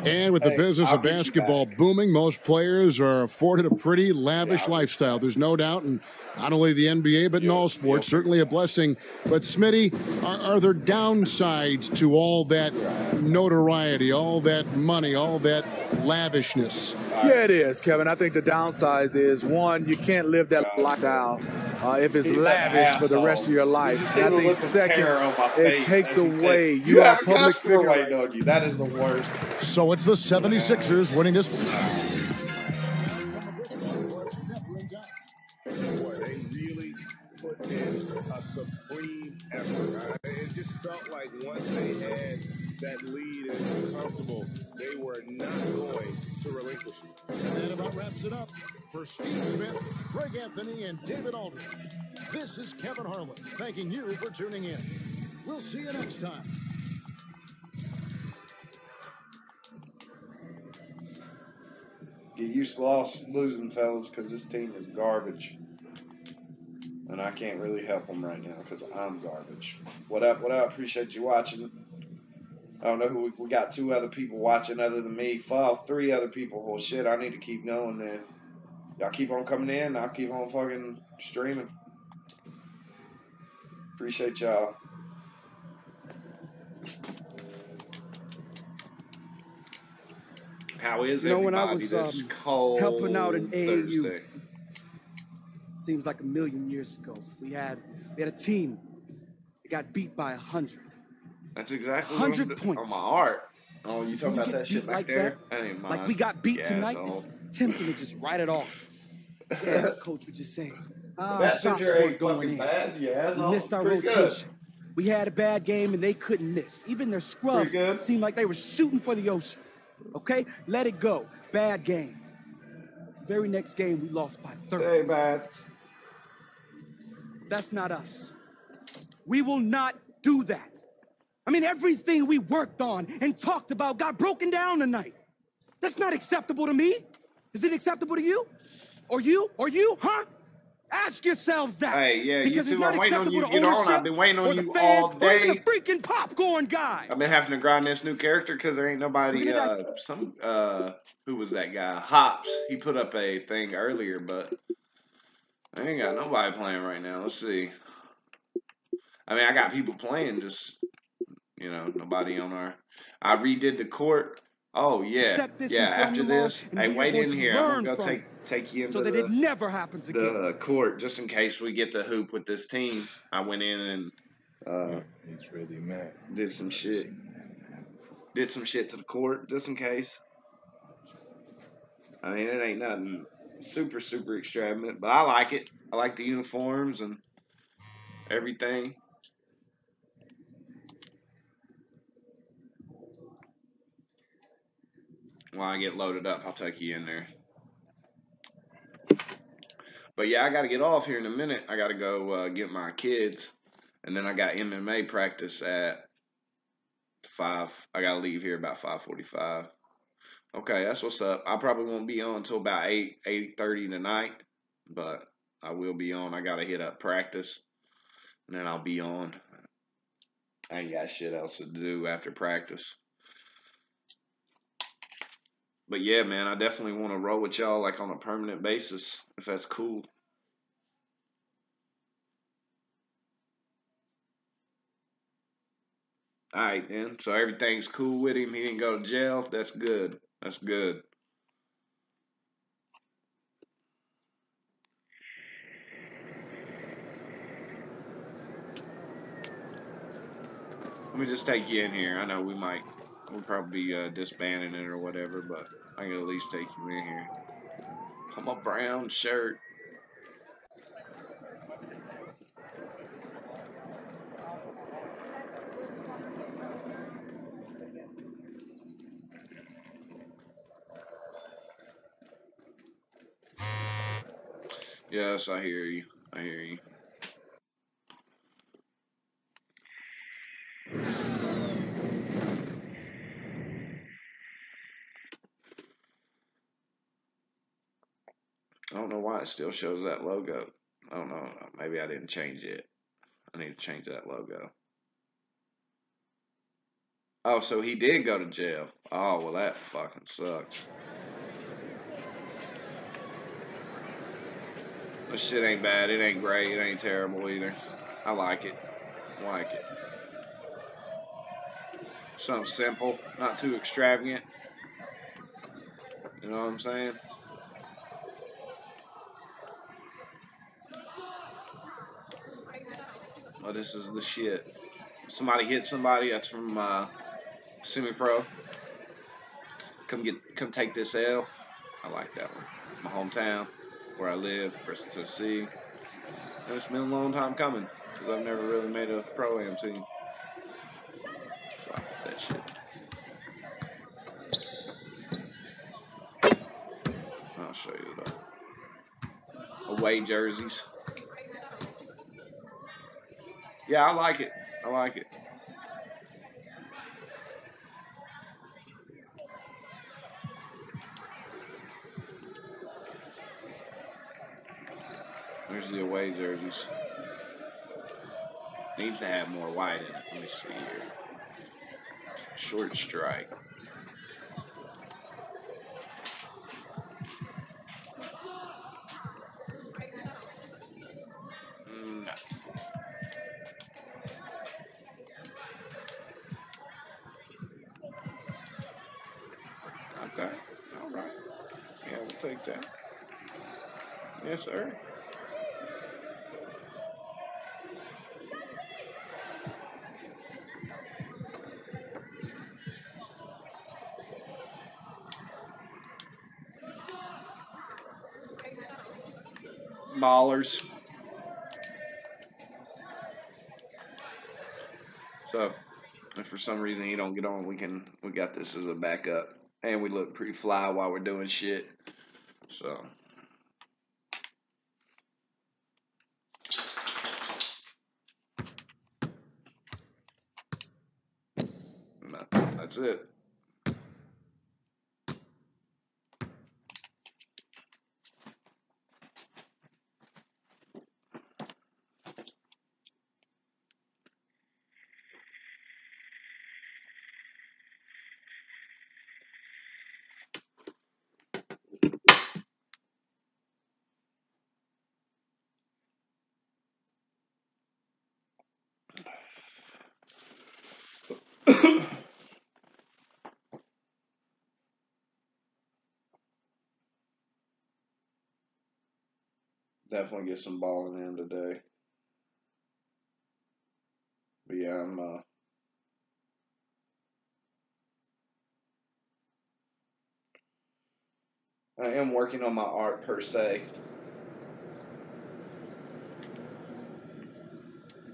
And with the business of basketball booming, most players are afforded a pretty lavish lifestyle. There's no doubt, and not only the NBA, but in all sports, certainly a blessing. But Smitty, are there downsides to all that notoriety, all that money, all that lavishness? Yeah, it is, Kevin. I think the downside is, one, you can't live that lifestyle if it's He's lavish for the asshole. rest of your life. You And I the think look of second, terror on my it face takes as he away. said, You are have a public customer figure. waiting on you. That is the worst. So it's the 76ers winning this. Put in a supreme effort. It just felt like once they had that lead and were comfortable, they were not going to relinquish it. And that about wraps it up. For Steve Smith, Greg Anthony, and David Aldridge, this is Kevin Harlan thanking you for tuning in. We'll see you next time. Get used to losing, fellas, because this team is garbage. And I can't really help them right now because I'm garbage. What up, what up? Appreciate you watching. I don't know who we got 2 other people watching other than me. 3 other people. Well, shit, I need to keep going then. Y'all keep on coming in. I'll keep on fucking streaming. Appreciate y'all. How is You know, when I everybody was this cold helping out in AAU, Thursday? seems like a million years ago, we had a team that got beat by 100. That's exactly 100 points. on my heart. Oh, you So talking when about you that get shit beat back like there? That ain't mine. Like we got beat Yeah, tonight, asshole. it's tempting to just write it off. Yeah, coach would just say, That shots picture weren't ain't going fucking in. bad, you asshole. We missed our Pretty good. rotation. We had a bad game and they couldn't miss. Even their scrubs seemed like they were shooting for the ocean. Okay, let it go. Bad game. Very next game, we lost by 30. Hey, bad. That's not us. We will not do that. I mean, everything we worked on and talked about got broken down tonight. That's not acceptable to me. Is it acceptable to you? Or you? Or you? Huh? Ask yourselves that. Hey, yeah, because you it's too. not I'm waiting on acceptable you to to get on. ownership I've been waiting or on the you fans all or even day. the freaking popcorn guy. I've been having to grind this new character because there ain't nobody. Who was that guy? Hops. He put up a thing earlier, but I ain't got nobody playing right now. Let's see. I mean, I got people playing, just nobody on our. I redid the court. Oh yeah, yeah. After this, hey, wait in here. I'm gonna go take you into so that it never happens again. The court just in case we get to hoop with this team. I went in and he's really mad. Did some shit. Did some shit to the court just in case. I mean, it ain't nothing super extravagant, but I like it. I like the uniforms and everything. While I get loaded up, I'll take you in there. But yeah, I got to get off here in a minute. I got to go get my kids. And then I got MMA practice at 5. I got to leave here about 5:45. Okay, that's what's up. I probably won't be on until about 8:30 tonight. But I will be on. I got to hit up practice. And then I'll be on. I ain't got shit else to do after practice. But yeah, man, I definitely want to roll with y'all like on a permanent basis, if that's cool. All right, then. So everything's cool with him. He didn't go to jail. That's good. That's good. Let me just take you in here. I know we'll probably be disbanding it or whatever, but I can at least take you in here. I'm a brown shirt. Yes, I hear you. I hear you. I don't know why it still shows that logo. I don't know. Maybe I didn't change it. I need to change that logo. Oh, so he did go to jail. Oh, well, that fucking sucks. This shit ain't bad. It ain't great. It ain't terrible either. I like it. I like it. Something simple. Not too extravagant. You know what I'm saying? Well, this is the shit. If somebody hits somebody, that's from semi-pro. Come take this L. I like that one. My hometown, where I live, Bristol, Tennessee. And it's been a long time coming because I've never really made a pro-am team. So I like that shit. I'll show you the away jerseys. Yeah, I like it. I like it. There's the away jerseys. Needs to have more white in it. Let me see here. Short stripe. No. Okay. All right. Yeah, we'll take that. Yes, sir. Ballers. So, if for some reason he don't get on, we got this as a backup, and we look pretty fly while we're doing shit. So, that's it. Definitely get some balling in today. But yeah, I am working on my art per se.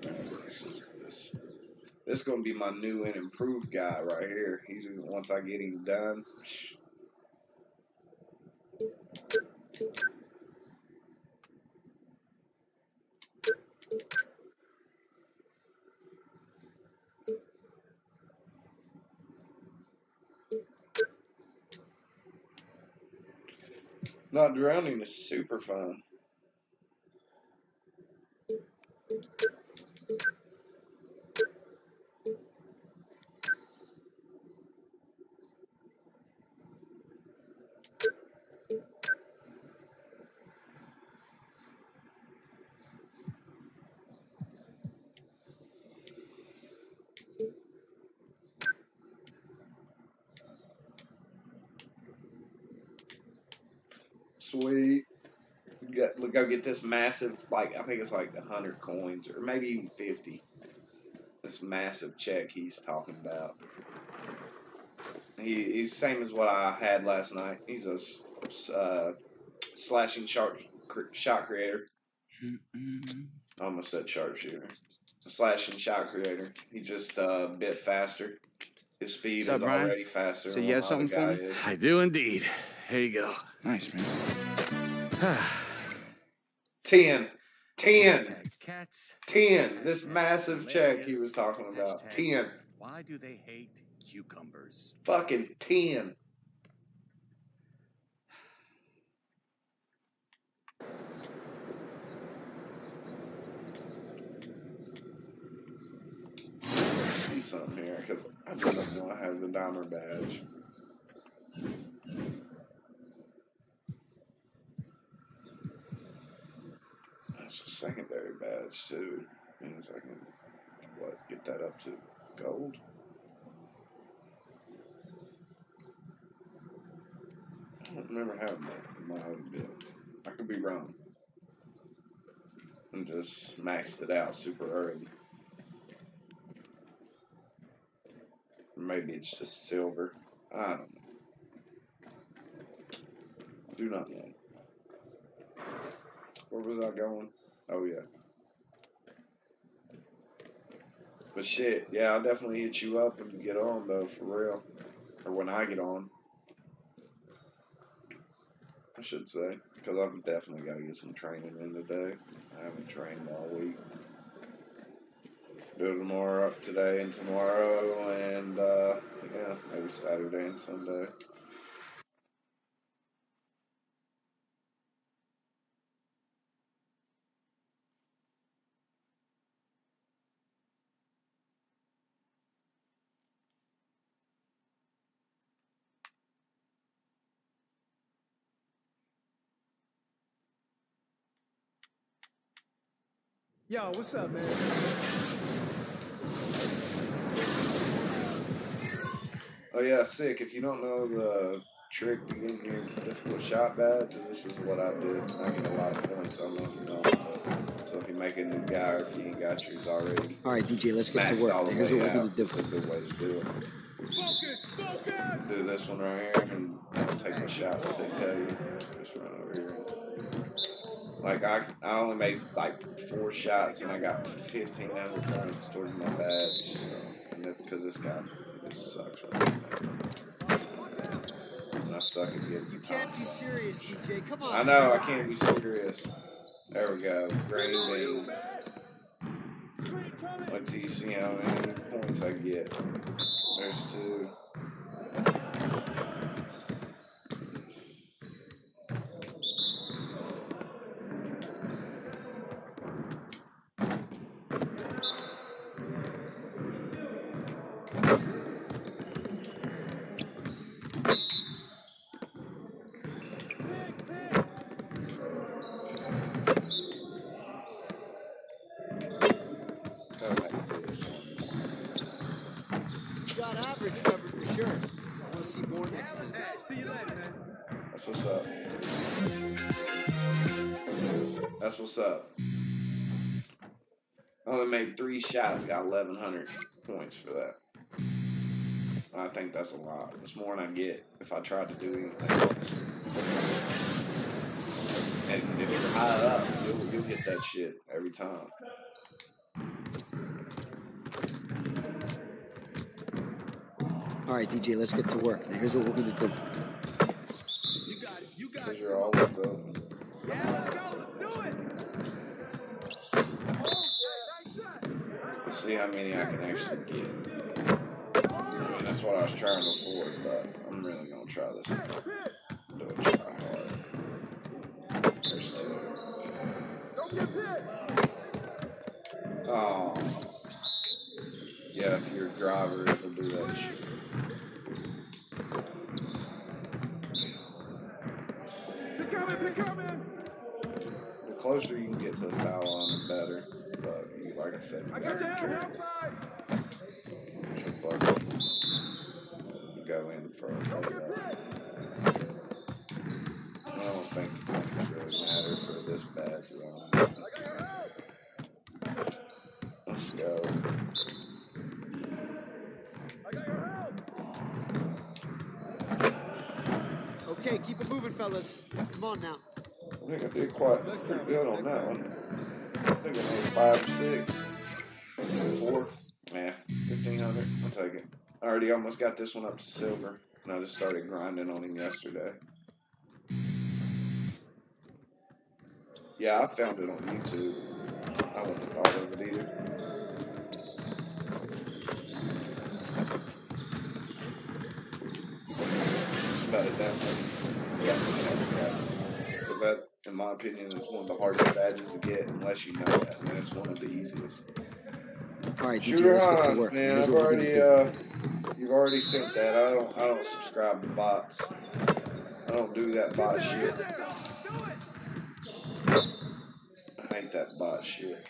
This is gonna be my new and improved guy right here. Once I get him done. Not drowning is super fun. Sweet. Go get this massive, like, I think it's like 100 coins or maybe even 50. This massive check he's talking about. He's the same as what I had last night. He's a slashing shot creator. I almost said sharpshooter. A slashing shot creator. He's just a bit faster. His speed is already faster. So you have something for me? I do indeed. Here you go. Nice, man. 10. 10. 10. This massive check he was talking about. 10. Why do they hate cucumbers? Fucking 10. See something here, because I don't know I have the diamond badge. That's a secondary badge too. Means I can get that up to gold. I don't remember having that in my other build. I could be wrong. and just maxed it out super early. Maybe it's just silver. I don't know. Do not know. Where was I going? Oh, yeah. But shit, yeah, I'll definitely hit you up when you get on, though, for real. Or when I get on. I should say. Because I've definitely got to get some training in today. I haven't trained all week. Do it tomorrow, today and tomorrow, and, yeah, maybe Saturday and Sunday. Yo, what's up, man? Oh yeah, sick. If you don't know the trick to getting your difficult shot badge, this is what I did. I get a lot of points. I don't know if you know. So if you make a new guy or if you ain't got yours already. All right, DJ, let's get to work. Here's what we're going to do. It's a good way to do it. Focus, focus! Do this one right here and take a shot what they tell you. Just run over here. Like, I only made like 4 shots and I got 1,500 points towards my badge. So, and that's because this guy just sucks right now. And I suck at getting. You can't be serious, DJ. Come on. I know, I can't be serious. There we go. Green bean. Wait till you see how many points I get. There's 2. Got average covered for sure. Want to see more next time. Hey, see you later, man. That's what's up. That's what's up. I only made 3 shots, got 1,100 points for that. I think that's a lot. That's more than I get if I tried to do anything else. And if you're high up, you'll hit that shit every time. All right, DJ, let's get to work. Now, here's what we're going to do. You got it. You got it. You're always open. Yeah, let's go. Let's do it. Let's see how many I can actually get. I mean, that's what I was trying to afford, but I'm really going to try this. Do it, try hard. There's 2. Don't get hit. Oh. Yeah, if you're a driver, it'll do that shit. They're coming. The closer you can get to the foul line, the better. But you, like I said, I got your hand outside. You go in for a I don't think it really matter for this badge run. Let's go. Okay, keep it moving, fellas. Come on now. I think I did quite good on that one. I think I made 5 or 6. 4. Man, 1,500. I'll take it. I already almost got this one up to silver. And I just started grinding on him yesterday. Yeah, I found it on YouTube. I wouldn't have thought of it either. But it definitely because that, in my opinion, is one of the hardest badges to get unless you know that, and it's one of the easiest. All right, DJ, Shooter let's get Hans, to work. man, Here's I've what we're already, gonna do. you've already sent that. I don't subscribe to bots. I don't do that bot shit. I hate that bot shit.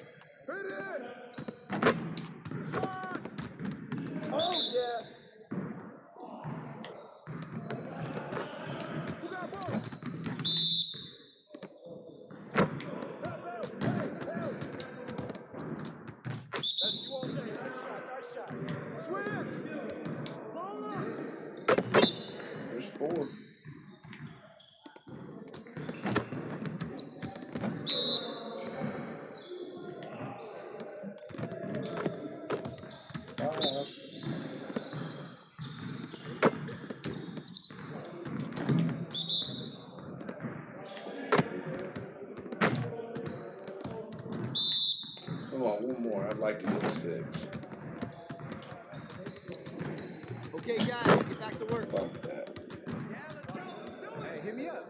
Oh, yeah. There's 4. Come on, one more. I'd like to get 6. Okay, guys, let's get back to work. Fuck that. Hey, hit me up.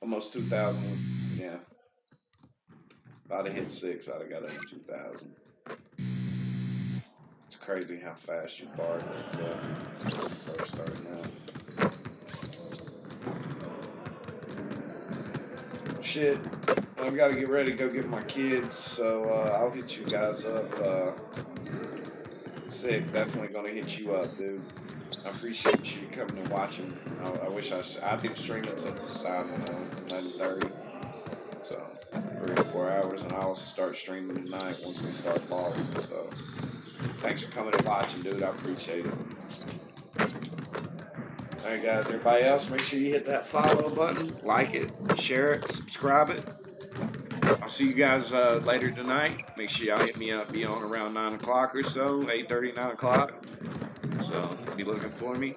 Almost 2,000. Yeah. If I'd have hit 6, I'd have got over 2,000. It's crazy how fast you bargain first starting out. Shit. I've got to get ready to go get my kids, so I'll hit you guys up. Sick, definitely gonna hit you up, dude. I appreciate you coming and watching. I wish I've been streaming since the time 11:30, so 3 or 4 hours, and I'll start streaming tonight once we start balling. So thanks for coming and watching, dude. I appreciate it. All right, guys. Everybody else, make sure you hit that follow button, like it, share it, subscribe it. I'll see you guys later tonight. Make sure y'all hit me up. Be on around 9 o'clock or so, 8:30, 9 o'clock. So be looking for me.